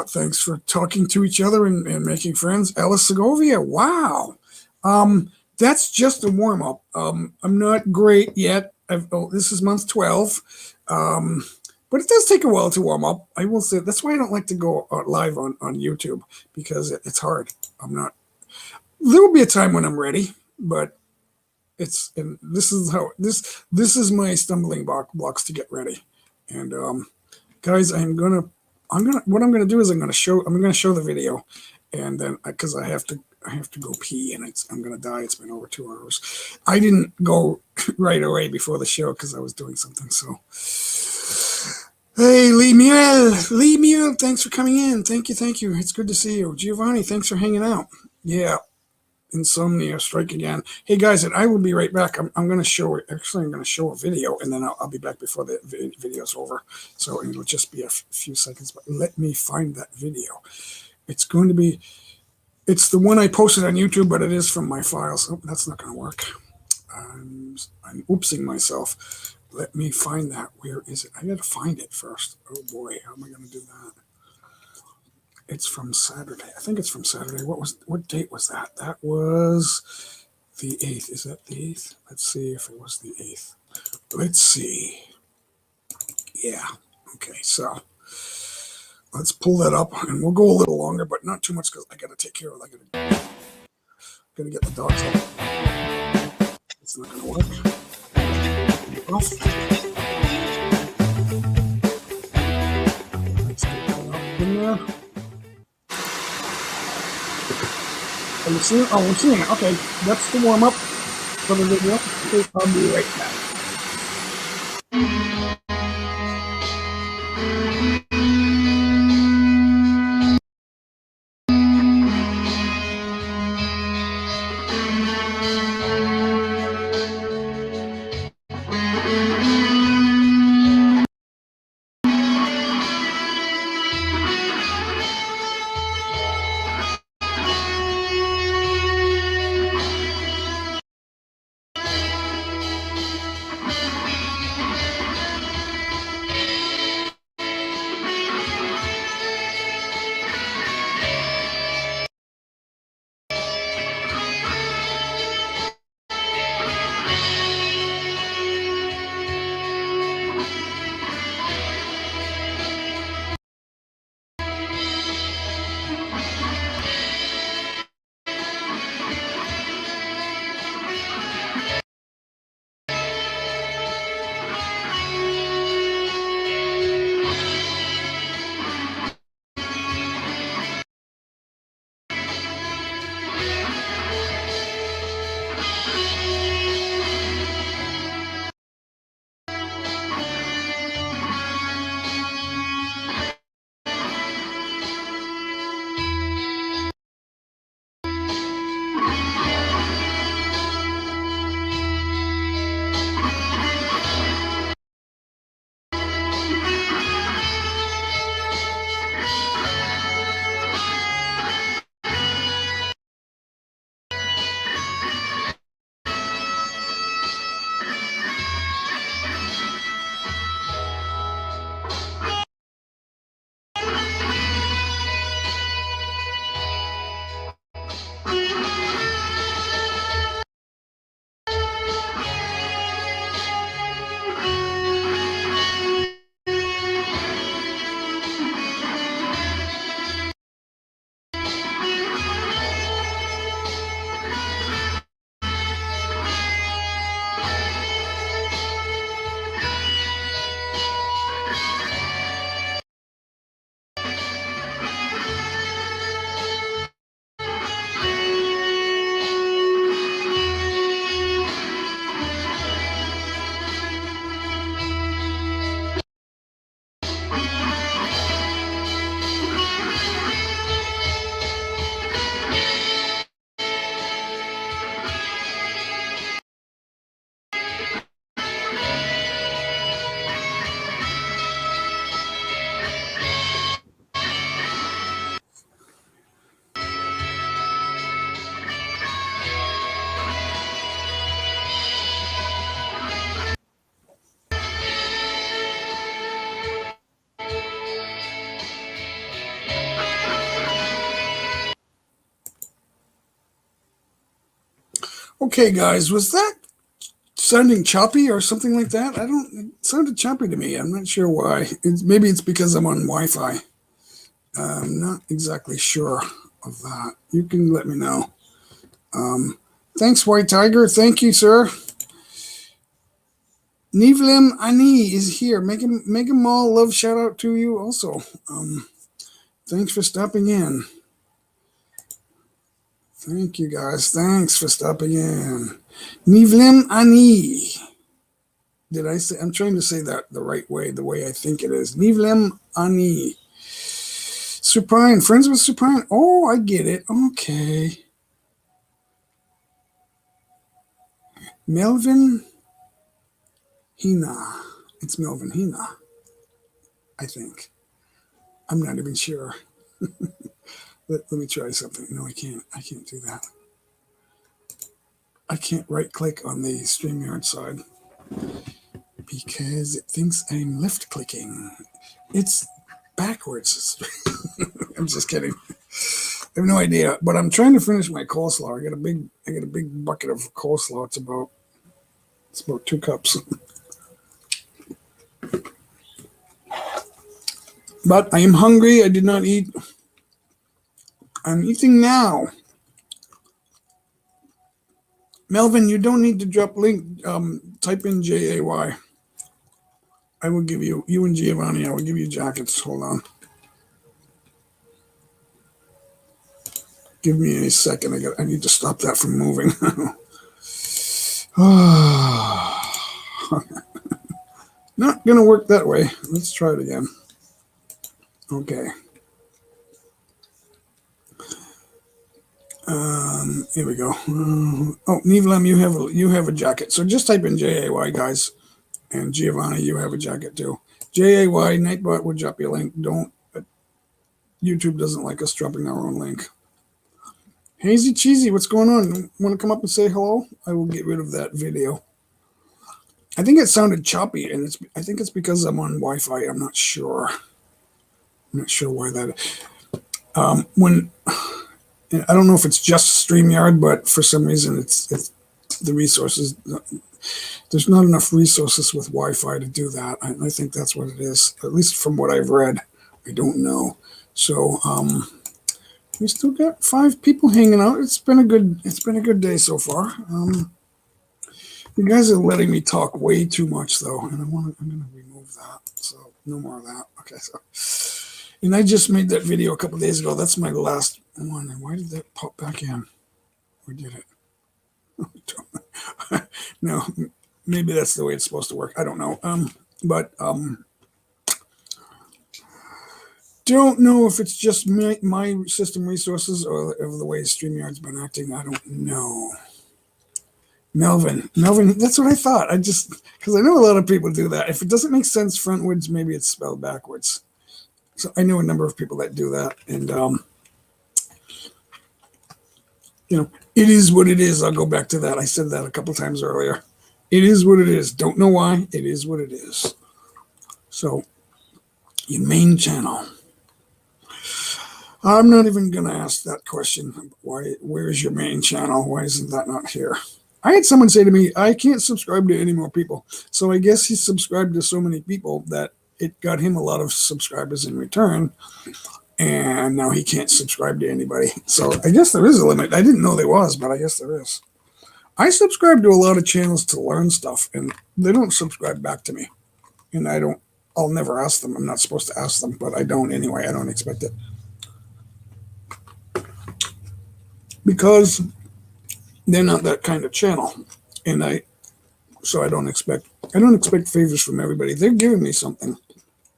A: Thanks for talking to each other and making friends. Alice Segovia, wow. That's just a warm up. I'm not great yet. This is month 12. But it does take a while to warm up. I will say that's why I don't like to go live on YouTube, because it's hard. There will be a time when I'm ready, but this is my stumbling blocks to get ready. And guys, what I'm gonna do is I'm gonna show the video, and then because I have to go pee, and I'm gonna die. It's been over 2 hours. I didn't go right away before the show because I was doing something. So hey, Lee Miel, thanks for coming in. Thank you. It's good to see you. Giovanni, thanks for hanging out. Yeah. Insomnia strike again. Hey guys, and I will be right back. I'm going to show a video, and then I'll be back before the video's over. So it'll just be a few seconds, but let me find that video. It's the one I posted on YouTube, but it is from my files. Oh, that's not going to work. I'm oopsing myself. Let me find that. Where is it? I got to find it first. Oh boy, how am I going to do that? It's from Saturday. I think it's from Saturday. What date was that? That was the 8th. Is that the 8th? Let's see if it was the 8th. Let's see. Yeah. Okay, so let's pull that up, and we'll go a little longer, but not too much, because I got to take care of it. I got to get the dogs up. It's not going to work. Off. Let's get that up in there. Are you seeing? Oh, we're seeing it. Okay, that's the warm up for the video. Okay, I'll be right back. Okay, guys, was that sounding choppy or something like that? It sounded choppy to me. I'm not sure why. Maybe it's because I'm on Wi-Fi. I'm not exactly sure of that. You can let me know. Thanks, White Tiger. Thank you, sir. Nivlem Ani is here. Mega Mall love shout out to you also. Thanks for stopping in. Thank you, guys. Thanks for stopping in. Nivlem Ani. Did I say? I'm trying to say that the right way, the way I think it is. Nivlem Ani. Supine. Friends with Supine. Oh, I get it. Okay. Melvin Hina. It's Melvin Hina, I think. I'm not even sure. Let me try something. No, I can't. I can't do that. I can't right click on the StreamYard side because it thinks I'm left clicking. It's backwards. I'm just kidding. I have no idea, but I'm trying to finish my coleslaw. I got a big bucket of coleslaw. It's about 2 cups. But I am hungry. I did not eat. I'm eating now. Melvin, you don't need to drop link. Type in JAY. I will give you and Giovanni. I will give you jackets. Hold on. Give me a second. I need to stop that from moving. Not gonna work that way. Let's try it again. Okay. Here we go. Oh, Nivlem, you have a jacket. So just type in JAY, guys, and Giovanni, you have a jacket too. JAY. Nightbot will drop your link. Don't. YouTube doesn't like us dropping our own link. Hazy Cheesy, what's going on? Want to come up and say hello? I will get rid of that video. I think it sounded choppy, and I think it's because I'm on Wi-Fi. I'm not sure. I'm not sure why that is. I don't know if it's just StreamYard, but for some reason it's the resources. There's not enough resources with Wi-Fi to do that. I think that's what it is. At least from what I've read. I don't know. So we still got 5 people hanging out. It's been a good day so far. You guys are letting me talk way too much though, and I'm gonna remove that. So no more of that. Okay, so. And I just made that video a couple days ago. That's my last one. And why did that pop back in? Or did it? No, maybe that's the way it's supposed to work. I don't know. Don't know if it's just my system resources or the way StreamYard's been acting. I don't know. Melvin, that's what I thought. Because I know a lot of people do that. If it doesn't make sense frontwards, maybe it's spelled backwards. So I know a number of people that do that, and it is what it is. I'll go back to that. I said that a couple times earlier. It is what it is. Don't know why. It is what it is. So, your main channel. I'm not even going to ask that question. Where is your main channel? Why isn't that not here? I had someone say to me, I can't subscribe to any more people. So I guess he subscribed to so many people that it got him a lot of subscribers in return, and now he can't subscribe to anybody. So I guess there is a limit. I didn't know there was, but I guess there is. I subscribe to a lot of channels to learn stuff, and they don't subscribe back to me. And I'll never ask them. I'm not supposed to ask them, but I don't anyway. I don't expect it. Because they're not that kind of channel. And I don't expect favors from everybody. They're giving me something.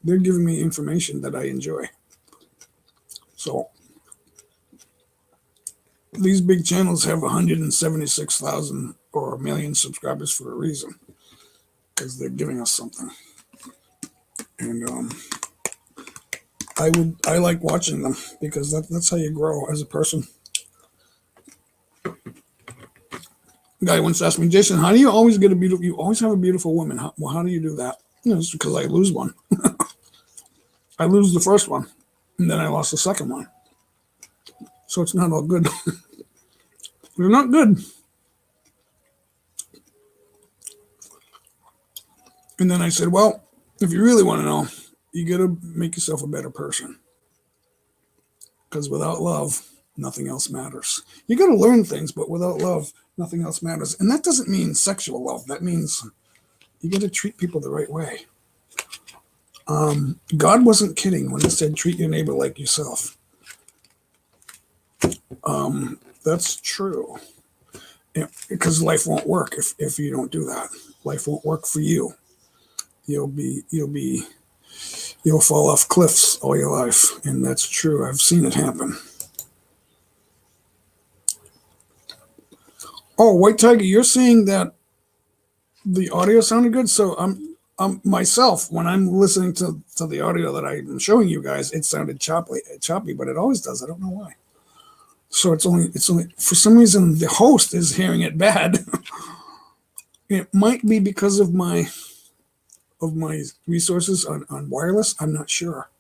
A: They're giving me information that I enjoy. So these big channels have 176,000 or 1 million subscribers for a reason, because they're giving us something. And I like watching them because that's how you grow as a person. Guy once asked me, Jason, how do you always get you always have a beautiful woman? How do you do that? It's because I lose one. I lose the first one, and then I lost the second one. So it's not all good. They're not good. And then I said, well, if you really want to know, you got to make yourself a better person. Because without love, nothing else matters. You got to learn things, but without love, nothing else matters. And that doesn't mean sexual love. That means you got to treat people the right way. God wasn't kidding when he said treat your neighbor like yourself. That's true. Because life won't work if you don't do that. Life won't work for you. You'll fall off cliffs all your life, and that's true. I've seen it happen. Oh, White Tiger, you're saying that the audio sounded good. So myself, when I'm listening to the audio that I'm showing you guys, it sounded choppy, but it always does. I don't know why. So it's only for some reason the host is hearing it bad. It might be because of my resources on wireless. I'm not sure.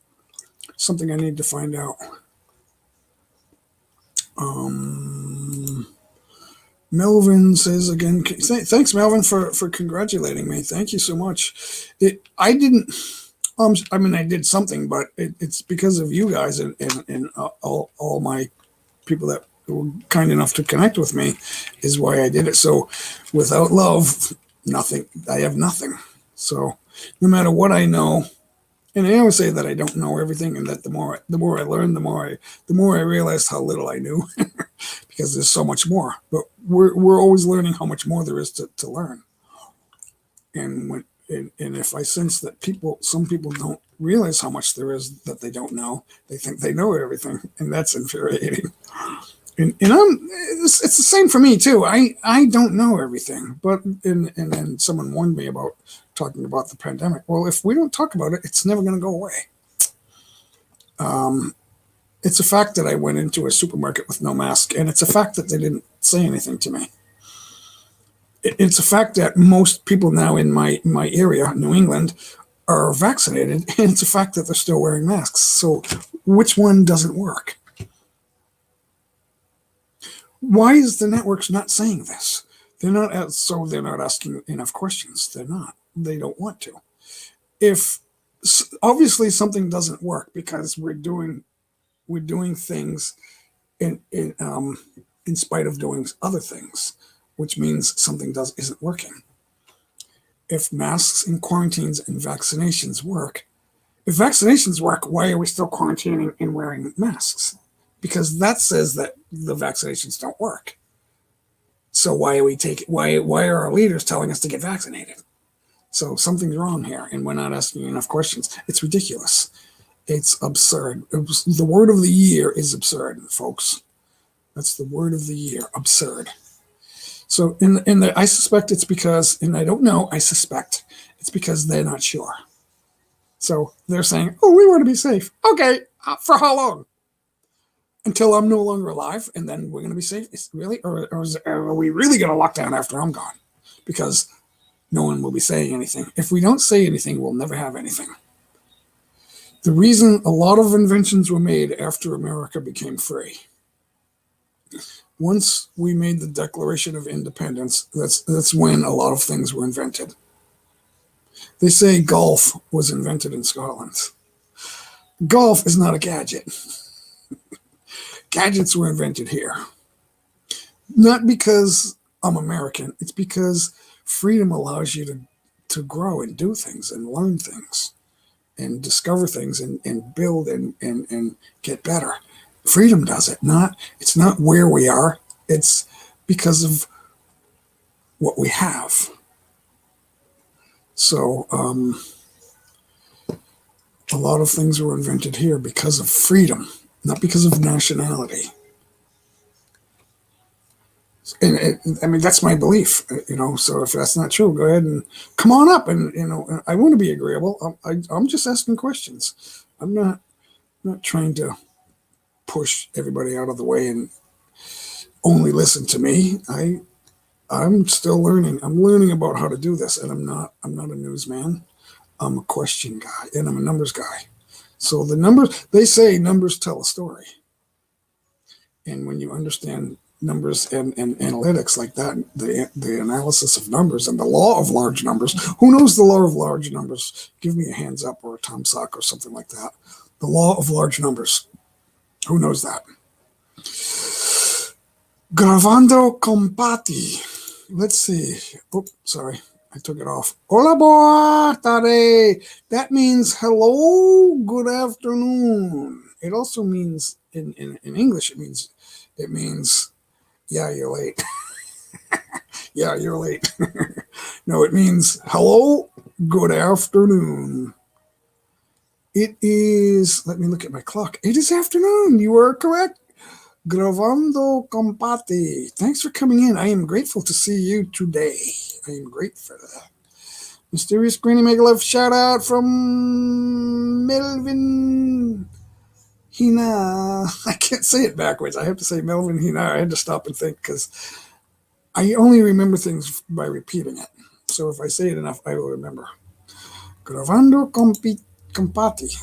A: Something I need to find out. Melvin says again, thanks, Melvin, for congratulating me. Thank you so much. I didn't. I mean, I did something, but it's because of you guys and all my people that were kind enough to connect with me is why I did it. So without love, nothing. I have nothing. So no matter what I know, and I always say that I don't know everything, and that the more I learn, the more I realized how little I knew, because there's so much more. But we're always learning how much more there is to learn. And if I sense that some people don't realize how much there is that they don't know, they think they know everything, and that's infuriating. And it's the same for me too. I don't know everything, but and then someone warned me about talking about the pandemic. Well, if we don't talk about it, it's never going to go away. It's a fact that I went into a supermarket with no mask, and it's a fact that they didn't say anything to me. It's a fact that most people now in my area, New England, are vaccinated, and it's a fact that they're still wearing masks. So which one doesn't work? Why is the networks not saying this? They're not asking enough questions. They're not. They don't want to. If obviously something doesn't work because we're doing things in spite of doing other things, which means something isn't working. If masks and quarantines and vaccinations work, if vaccinations work, why are we still quarantining and wearing masks? Because that says that the vaccinations don't work. So why are our leaders telling us to get vaccinated? So something's wrong here, and we're not asking enough questions. It's ridiculous. It's absurd. The word of the year is absurd, folks. That's the word of the year, absurd. So I suspect it's because, and I don't know, I suspect it's because they're not sure. So they're saying, oh, we want to be safe. Okay, for how long? Until I'm no longer alive, and then we're going to be safe? Or are we really going to lock down after I'm gone? Because no one will be saying anything. If we don't say anything, we'll never have anything. The reason a lot of inventions were made after America became free. Once we made the Declaration of Independence, that's when a lot of things were invented. They say golf was invented in Scotland. Golf is not a gadget. Gadgets were invented here. Not because I'm American. It's because freedom allows you to grow and do things and learn things and discover things and build and get better. Freedom does it. It's not where we are. It's because of what we have. So a lot of things were invented here because of freedom, not because of nationality. And I mean, that's my belief, so if that's not true, go ahead and come on up. And, I want to be agreeable. I'm just asking questions. I'm not trying to push everybody out of the way and only listen to me. I'm still learning. I'm learning about how to do this, and I'm not a newsman. I'm a question guy, and I'm a numbers guy. So the numbers, they say numbers tell a story. And when you understand numbers and analytics like that, the analysis of numbers and the law of large numbers. Who knows the law of large numbers? Give me a hands up or a thumbs up or something like that. The law of large numbers. Who knows that? Gravando compati. Let's see. Oh, sorry. I took it off. Hola, boa tarde. That means hello, good afternoon. It also means, in English, it means, yeah, you're late. Yeah, you're late. No, it means hello, good afternoon. It is, let me look at my clock. It is afternoon. You are correct. Gravando compati. Thanks for coming in. I am grateful to see you today. I am grateful. Mysterious Granny Megalove shout out from Melvin Hina. I can't say it backwards. I have to say Melvin Hina. I had to stop and think because I only remember things by repeating it. So if I say it enough, I will remember. Gravando compati.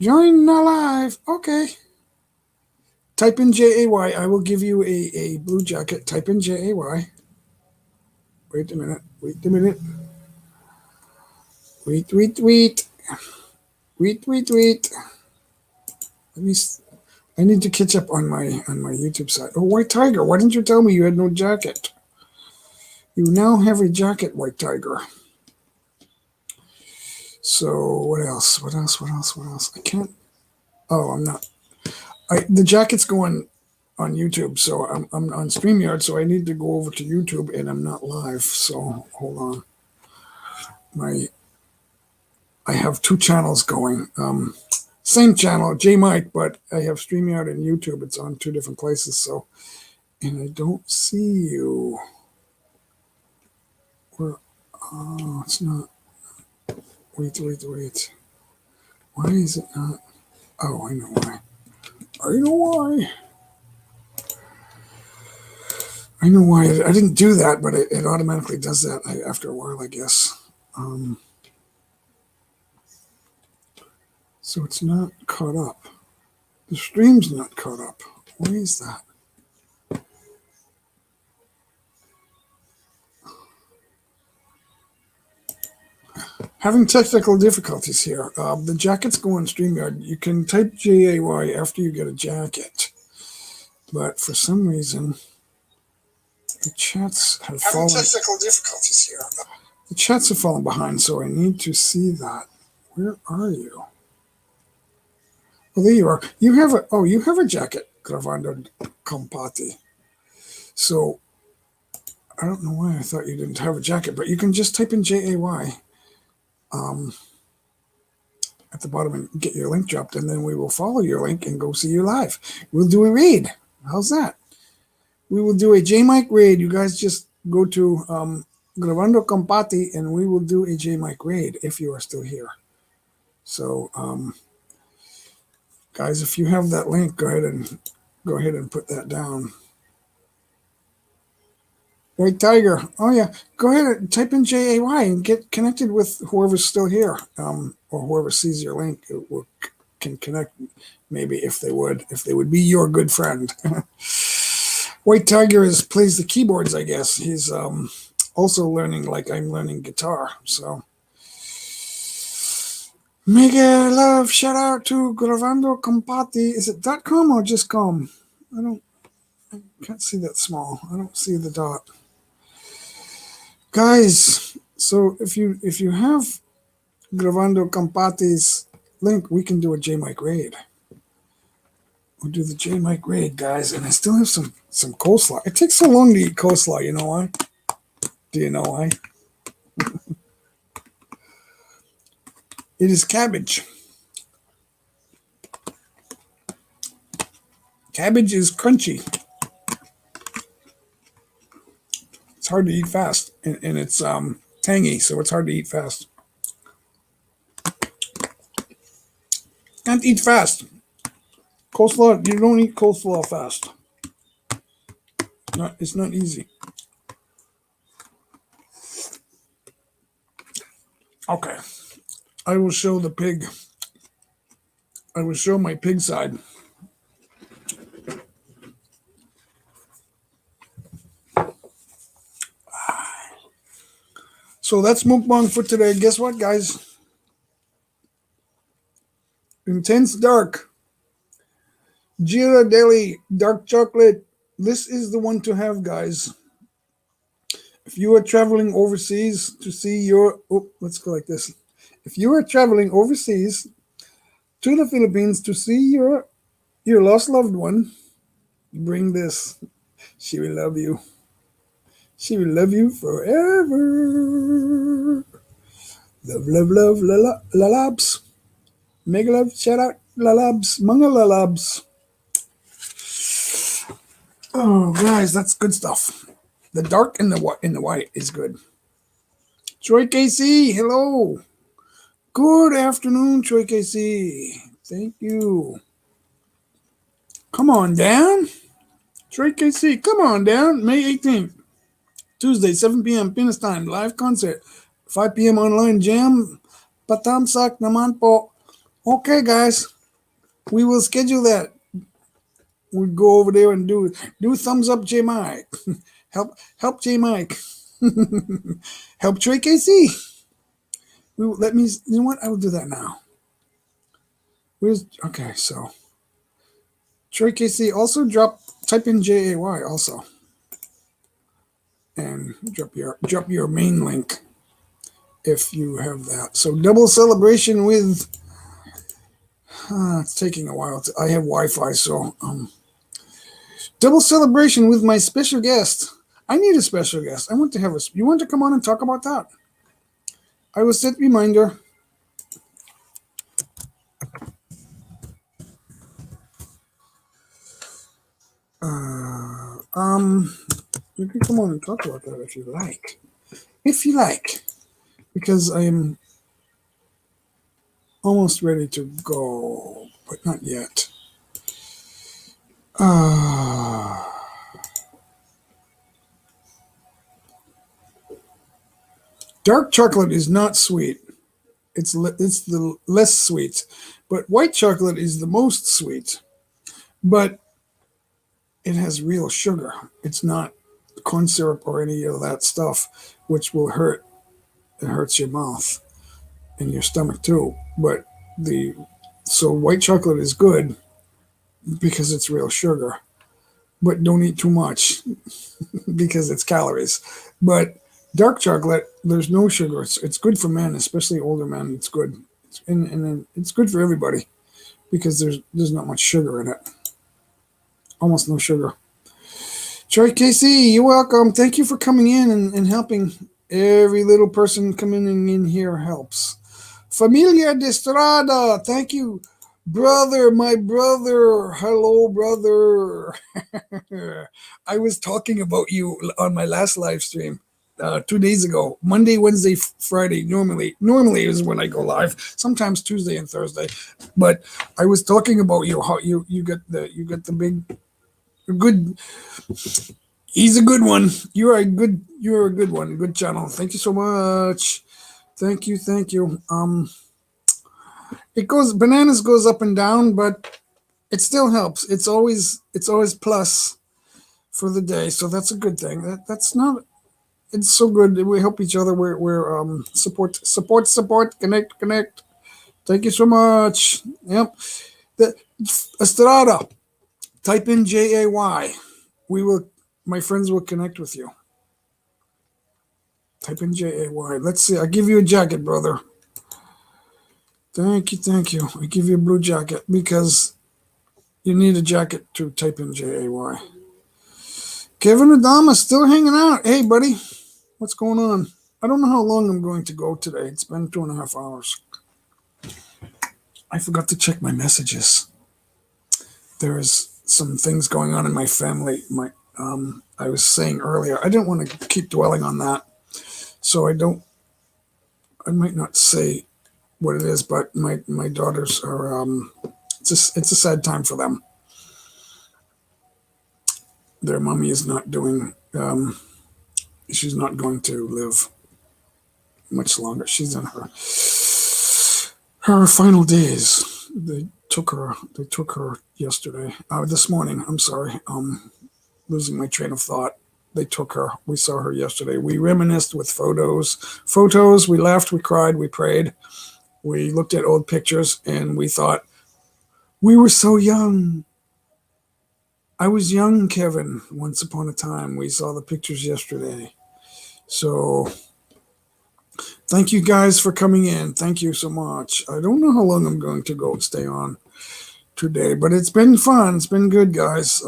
A: Join live. Okay. Type in JAY. I will give you a blue jacket. Type in JAY. Wait a minute. Wait. I need to catch up on my YouTube side. Oh, White Tiger, why didn't you tell me you had no jacket? You now have a jacket, White Tiger. So what else? I can't. Oh, I'm not. The jacket's going on YouTube, so I'm on StreamYard, so I need to go over to YouTube, and I'm not live. So hold on. I have two channels going. Same channel, J Mike, but I have StreamYard and YouTube. It's on two different places. So, and I don't see you. Where? Oh, it's not. Wait. Why is it not? Oh, I know why. I didn't do that, but it automatically does that after a while, I guess. So it's not caught up. The stream's not caught up. Why is that? Having technical difficulties here. The jackets go on StreamYard. You can type JAY after you get a jacket. But for some reason, the chats have fallen. Having technical difficulties here. The chats have fallen behind, so I need to see that. Where are you? Oh, there you are. You have a jacket, Gravando compati. So I don't know why I thought you didn't have a jacket, but you can just type in JAY at the bottom and get your link dropped, and then we will follow your link and go see you live. We'll do a raid. How's that? We will do a J Mike raid. You guys just go to Gravando compati, and we will do a J Mike raid if you are still here. So, guys, if you have that link, go ahead and put that down. White Tiger. Oh yeah, go ahead and type in JAY and get connected with whoever's still here, or whoever sees your link can connect. Maybe if they would be your good friend. White Tiger plays the keyboards, I guess. He's also learning like I'm learning guitar. So mega love shout out to Gravando compati. Is it .com or just .com? I can't see that small. I don't see the dot. Guys, so if you have Gravando compati's link, we can do a J Mike raid. We'll do the J Mike raid, guys, and I still have some coleslaw. It takes so long to eat coleslaw, you know why? Do you know why? It is cabbage. Cabbage is crunchy. It's hard to eat fast, and it's tangy, so it's hard to eat fast. Can't eat fast. Coleslaw, you don't eat coleslaw fast. It's not easy. Okay. I will show the pig. I will show my pig side. So that's mukbang for today. Guess what, guys? Intense dark. Ghirardelli dark chocolate. This is the one to have, guys. If you are traveling overseas to see your, let's go like this. If you are traveling overseas to the Philippines to see your lost loved one, bring this. She will love you. She will love you forever. Love, love, love, lalabs. Mega love, shout out, lalabs, mga lalabs. Oh, guys, that's good stuff. The dark and the white is good. Troy KC, hello. Good afternoon, Troy KC. Thank you. Come on down. Troy KC, come on down. May 18th, Tuesday, 7 p.m. Pinas time, live concert. 5 p.m. online jam. Patamsak naman po. Okay, guys. We will schedule that. We'll go over there and do thumbs up J Mike. help J Mike. Help Troy KC. Let me, you know what? I will do that now. Okay, so Troy KC also type in JAY also. And drop your main link if you have that. So double celebration with it's taking a while. I have Wi-Fi, so double celebration with my special guest. I need a special guest. I want to have you want to come on and talk about that? I will set reminder. You can come on and talk about that if you like. If you like. Because I am almost ready to go, but not yet. Dark chocolate is not sweet. It's the less sweet, but white chocolate is the most sweet. But it has real sugar. It's not corn syrup or any of that stuff, which will hurt. It hurts your mouth and your stomach too. But so white chocolate is good because it's real sugar. But don't eat too much because it's calories. But dark chocolate, there's no sugar. It's good for men, especially older men. It's good, and it's good for everybody because there's not much sugar in it. Almost no sugar. Troy KC, you're welcome. Thank you for coming in and helping. Every little person coming in here helps. Familia de Estrada, thank you. Brother, my brother. Hello, brother. I was talking about you on my last live stream 2 days ago. Monday, Wednesday, Friday. Normally is when I go live. Sometimes Tuesday and Thursday. But I was talking about you. How you get the big good. He's a good one. You're a good one. Good channel. Thank you so much. Thank you. Bananas goes up and down, but it still helps. It's always plus for the day, so that's a good thing. That's not. It's so good. We help each other. We're support. Connect. Thank you so much. Yep. The Estrada. Type in JAY. My friends will connect with you. Type in JAY. Let's see. I'll give you a jacket, brother. Thank you. I give you a blue jacket because you need a jacket to type in JAY. Kevin Adama still hanging out. Hey, buddy. What's going on? I don't know how long I'm going to go today. It's been 2.5 hours. I forgot to check my messages. There's some things going on in my family. I was saying earlier, I didn't want to keep dwelling on that. So I might not say what it is, but my daughters are, it's a sad time for them. Their mommy is not doing, she's not going to live much longer. She's in her final days. They took her yesterday, this morning. I'm sorry. Losing my train of thought. they took her. We saw her yesterday. We reminisced with photos. We laughed, we cried, we prayed. We looked at old pictures and we thought, we were so young. I was young, Kevin, once upon a time. We saw the pictures yesterday. So thank you guys for coming in. Thank you so much. I don't know how long I'm going to go and stay on today, but it's been fun. It's been good, guys.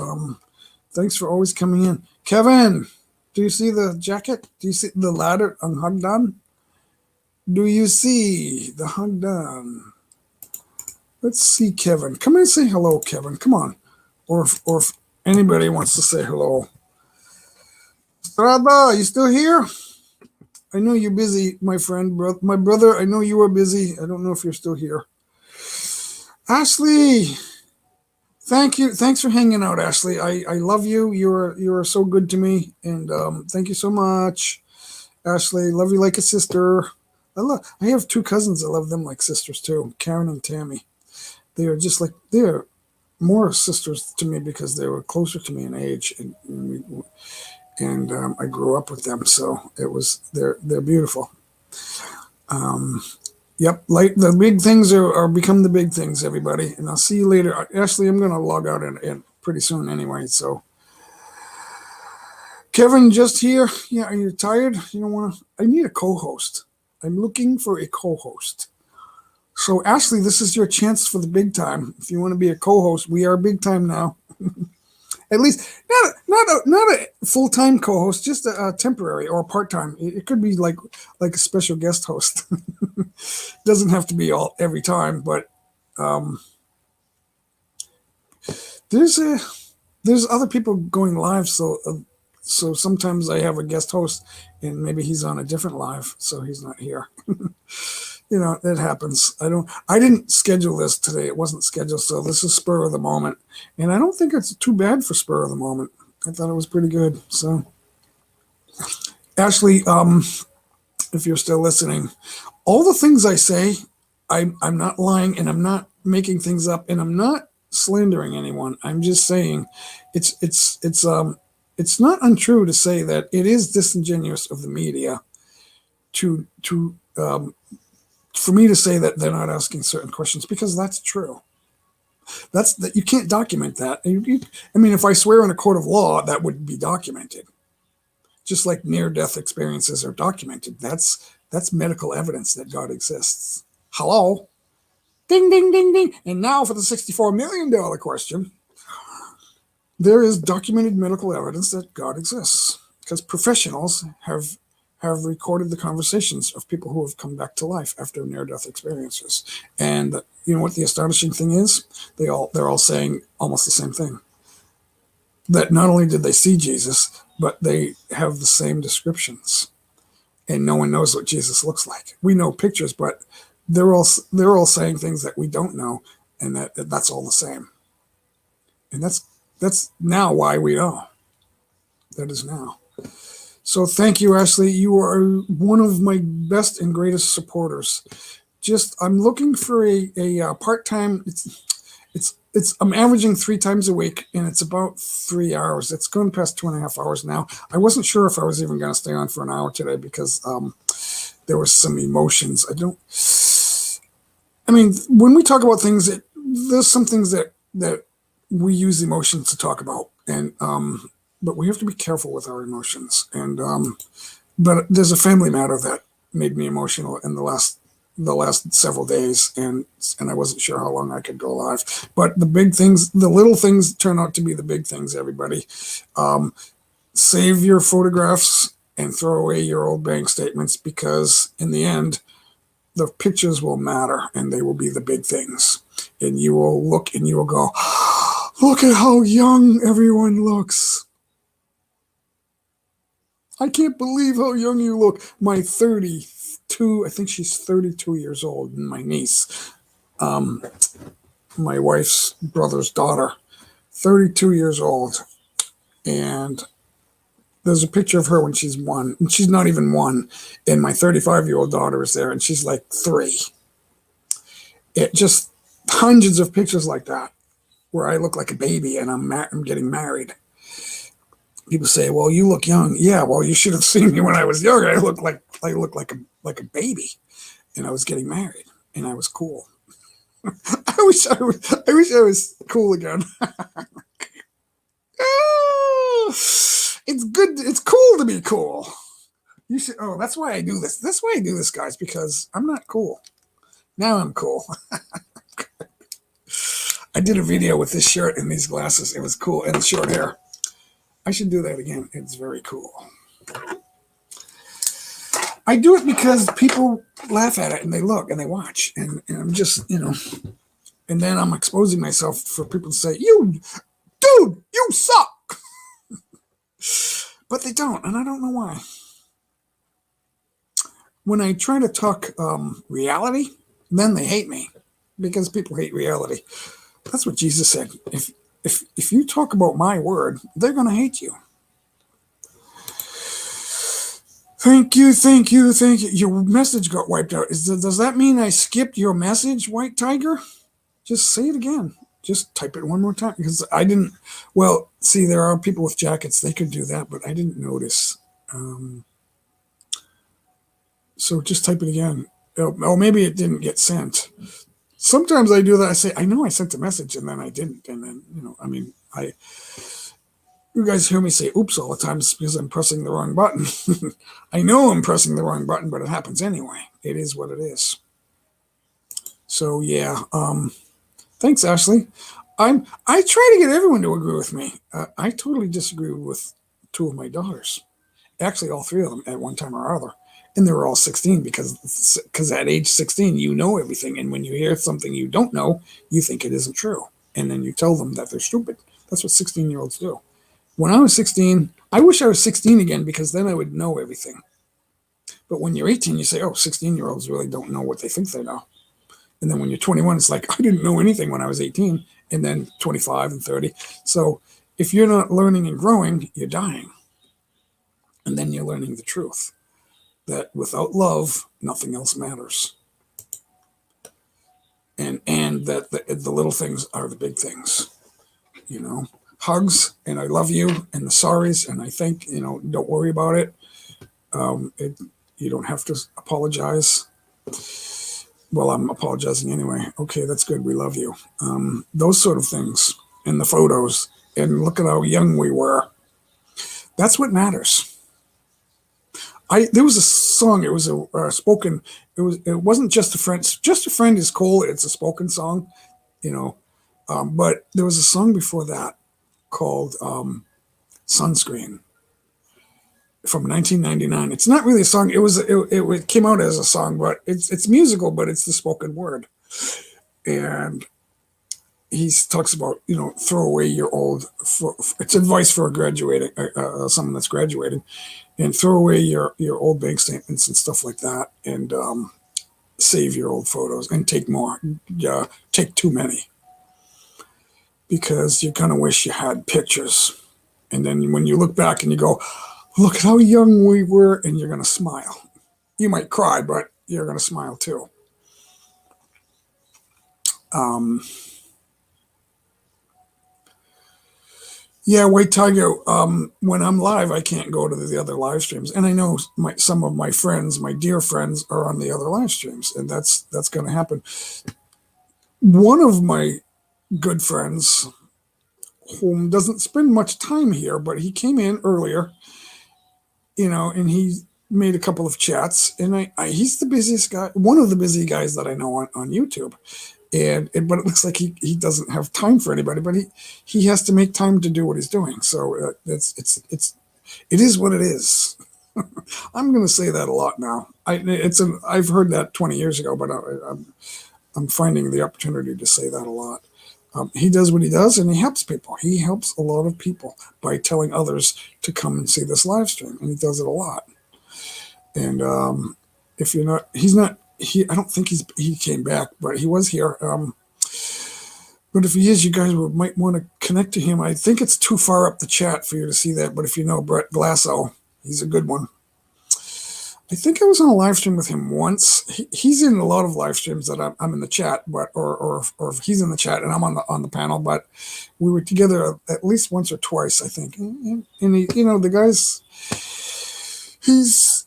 A: Thanks for always coming in. Kevin, do you see the jacket? Do you see the ladder on Hagdan? Do you see the Hagdan? Let's see, Kevin. Come and say hello, Kevin. Come on. Or if anybody wants to say hello. Strada, you still here? I know you're busy, my friend. My brother, I know you are busy. I don't know if you're still here. Ashley, thank you. Thanks for hanging out, Ashley. I love you. You're so good to me. And thank you so much, Ashley. Love you like a sister. I have two cousins. I love them like sisters too, Karen and Tammy. They are just like, they're more sisters to me because they were closer to me in age, and I grew up with them, so they're beautiful. Yep, like the big things are become the big things, everybody, and I'll see you later. Ashley, I'm gonna log out in pretty soon anyway. So, Kevin, just here. Yeah, are you tired? You don't want to? I need a co-host. I'm looking for a co-host. So, Ashley, this is your chance for the big time. If you want to be a co-host, we are big time now. At least not a full-time co-host, just a temporary or part-time. It could be like a special guest host. Doesn't have to be every time, but there's other people going live, so sometimes I have a guest host and maybe he's on a different live, so he's not here. That happens. I didn't schedule this today. It wasn't scheduled, so this is spur of the moment. And I don't think it's too bad for spur of the moment. I thought it was pretty good. So, Ashley, if you're still listening, all the things I say, I'm not lying, and I'm not making things up, and I'm not slandering anyone. I'm just saying it's not untrue to say that it is disingenuous of the media to for me to say that they're not asking certain questions, because that's true. That's that you can't document that. I mean, if I swear in a court of law, that would be documented. Just like near-death experiences are documented. That's medical evidence that God exists. Hello? Ding, ding, ding, ding. And now for the $64 million question. There is documented medical evidence that God exists, because professionals have recorded the conversations of people who have come back to life after near-death experiences. And you know what the astonishing thing is? They're all saying almost the same thing. That not only did they see Jesus, but they have the same descriptions. And no one knows what Jesus looks like. We know pictures, but they're all saying things that we don't know, and that's all the same. And that's now why we know. That is now. So thank you, Ashley. You are one of my best and greatest supporters. I'm looking for a part-time. I'm averaging 3 times a week, and it's about 3 hours. It's gone past 2.5 hours now. I wasn't sure if I was even going to stay on for an hour today because there was some emotions. When we talk about things, there's some things that we use emotions to talk about, and but we have to be careful with our emotions. And but there's a family matter that made me emotional in the last several days, and I wasn't sure how long I could go live. But the big things, the little things turn out to be the big things, everybody. Save your photographs and throw away your old bank statements, because in the end, the pictures will matter, and they will be the big things. And you will look and you will go, look at how young everyone looks. I can't believe how young you look. My 32, I think she's 32 years old, and my niece, my wife's brother's daughter, 32 years old. And there's a picture of her when she's 1, and she's not even 1. And my 35-year-old daughter is there, and she's like 3. It just hundreds of pictures like that where I look like a baby and I'm getting married. People say, "Well, you look young." Yeah, well, you should have seen me when I was younger. I looked like a baby, and I was getting married, and I was cool. I wish I was cool again. It's good. It's cool to be cool. You should. Oh, that's why I do this. That's why I do this, guys, because I'm not cool. Now I'm cool. I did a video with this shirt and these glasses. It was cool, and short hair. I should do that again. It's very cool. I do it because people laugh at it and they look and they watch, and I'm just, and then I'm exposing myself for people to say, "You, dude, you suck," but they don't, and I don't know why. When I try to talk reality, then they hate me because people hate reality. That's what Jesus said. If you talk about my word, they're going to hate you. Thank you, thank you, thank you. Your message got wiped out. Does that mean I skipped your message, White Tiger? Just say it again. Just type it one more time because I didn't. Well, see, there are people with jackets. They could do that, but I didn't notice. So just type it again. Oh, maybe it didn't get sent. Sometimes I do that. I say, I know I sent a message, and then I didn't. And then, you guys hear me say oops all the time. It's because I'm pressing the wrong button. I know I'm pressing the wrong button, but it happens anyway. It is what it is. So, yeah. Thanks, Ashley. I try to get everyone to agree with me. I totally disagree with two of my daughters. Actually, all three of them at one time or other. And they were all 16 because at age 16, you know everything. And when you hear something you don't know, you think it isn't true. And then you tell them that they're stupid. That's what 16-year-olds do. When I was 16, I wish I was 16 again because then I would know everything. But when you're 18, you say, oh, 16-year-olds really don't know what they think they know. And then when you're 21, it's like, I didn't know anything when I was 18. And then 25 and 30. So if you're not learning and growing, you're dying. And then you're learning the truth. That without love, nothing else matters. And that the little things are the big things. Hugs, and I love you, and the sorries, and I think, don't worry about it. You don't have to apologize. Well, I'm apologizing anyway. Okay, that's good. We love you. Those sort of things. And the photos. And look at how young we were. That's what matters. There was a song. It was a spoken. It wasn't Just a Friend. Just a Friend is cool. It's a spoken song, but there was a song before that called "Sunscreen" from 1999. It's not really a song. It came out as a song, but it's musical, but it's the spoken word. And he talks about throw away your old. It's advice for graduating someone that's graduating. And throw away your old bank statements and stuff like that, and save your old photos and take more. Take too many because you're gonna wish you had pictures. And then when you look back and you go, look at how young we were, and you're gonna smile. You might cry, but you're gonna smile too. Yeah, White Tiger. When I'm live, I can't go to the other live streams, and I know some of my friends, my dear friends, are on the other live streams, and that's going to happen. One of my good friends, whom doesn't spend much time here, but he came in earlier, and he made a couple of chats, and he's the busiest guy, one of the busy guys that I know on YouTube. But it looks like he doesn't have time for anybody, but he has to make time to do what he's doing. So it is what it is. I'm going to say that a lot now. I've heard that 20 years ago, but I'm finding the opportunity to say that a lot. He does what he does, and he helps people. He helps a lot of people by telling others to come and see this live stream, and he does it a lot. And if you're not, he's not. I don't think he came back, but he was here. But if he is, you guys might want to connect to him. I think it's too far up the chat for you to see that. But if you know Brett Glasso, he's a good one. I think I was on a live stream with him once. He's in a lot of live streams that I'm in the chat, but or he's in the chat and I'm on the panel. But we were together at least once or twice, I think. And he, the guy's he's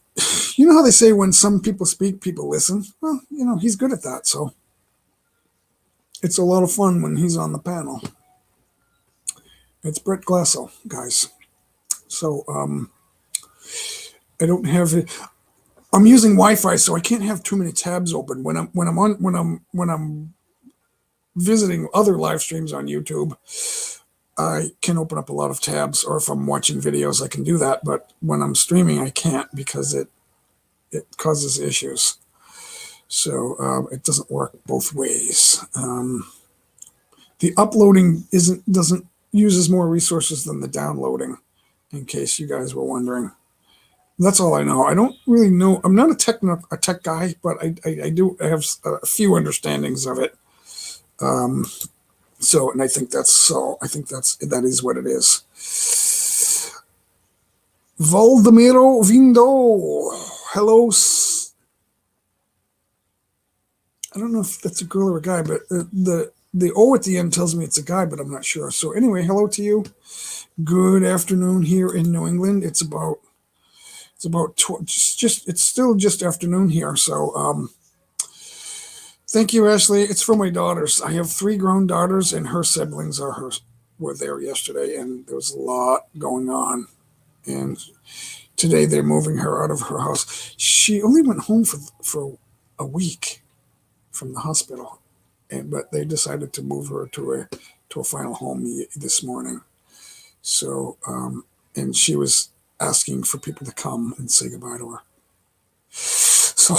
A: how they say when some people speak, people listen. Well, he's good at that. So it's a lot of fun when he's on the panel. It's Brett Glasso, guys. So I don't have it. I'm using Wi-Fi, so I can't have too many tabs open when I'm visiting other live streams on YouTube. I can open up a lot of tabs, or if I'm watching videos, I can do that. But when I'm streaming, I can't because it causes issues. So it doesn't work both ways. The uploading doesn't uses more resources than the downloading. In case you guys were wondering. That's all I know. I don't really know. I'm not a tech guy, but I do have a few understandings of it. And I think that is what it is. Valdemiro Vindo. Hello. I don't know if that's a girl or a guy, but the O at the end tells me it's a guy, but I'm not sure. So anyway, hello to you. Good afternoon here in New England. It's still just afternoon here. So thank you, Ashley. It's for my daughters. I have 3 grown daughters, and her siblings were there yesterday, and there was a lot going on. And today they're moving her out of her house. She only went home for a week from the hospital, but they decided to move her to a final home this morning. So, and she was asking for people to come and say goodbye to her. So,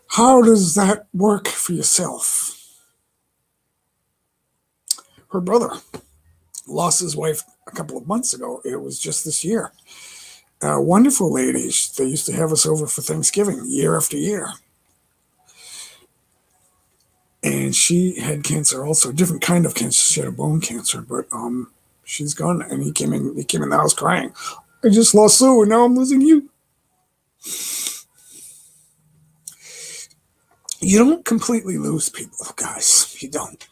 A: how does that work for yourself? Her brother lost his wife a couple of months ago. It was just this year. Wonderful ladies. They used to have us over for Thanksgiving year after year. And she had cancer also, a different kind of cancer. She had a bone cancer, but she's gone. And he came in the house crying. I just lost Sue, and now I'm losing you. You don't completely lose people, guys. You don't.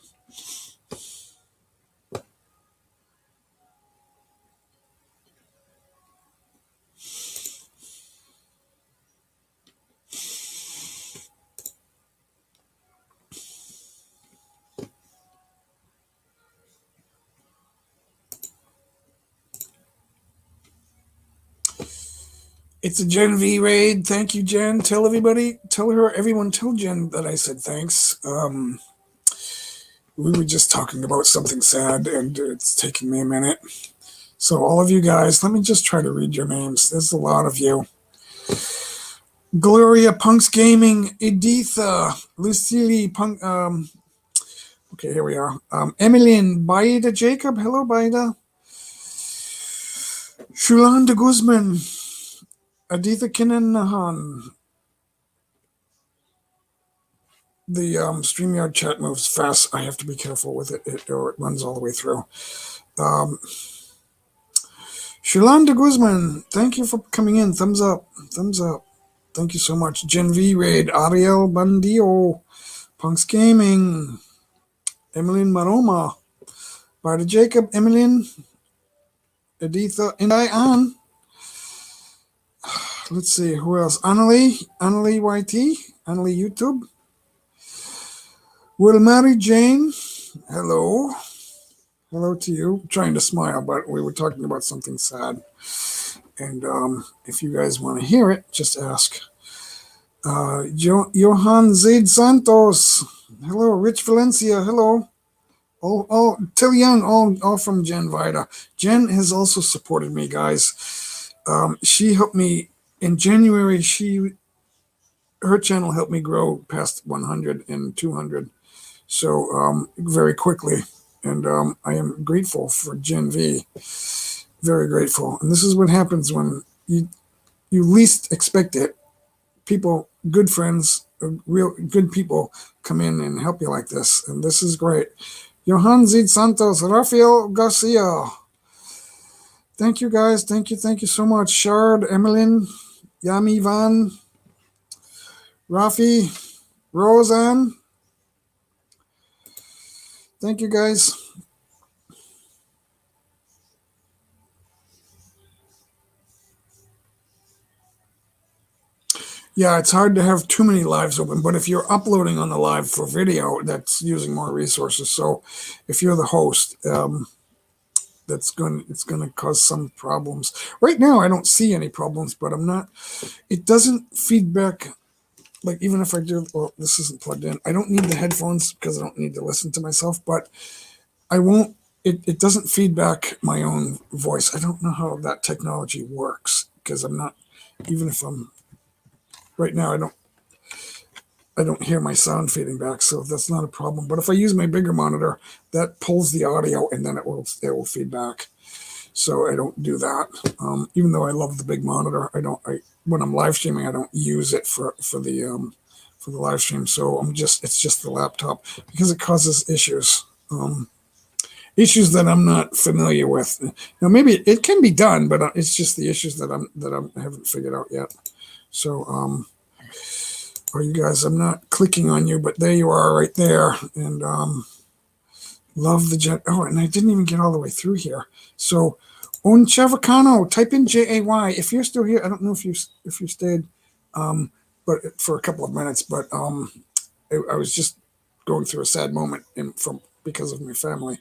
A: It's a Gen V raid. Thank you, Jen. Tell everyone, tell Jen that I said thanks. We were just talking about something sad, and it's taking me a minute. So all of you guys, let me just try to read your names. There's a lot of you. Gloria, Punks Gaming, Editha, Lucille, Punk. Okay, here we are. Emmeline, Baida Jacob. Hello, Baida. Shulanda Guzman. Aditha Kinanahan. The StreamYard chat moves fast. I have to be careful with it, or it runs all the way through. Shulanda Guzman, thank you for coming in. Thumbs up. Thumbs up. Thank you so much. Gen V Raid, Ariel Bandio, Punks Gaming, Emmeline Maroma, Barda Jacob, Emmeline, Editha, and Diane. Let's see, who else? Annalie YT, Annalie YouTube. Will Mary Jane, hello. Hello to you. I'm trying to smile, but we were talking about something sad. And if you guys want to hear it, just ask. Johan Zaid Santos, hello. Rich Valencia, hello. All Till Young, all from Jen Vida. Jen has also supported me, guys. She helped me in January. Her channel helped me grow past 100 and 200, so very quickly. And I am grateful for Gen V. Very grateful. And this is what happens when you least expect it. People, good friends, real good people come in and help you like this. And this is great. Johan Zid Santos, Rafael Garcia. Thank you, guys. Thank you so much. Shard, Emmeline, Yami Van, Rafi, Roseanne. Thank you, guys. Yeah, it's hard to have too many lives open, but if you're uploading on the live for video, that's using more resources. So if you're the host, it's going to cause some problems. Right now, I don't see any problems, but I'm not. It doesn't feedback. Like even if I do, well, this isn't plugged in. I don't need the headphones because I don't need to listen to myself. But I won't. It doesn't feedback my own voice. I don't know how that technology works because I'm not. Even if I'm right now, I don't hear my sound feeding back, so that's not a problem. But if I use my bigger monitor, that pulls the audio and then it will feed back. So I don't do that. Even though I love the big monitor, I don't. When I'm live streaming, I don't use it for the live stream. So it's just the laptop because it causes issues. Issues that I'm not familiar with. Now maybe it can be done, but it's just the issues that I haven't figured out yet. So or you guys, I'm not clicking on you, but there you are right there. And love the jet. Oh, and I didn't even get all the way through here. So Un Chavacano, type in JAY. If you're still here, I don't know if you stayed, but for a couple of minutes. But I was just going through a sad moment because of my family.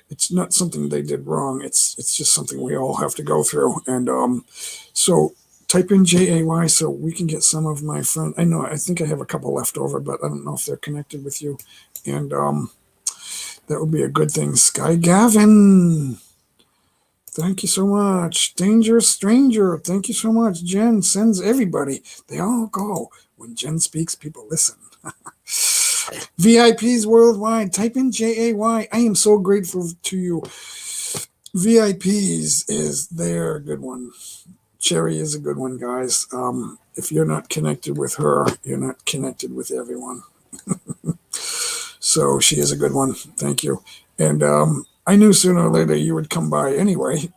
A: It's not something they did wrong. It's just something we all have to go through. And so type in JAY so we can get some of my friends. I think I have a couple left over, but I don't know if they're connected with you. And that would be a good thing. Sky Gavin, thank you so much. Dangerous Stranger, thank you so much. Jen sends everybody. They all go. When Jen speaks, people listen. VIPs worldwide, type in JAY. I am so grateful to you. VIPs they're a good one. Cherry is a good one, guys. If you're not connected with her, you're not connected with everyone. So she is a good one. Thank you. And I knew sooner or later you would come by anyway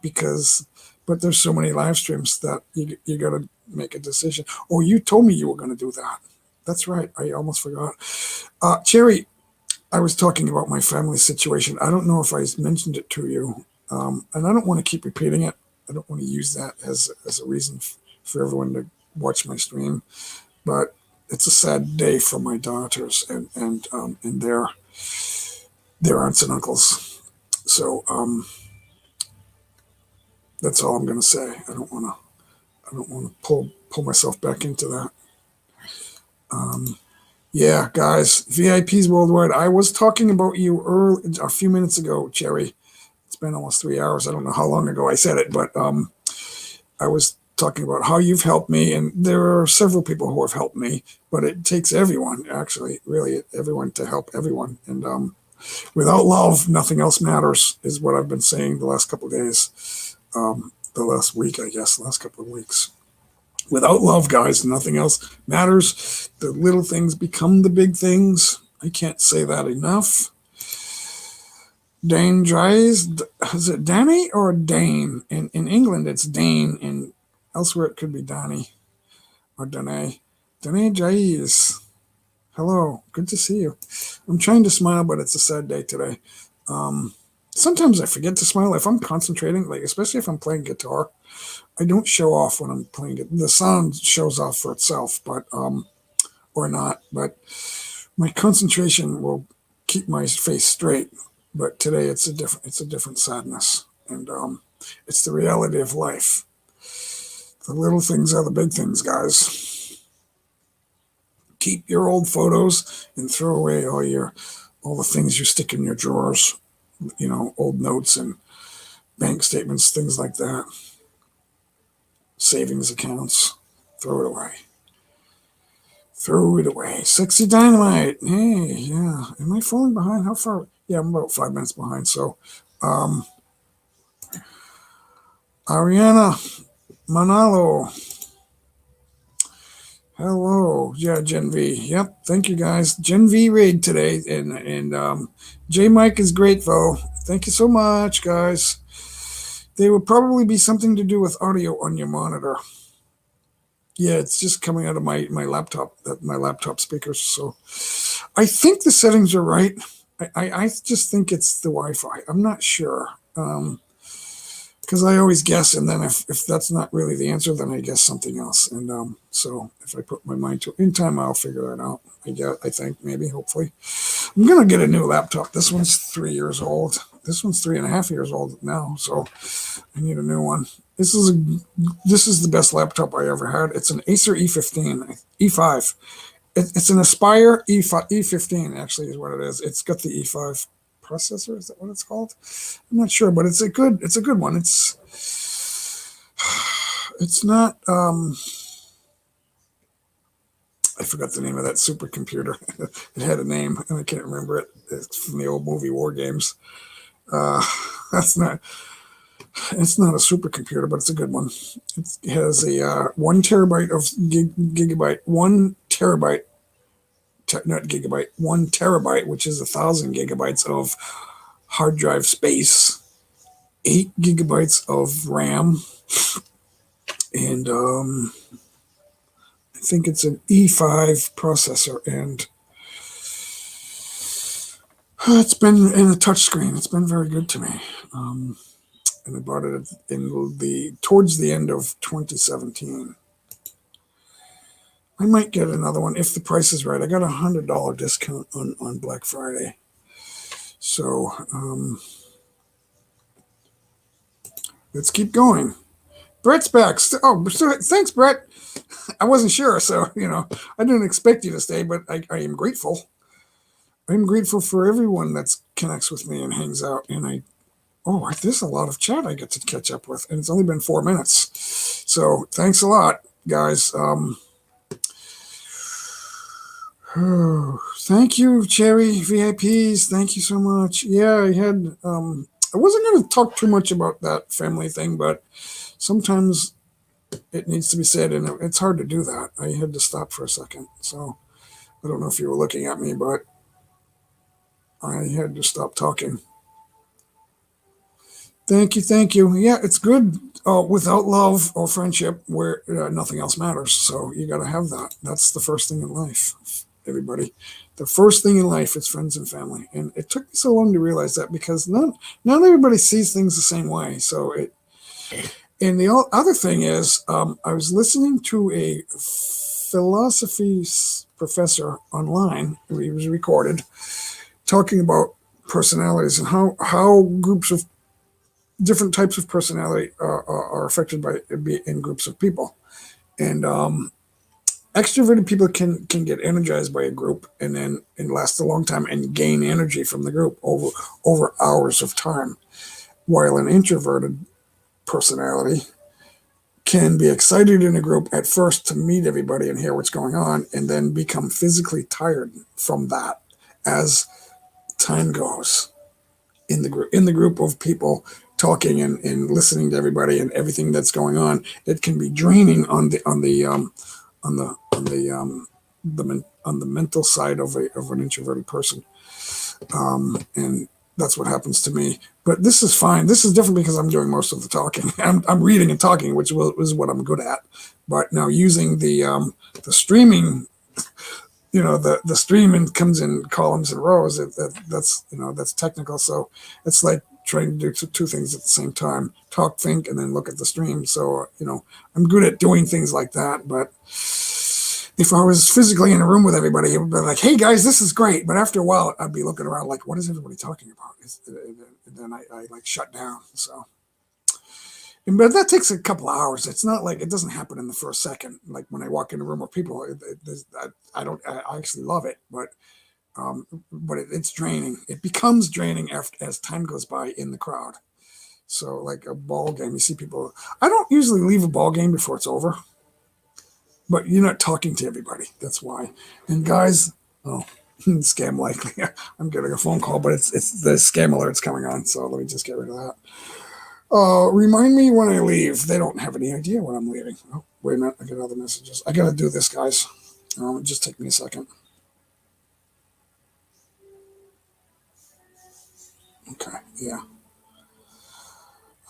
A: but there's so many live streams that you got to make a decision. Oh, you told me you were going to do that. That's right. I almost forgot. Cherry, I was talking about my family situation. I don't know if I mentioned it to you, and I don't want to keep repeating it. I don't want to use that as a reason for everyone to watch my stream, but it's a sad day for my daughters and their aunts and uncles. So that's all I'm going to say. I don't want to pull myself back into that. Yeah, guys, VIPs worldwide. I was talking about you a few minutes ago, Cherry. It's been almost 3 hours. I don't know how long ago I said it, but I was talking about how you've helped me, and there are several people who have helped me, but it takes everyone, actually, really, everyone to help everyone. And without love, nothing else matters, is what I've been saying the last couple of days, the last week, I guess, the last couple of weeks. Without love, guys, nothing else matters. The little things become the big things. I can't say that enough. Dane Dries, is it Danny or Dane? In England, it's Dane, and elsewhere it could be Danny or Danae. Danae Dries. Hello, good to see you. I'm trying to smile, but it's a sad day today. Sometimes I forget to smile if I'm concentrating, like especially if I'm playing guitar. I don't show off when I'm playing it. The sound shows off for itself, but or not. But my concentration will keep my face straight. But today it's a different sadness, and it's the reality of life. The little things are the big things, guys. Keep your old photos and throw away all the things you stick in your drawers. Old notes and bank statements, things like that. Savings accounts, throw it away. Throw it away. Sexy Dynamite. Hey, yeah. Am I falling behind? How far? Yeah, I'm about 5 minutes behind. So, Ariana Manalo. Hello. Yeah, Gen V. Yep. Thank you, guys. Gen V raid today. And J Mike is great, though. Thank you so much, guys. They would probably be something to do with audio on your monitor. Yeah, it's just coming out of my laptop, my laptop speakers. So I think the settings are right. I just think it's the Wi-Fi. I'm not sure. Because I always guess, and then if that's not really the answer, then I guess something else. And so if I put my mind to it, in time, I'll figure that out. I think, maybe, hopefully. I'm going to get a new laptop. This one's 3 years old. This one's 3.5 years old now, so I need a new one. This is the best laptop I ever had. It's an Acer E5. It's an Aspire E15, actually, is what it is. It's got the E5 processor. Is that what it's called? I'm not sure, but it's a good one. It's not. I forgot the name of that supercomputer. It had a name, and I can't remember it. It's from the old movie War Games. That's not. It's not a supercomputer, but it's a good one. It has a 1 terabyte of gigabyte, 1 terabyte, not gigabyte, 1 terabyte, which is 1,000 gigabytes of hard drive space, 8 gigabytes of RAM, and I think it's an E5 processor, and it's been in a touchscreen. It's been very good to me. And I bought it towards the end of 2017. I might get another one if the price is right. I got a $100 discount on Black Friday. So let's keep going. Brett's back. Oh, thanks, Brett. I wasn't sure, so I didn't expect you to stay, but I am grateful. I'm grateful for everyone that connects with me and hangs out. And there's a lot of chat I get to catch up with, and it's only been 4 minutes. So thanks a lot, guys. Thank you, Cherry VIPs. Thank you so much. Yeah, I wasn't going to talk too much about that family thing, but sometimes it needs to be said, and it's hard to do that. I had to stop for a second. So I don't know if you were looking at me, but I had to stop talking. Thank you. Yeah, it's good. Without love or friendship, where nothing else matters. So you got to have that. That's the first thing in life, everybody. The first thing in life is friends and family. And it took me so long to realize that, because not everybody sees things the same way. And the other thing is, I was listening to a philosophy professor online. He was recorded, talking about personalities and how groups of different types of personality are affected by being in groups of people. And extroverted people can get energized by a group and last a long time and gain energy from the group over hours of time, while an introverted personality can be excited in a group at first to meet everybody and hear what's going on, and then become physically tired from that as time goes in the group of people talking and listening to everybody and everything that's going on. It can be draining on the mental side of an introverted person, and that's what happens to me. But this is fine. This is different because I'm doing most of the talking. I'm reading and talking, which is what I'm good at. But now using the streaming, the streaming comes in columns and rows. That's technical. So it's like trying to do two things at the same time: talk, think, and then look at the stream. So I'm good at doing things like that. But if I was physically in a room with everybody, it would be like, "Hey guys, this is great." But after a while, I'd be looking around like, "What is everybody talking about?" And then I like shut down. So. But that takes a couple of hours. It's not like it doesn't happen in the first second. Like when I walk in a room with people, I actually love it, but it's draining. It becomes draining as time goes by in the crowd. So like a ball game, you see people. I don't usually leave a ball game before it's over, but you're not talking to everybody. That's why. And guys, scam likely. I'm getting a phone call, but it's the scam alert's coming on. So let me just get rid of that. Remind me when I leave. They don't have any idea when I'm leaving. Oh, wait a minute. I get other messages. I got to do this, guys. Just take me a second. Okay. Yeah.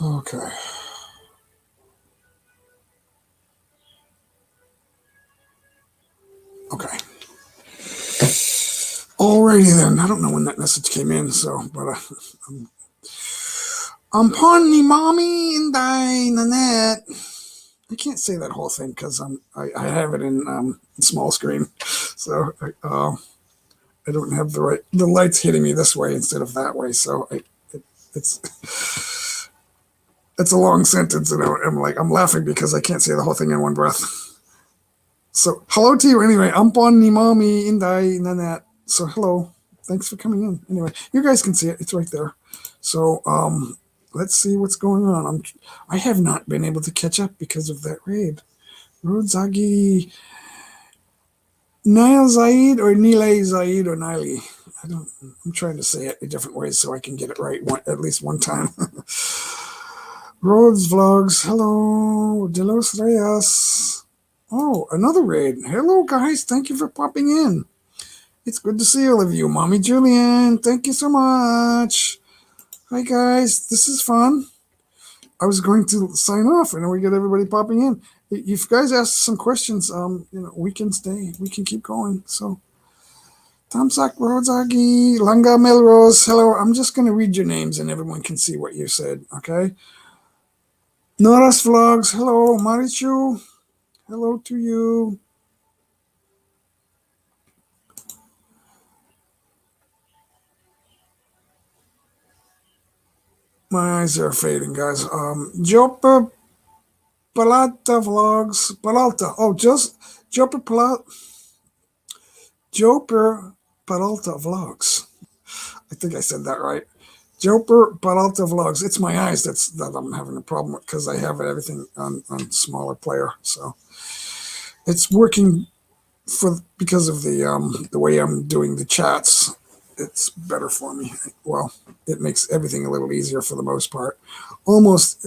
A: Okay. Okay. Alrighty then. I don't know when that message came in, so but I'm Pawnee Mommy and Nanette. I can't say that whole thing because I have it in small screen, so I don't have the lights hitting me this way instead of that way, so it's it's a long sentence, and I'm laughing because I can't say the whole thing in one breath. So hello to you anyway. I'm Pawnee Mommy and Nanette. So hello, thanks for coming in. Anyway, you guys can see it; it's right there. So let's see what's going on. I have not been able to catch up because of that raid. Rodzagi, Nile Zaid or Nile Zaid or Nile. I'm trying to say it in different ways so I can get it right at least one time. Rhodes Vlogs. Hello. De Los Reyes. Oh, another raid. Hello, guys. Thank you for popping in. It's good to see all of you. Mommy Julian, thank you so much. Hi, guys. This is fun. I was going to sign off, and then we get everybody popping in. If you guys ask some questions, we can stay. We can keep going. So, Tamsak Rodzagi, Langa Melrose. Hello. I'm just going to read your names, and everyone can see what you said. Okay. Nora's Vlogs. Hello, Marichu. Hello to you. My eyes are fading, guys. Joper Palata Vlogs. Palata. Oh, just Joper Palata. Joper Peralta Vlogs. I think I said that right. Joper Peralta Vlogs. It's my eyes that I'm having a problem with because I have everything on smaller player. So it's working because of the way I'm doing the chats. It's better for me. Well, it makes everything a little easier for the most part. Almost,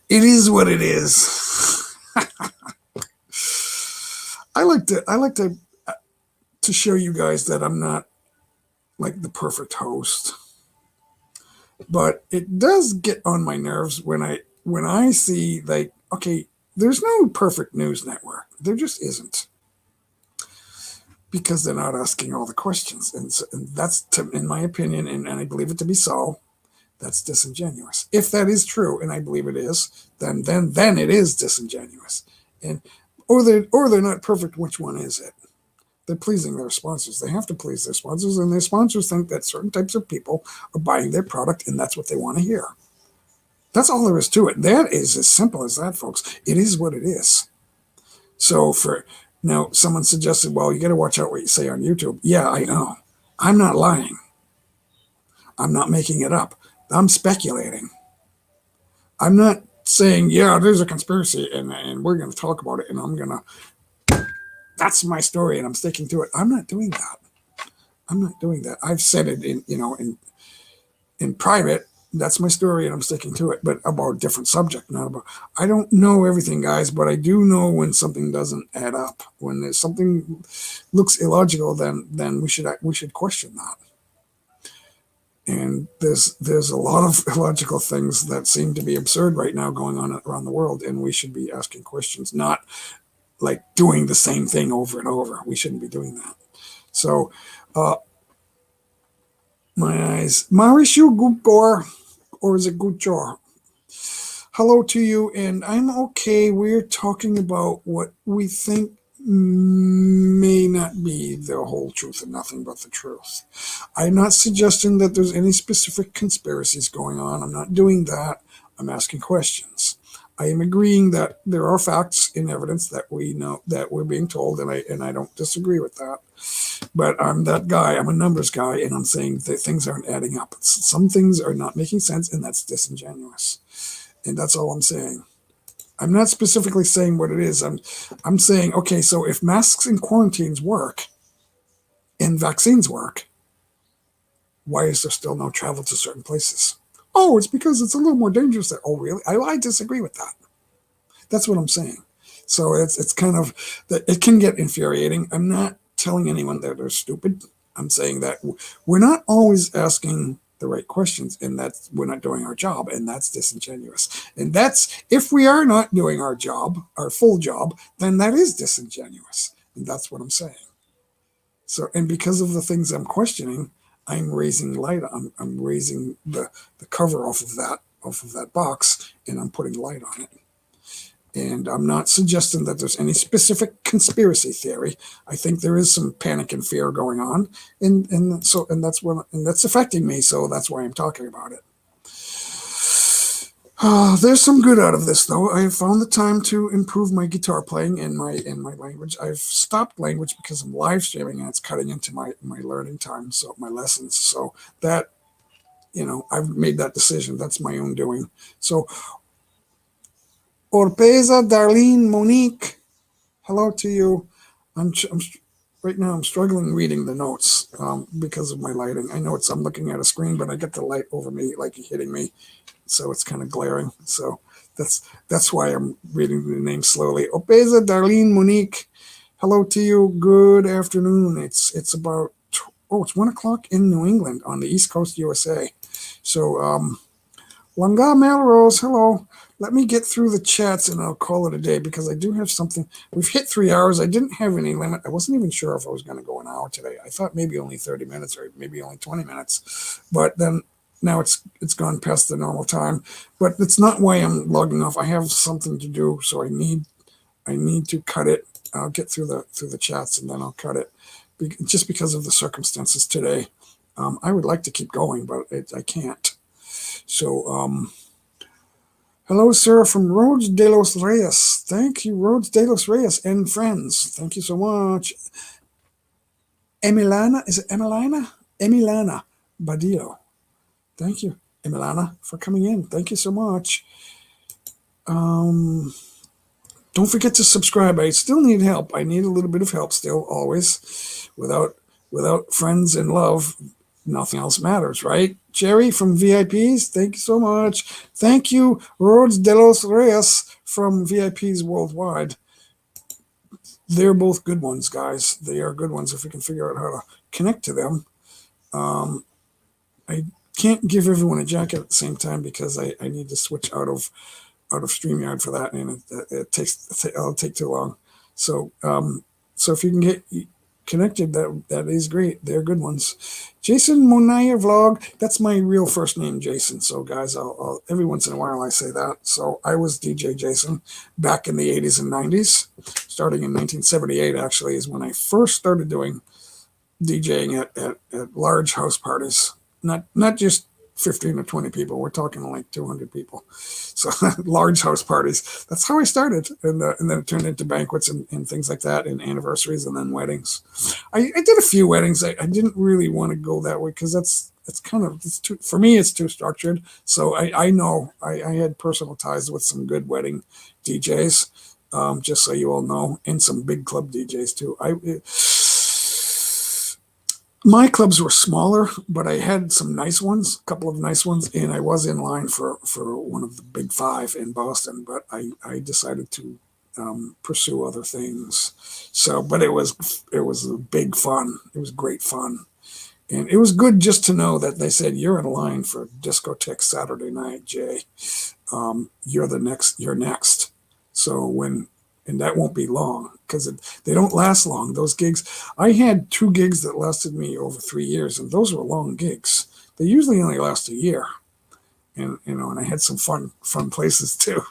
A: it is what it is. I like to show you guys that I'm not like the perfect host, but it does get on my nerves when I see like, okay, there's no perfect news network. There just isn't. Because they're not asking all the questions. And that's, in my opinion, and I believe it to be so, that's disingenuous. If that is true, and I believe it is, then it is disingenuous. And or they're not perfect. Which one is it? They're pleasing their sponsors. They have to please their sponsors, and their sponsors think that certain types of people are buying their product, and that's what they want to hear. That's all there is to it. That is as simple as that, folks. It is what it is. So now, someone suggested, well, you got to watch out what you say on YouTube. Yeah, I know. I'm not lying. I'm not making it up. I'm speculating. I'm not saying, yeah, there's a conspiracy and we're going to talk about it and I'm going to, that's my story and I'm sticking to it. I'm not doing that. I'm not doing that. I've said it in private. That's my story and I'm sticking to it, but about a different subject, not about, I don't know everything, guys, but I do know when something doesn't add up. When there's something looks illogical, then we should question that. And there's a lot of illogical things that seem to be absurd right now going on around the world, and we should be asking questions, not like doing the same thing over and over. We shouldn't be doing that. So, my eyes, Marishu Gupor, or is it Guchor? Hello to you, and I'm okay. We're talking about what we think may not be the whole truth and nothing but the truth. I'm not suggesting that there's any specific conspiracies going on. I'm not doing that. I'm asking questions. I am agreeing that there are facts and evidence that we know that we're being told, and I don't disagree with that. But I'm that guy. I'm a numbers guy, and I'm saying that things aren't adding up. Some things are not making sense, and that's disingenuous. And that's all I'm saying. I'm not specifically saying what it is. I'm saying, okay, so if masks and quarantines work and vaccines work, why is there still no travel to certain places? Oh, it's because it's a little more dangerous there. Oh, really? I disagree with that. That's what I'm saying. So it's kind of that it can get infuriating. I'm not telling anyone that they're stupid. I'm saying that we're not always asking the right questions, and that's we're not doing our job, and that's disingenuous. And that's if we are not doing our job, our full job, then that is disingenuous, and that's what I'm saying. So, and because of the things I'm questioning, I'm raising light. I'm raising the cover off of that box, and I'm putting light on it. And I'm not suggesting that there's any specific conspiracy theory. I think there is some panic and fear going on, and that's affecting me. So that's why I'm talking about it. There's some good out of this, though. I have found the time to improve my guitar playing and my language. I've stopped language because I'm live streaming and it's cutting into my learning time, so my lessons. So that, I've made that decision. That's my own doing. So Orpeza, Darlene, Monique, hello to you. Right now I'm struggling reading the notes because of my lighting. I know I'm looking at a screen, but I get the light over me, like hitting me, so it's kind of glaring. So that's why I'm reading the name slowly. Orpeza, Darlene, Monique, hello to you. Good afternoon. It's about it's 1:00 in New England on the East Coast, USA. So Langa Melrose, hello. Let me get through the chats and I'll call it a day because I do have something. We've hit 3 hours. I didn't have any limit. I wasn't even sure if I was going to go an hour today. I thought maybe only 30 minutes or maybe only 20 minutes. But then now it's gone past the normal time. But it's not why I'm logging off. I have something to do, so I need to cut it. I'll get through the chats and then I'll cut it just because of the circumstances today. I would like to keep going, but I can't. So, hello, sir, from Rhodes de los Reyes. Thank you, Rhodes de los Reyes and friends. Thank you so much. Emilana, is it Emilana? Emilana Badillo. Thank you, Emilana, for coming in. Thank you so much. Don't forget to subscribe. I still need help. I need a little bit of help still, always. Without friends and love, nothing else matters, right? Jerry from VIPs, thank you so much. Thank you, Rhodes de los Reyes from VIPs Worldwide. They're both good ones, guys. They are good ones if we can figure out how to connect to them. I can't give everyone a jacket at the same time because I need to switch out of StreamYard for that, and it'll take too long. So if you can get connected, that is great. They're good ones. Jason Monaya Vlog, that's my real first name, Jason. So guys, I'll every once in a while I say that. So I was DJ Jason back in the 80s and 90s, starting in 1978 actually is when I first started doing DJing at large house parties. Not just 15 or 20 people. We're talking like 200 people. So large house parties. That's how I started. And then it turned into banquets and things like that, and anniversaries, and then weddings. I did a few weddings. I didn't really want to go that way because it's too, for me, it's too structured. So I know I had personal ties with some good wedding DJs, just so you all know, and some big club DJs too. My clubs were smaller, but I had some nice ones, a couple of nice ones, and I was in line for one of the big five in Boston, but I decided to pursue other things. So, but it was big fun. It was great fun. And it was good just to know that they said, you're in line for Discotheque Saturday night, Jay. You're next. So and that won't be long because they don't last long. Those gigs, I had 2 gigs that lasted me over 3 years, and those were long gigs. They usually only last a year, and and I had some fun places too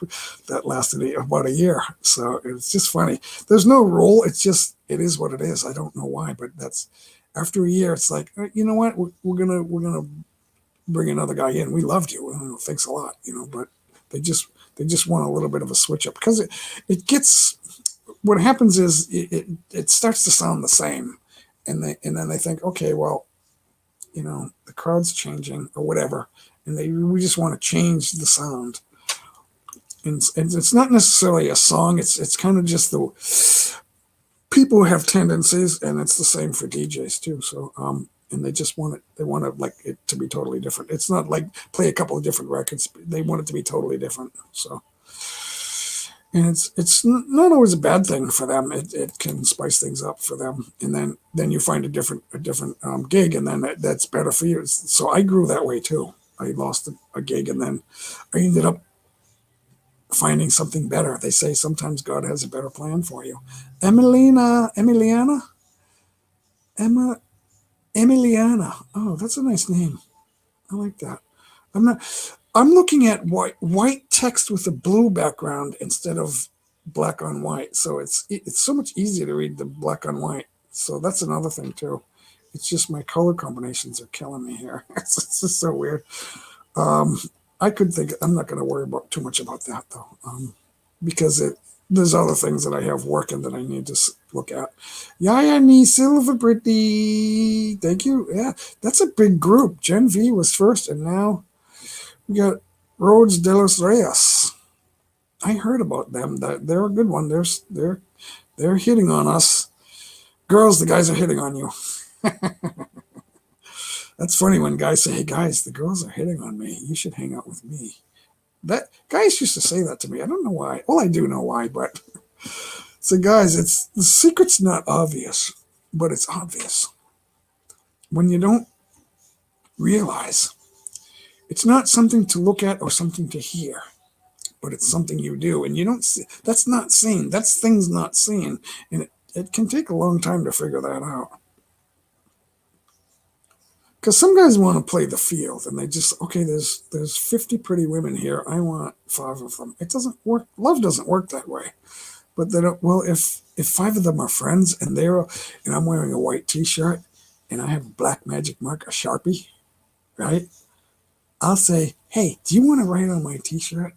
A: that lasted about a year. So it's just funny. There's no rule. It is what it is. I don't know why, but that's after a year. It's like, you know what? We're gonna bring another guy in. We loved you. Thanks a lot. But they just want a little bit of a switch up because it gets, what happens is it starts to sound the same, and then they think, okay, well, the crowd's changing or whatever, and we just want to change the sound, and it's not necessarily a song. It's kind of just the people have tendencies, and it's the same for DJs too. So and they just want it to be totally different. It's not like play a couple of different records. They want it to be totally different. So And not always a bad thing for them. It can spice things up for them, and then you find a different gig, and then that's better for you. So I grew that way too. I lost a gig, and then I ended up finding something better. They say sometimes God has a better plan for you. Emiliana, Emma, Emiliana. Oh, that's a nice name. I like that. I'm not. I'm looking at white text with a blue background instead of black on white. So it's so much easier to read the black on white. So that's another thing too. It's just my color combinations are killing me here. It's just so weird. Um, I could think I'm not going to worry about too much about that though, because there's other things that I have working that I need to look at. Yaya ni Silver Pretty. Thank you. Yeah, that's a big group. Gen V was first, and now we got Rhodes de los Reyes. I heard about them. That they're a good one. They're hitting on us. Girls, the guys are hitting on you. That's funny when guys say, "Hey guys, the girls are hitting on me. You should hang out with me." That guys used to say that to me. I don't know why. Well, I do know why, but so guys, it's the secret's not obvious, but it's obvious when you don't realize. It's not something to look at or something to hear, but it's something you do, and you don't see. That's not seen. That's things not seen, and it can take a long time to figure that out. Because some guys want to play the field, and they just okay. There's 50 pretty women here. I want 5 of them. It doesn't work. Love doesn't work that way. But they don't. Well, if 5 of them are friends, and I'm wearing a white T-shirt, and I have a black magic marker Sharpie, right? I'll say, hey, do you want to write on my T-shirt?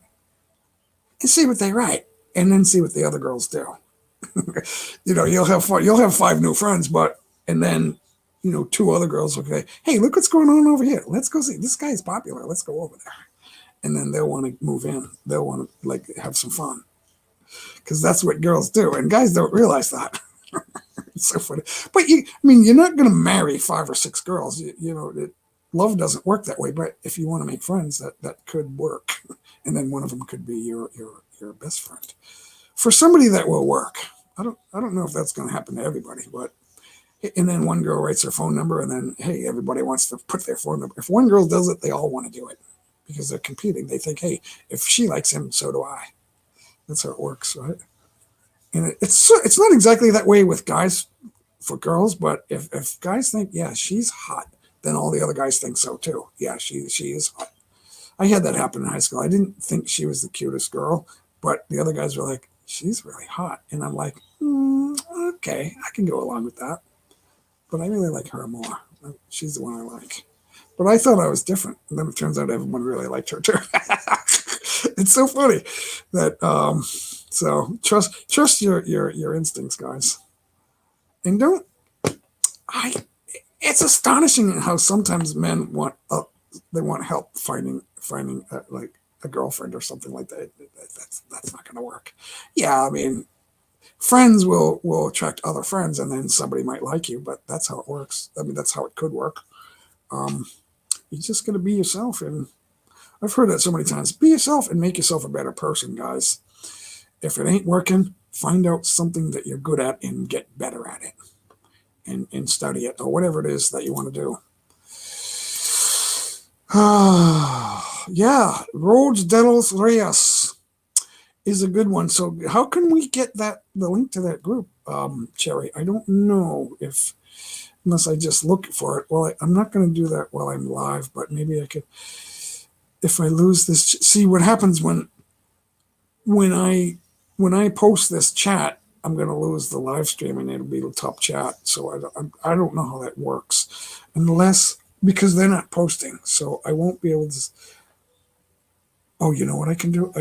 A: And see what they write, and then see what the other girls do. You'll have fun. You'll have 5 new friends, and then 2 other girls will say, hey, look what's going on over here. Let's go see. This guy's popular. Let's go over there. And then they'll want to move in. They'll want to have some fun because that's what girls do, and guys don't realize that. It's so funny. But you're not going to marry 5 or 6 girls. Love doesn't work that way. But if you want to make friends, that could work, and then one of them could be your best friend. For somebody that will work. I don't know if that's going to happen to everybody, but and then one girl writes her phone number, and then hey, everybody wants to put their phone number. If one girl does it, they all want to do it because they're competing. They think, hey, if she likes him, so do I. That's how it works, right? And it's not exactly that way with guys for girls, but if guys think, yeah, she's hot, then all the other guys think so too. Yeah, she is hot. I had that happen in high school. I didn't think she was the cutest girl, but the other guys were like, she's really hot. And I'm like, okay, I can go along with that. But I really like her more. She's the one I like. But I thought I was different. And then it turns out everyone really liked her too. It's so funny that so trust your instincts, guys. And don't it's astonishing how sometimes men want help finding like a girlfriend or something like that. That's not going to work. Yeah, I mean, friends will attract other friends, and then somebody might like you. But that's how it works. I mean, that's how it could work. You're just going to be yourself, and I've heard that so many times. Be yourself and make yourself a better person, guys. If it ain't working, find out something that you're good at and get better at it, and study it or whatever it is that you want to do. Yeah, Rhodes de los Reyes is a good one. So how can we get the link to that group, Cherry? I don't know unless I just look for it. Well, I'm not going to do that while I'm live, but maybe I could, if I lose this. See what happens when I post this chat, I'm going to lose the live stream and it'll be the top chat. So I don't know how that works because they're not posting. So I won't be able to. Oh, you know what I can do?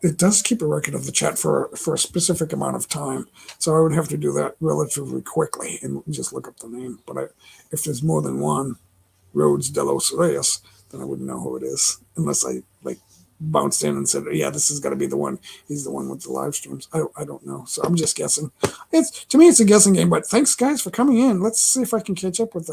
A: It does keep a record of the chat for a specific amount of time. So I would have to do that relatively quickly and just look up the name. But if there's more than one Rhodes de los Reyes, then I wouldn't know who it is unless I bounced in and said, yeah, this is got to be the one. He's the one with the live streams. I don't know. So I'm just guessing. To me, it's a guessing game, but thanks guys for coming in. Let's see if I can catch up with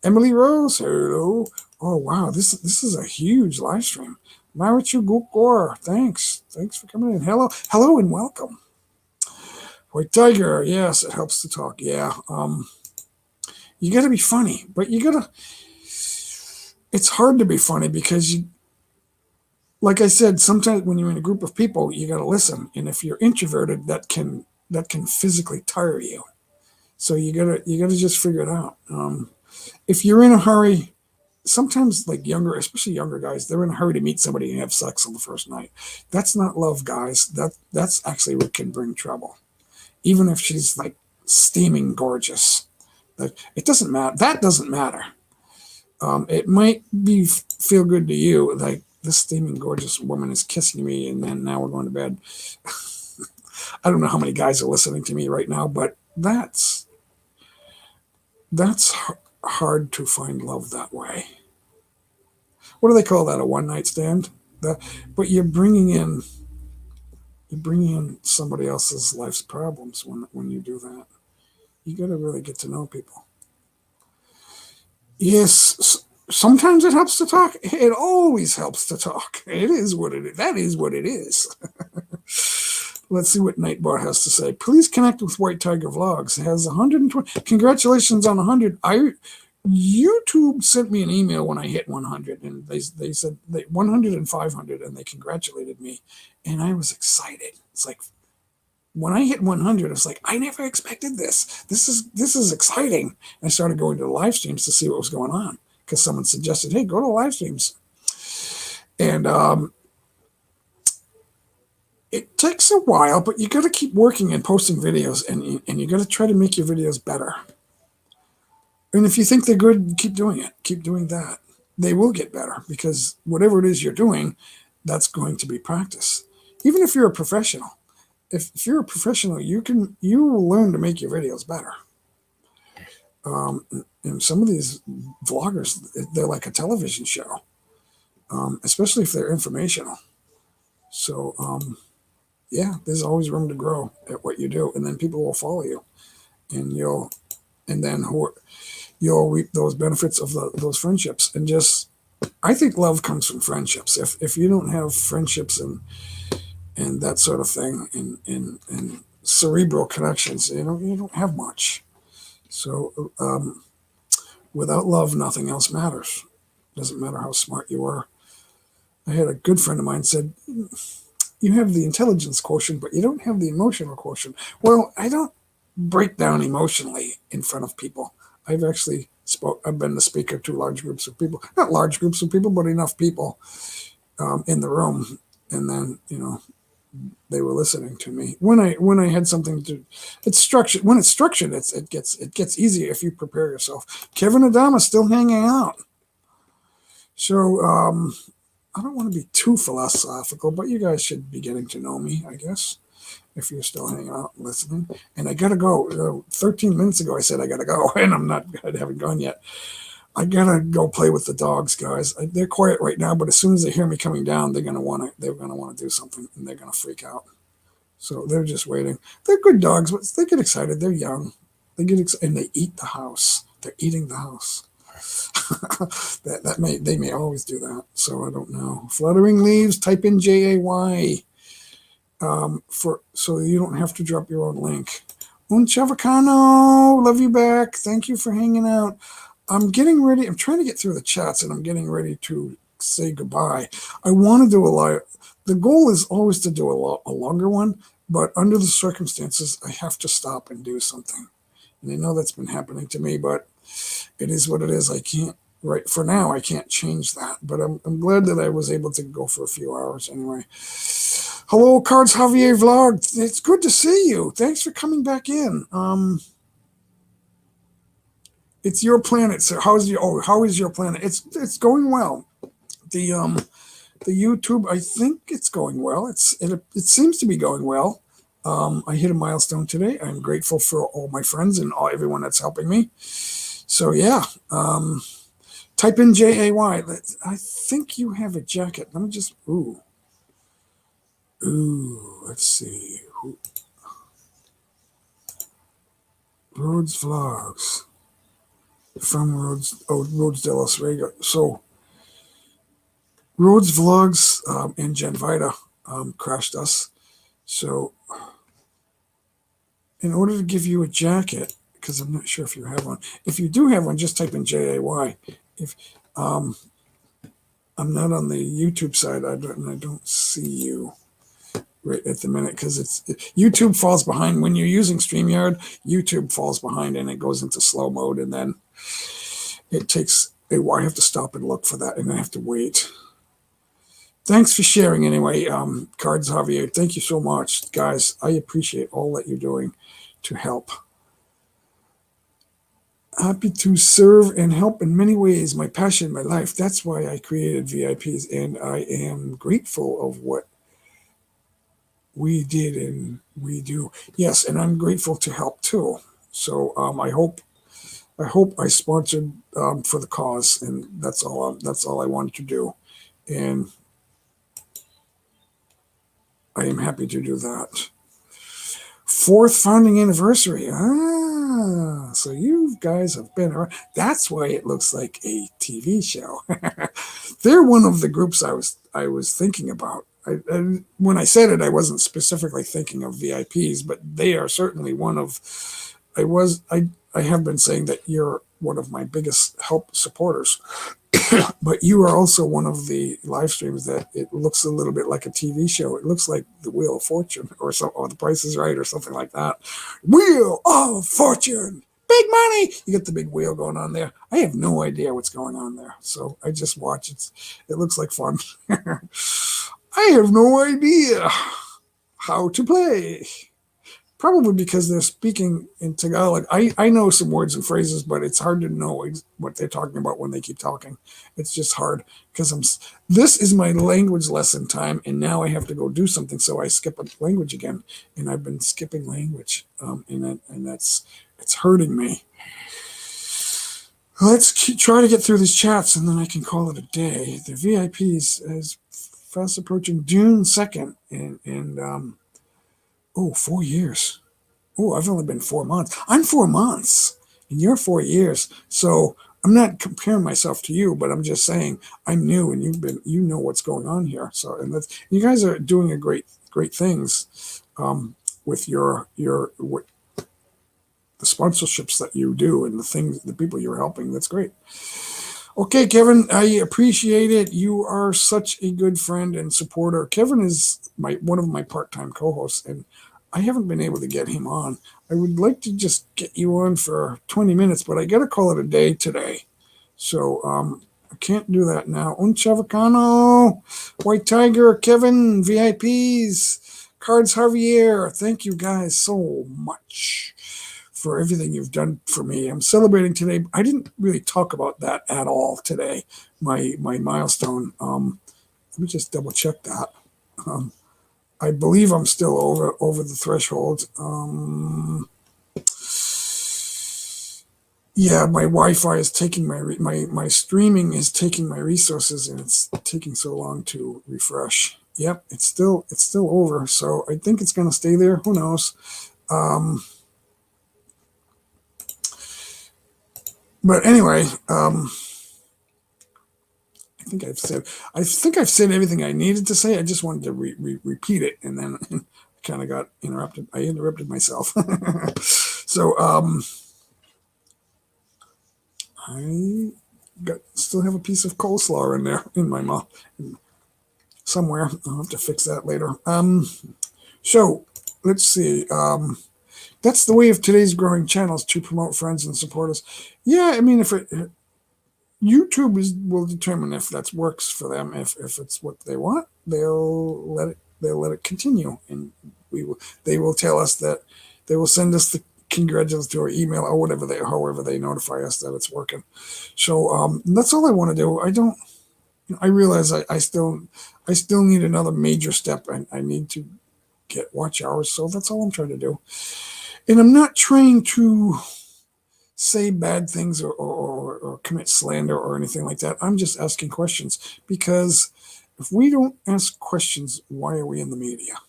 A: Emily Rose. Hello. Oh, wow. This is a huge live stream. Marichu Gukor, thanks for coming in. Hello and welcome. White Tiger, yes, it helps to talk. Yeah, you got to be funny, but you got to. It's hard to be funny because you, like I said, sometimes when you're in a group of people, you got to listen, and if you're introverted, that can physically tire you. So you gotta just figure it out. If you're in a hurry, sometimes like younger, especially younger guys, they're in a hurry to meet somebody and have sex on the first night. That's not love, guys. That's actually what can bring trouble. Even if she's like steaming gorgeous, like it doesn't matter. That doesn't matter. It might be feel good to you, like this steaming gorgeous woman is kissing me, and then now we're going to bed. I don't know how many guys are listening to me right now, but that's hard to find love that way. What do they call that? A one night stand? But you're bringing in somebody else's life's problems when you do that. You got to really get to know people. Yes, sometimes it helps to talk. It always helps to talk. It is what it is. That is what it is. Let's see what Nightbot has to say. Please connect with White Tiger Vlogs. It has 120. Congratulations on 100. YouTube sent me an email when I hit 100, and they said 100 and 500, and they congratulated me, and I was excited. It's like when I hit 100, it's like I never expected this. This is exciting. And I started going to the live streams to see what was going on because someone suggested, "Hey, go to live streams," and it takes a while, but you got to keep working and posting videos, and you got to try to make your videos better. And if you think they're good, keep doing it. Keep doing that. They will get better because whatever it is you're doing, that's going to be practice. Even if you're a professional, if you're a professional, you will learn to make your videos better. And some of these vloggers, they're like a television show, especially if they're informational. So yeah, there's always room to grow at what you do, and then people will follow you, and you'll reap those benefits of those friendships. And just, I think love comes from friendships. If you don't have friendships and that sort of thing, and cerebral connections, you don't have much. So without love, nothing else matters. Doesn't matter how smart you are. I had a good friend of mine said, "You have the intelligence quotient, but you don't have the emotional quotient." Well, I don't break down emotionally in front of people. I've been the speaker to large groups of people, not large groups of people, but enough people in the room, and then they were listening to me when I had something to. It's structured. When it's structured, it gets easier if you prepare yourself. Kevin Adama still hanging out. So I don't want to be too philosophical, but you guys should be getting to know me, I guess, if you're still hanging out and listening. And I gotta go. 13 minutes ago, I said I gotta go, and I haven't gone yet. I gotta go play with the dogs, guys. They're quiet right now, but as soon as they hear me coming down, they're gonna want to do something, and they're gonna freak out. So they're just waiting. They're good dogs, but they get excited. They're young. They get excited, and they eat the house. They're eating the house. They may always do that. So I don't know. Fluttering Leaves. Type in JAY. So you don't have to drop your own link. Unchavacano, love you back. Thank you for hanging out. I'm getting ready. I'm trying to get through the chats, and I'm getting ready to say goodbye. I want to do a live. The goal is always to do a longer one, but under the circumstances, I have to stop and do something. And I know that's been happening to me, but it is what it is. I can't, right for now, I can't change that. But I'm glad that I was able to go for a few hours anyway. Hello, Cards Javier Vlog. It's good to see you. Thanks for coming back in. It's your planet, sir. How is your planet? It's going well. The YouTube, I think it's going well. It seems to be going well. I hit a milestone today. I'm grateful for all my friends and everyone that's helping me. So yeah, type in JAY. I think you have a jacket. Let me just let's see. Rhodes Vlogs. From Rhodes de Las Vegas. So Rhodes Vlogs and Jen Vita crashed us. So in order to give you a jacket, because I'm not sure if you have one. If you do have one, just type in JAY. If I'm not on the YouTube side, I don't see you right at the minute because YouTube falls behind when you're using StreamYard. YouTube falls behind and it goes into slow mode, and then it takes a while. I have to stop and look for that, and I have to wait. Thanks for sharing anyway, Cards Javier. Thank you so much, guys. I appreciate all that you're doing to help. Happy to serve and help in many ways. My passion, my life. That's why I created VIPs, and I am grateful of what we did and we do. Yes, and I'm grateful to help too. So I hope I sponsored for the cause, and that's all I wanted to do, and I am happy to do that. 4th founding anniversary. So you guys have been around. That's why it looks like a TV show. They're one of the groups I was thinking about. When I said it, I wasn't specifically thinking of VIPs, but they are certainly one of. I have been saying that you're one of my biggest help supporters. But you are also one of the live streams that it looks a little bit like a TV show. It looks like the Wheel of Fortune or The Price is Right or something like that. Wheel of Fortune, big money. You get the big wheel going on there. I have no idea what's going on there, so I just watch it. It looks like fun. I have no idea how to play. Probably because they're speaking in Tagalog. I know some words and phrases, but it's hard to know what they're talking about when they keep talking. It's just hard because this is my language lesson time, and now I have to go do something, so I skip a language again, and I've been skipping language, and it's hurting me. Let's try to get through these chats, and then I can call it a day. The VIPs is fast approaching June 2nd, and 4 years. Oh, I've only been 4 months. I'm 4 months, and you're 4 years. So I'm not comparing myself to you, but I'm just saying I'm new, and you know what's going on here. So, and you guys are doing great things with the sponsorships that you do and the people you're helping. That's great. Okay, Kevin, I appreciate it. You are such a good friend and supporter. Kevin is one of my part-time co-hosts, and I haven't been able to get him on. I would like to just get you on for 20 minutes, but I got to call it a day today. So I can't do that now. Un Chavacano, White Tiger, Kevin, VIPs, Cards Javier. Thank you guys so much for everything you've done for me. I'm celebrating today. I didn't really talk about that at all today, my milestone. Let me just double check that. I believe I'm still over the threshold. Yeah, my Wi-Fi is taking my streaming is taking my resources, and it's taking so long to refresh. Yep, it's still over. So I think it's going to stay there. Who knows? But anyway, I think I've said everything I needed to say. I just wanted to repeat it, and then I kind of got interrupted. I interrupted myself. So I still have a piece of coleslaw in there in my mouth somewhere. I'll have to fix that later. So let's see. That's the way of today's growing channels, to promote friends and supporters. Yeah, I mean, if YouTube will determine if that works for them. If it's what they want, they'll let it continue, and they will tell us that they will send us the congratulatory email or however they notify us that it's working. So that's all I want to do. I realize I still need another major step, and I need to get watch hours. So that's all I'm trying to do. And I'm not trying to say bad things or commit slander or anything like that. I'm just asking questions, because if we don't ask questions, why are we in the media?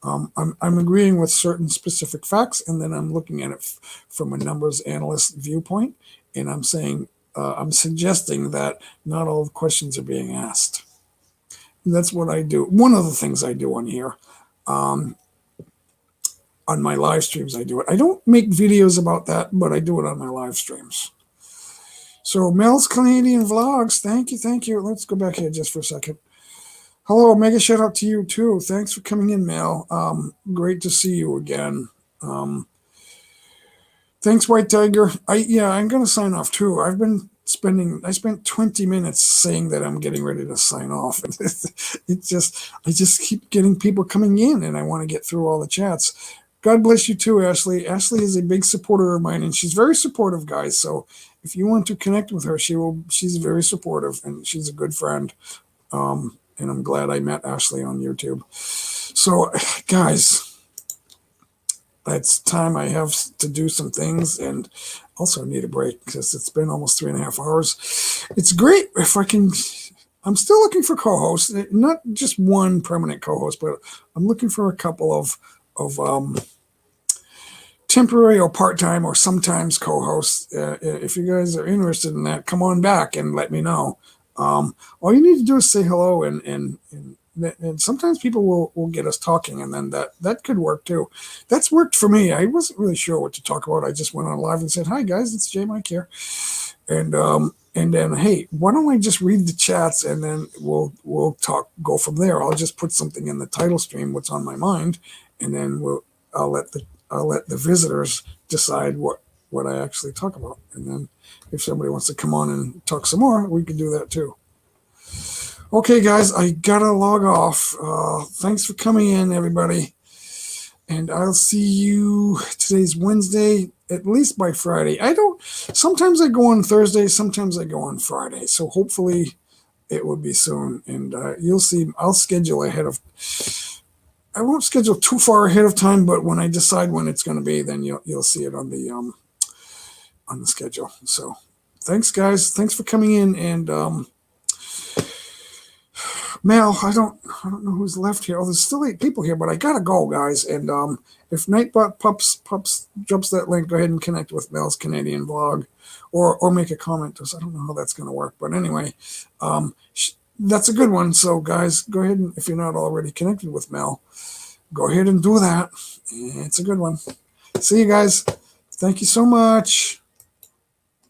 A: I'm agreeing with certain specific facts, and then I'm looking at it from a numbers analyst viewpoint, and I'm saying I'm suggesting that not all the questions are being asked. That's what I do. One of the things I do on here. Um, on my live streams, I do it. I don't make videos about that, but I do it on my live streams. So Mel's Canadian Vlogs, thank you, thank you. Let's go back here just for a second. Hello, mega shout out to you too. Thanks for coming in, Mel. Great to see you again. Thanks, White Tiger. I'm gonna sign off too. I spent 20 minutes saying that I'm getting ready to sign off. I just keep getting people coming in, and I want to get through all the chats. God bless you too, Ashley. Ashley is a big supporter of mine, and she's very supportive, guys. So if you want to connect with her, she's very supportive, and she's a good friend. And I'm glad I met Ashley on YouTube. So, guys, it's time I have to do some things, and also need a break because it's been almost 3.5 hours. It's great if I can. I'm still looking for co-hosts, not just one permanent co-host, but I'm looking for a couple of temporary or part-time or sometimes co-hosts. If you guys are interested in that, come on back and let me know. All you need to do is say hello, and sometimes people will get us talking, and then that could work too. That's worked for me. I wasn't really sure what to talk about. I just went on live and said, "Hi guys, it's J Mike here," and then, hey, why don't I just read the chats, and then we'll go from there. I'll just put something in the title stream, what's on my mind, and then I'll let the visitors decide what I actually talk about, and then if somebody wants to come on and talk some more, we can do that too. Okay, guys, I gotta log off. Thanks for coming in, everybody, and I'll see you. Today's Wednesday, at least by Friday. Sometimes I go on Thursday, sometimes I go on Friday, so hopefully it will be soon, and you'll see. I'll schedule ahead of. I won't schedule too far ahead of time, but when I decide when it's going to be, then you'll see it on the schedule. So, thanks, guys. Thanks for coming in, and Mel, I don't know who's left here. Oh, there's still 8 people here, but I gotta go, guys. And if Nightbot Pups drops that link, go ahead and connect with Mel's Canadian Vlog, or make a comment to us. I don't know how that's gonna work, but anyway, that's a good one. So, guys, go ahead and if you're not already connected with Mel, go ahead and do that. It's a good one. See you guys. Thank you so much.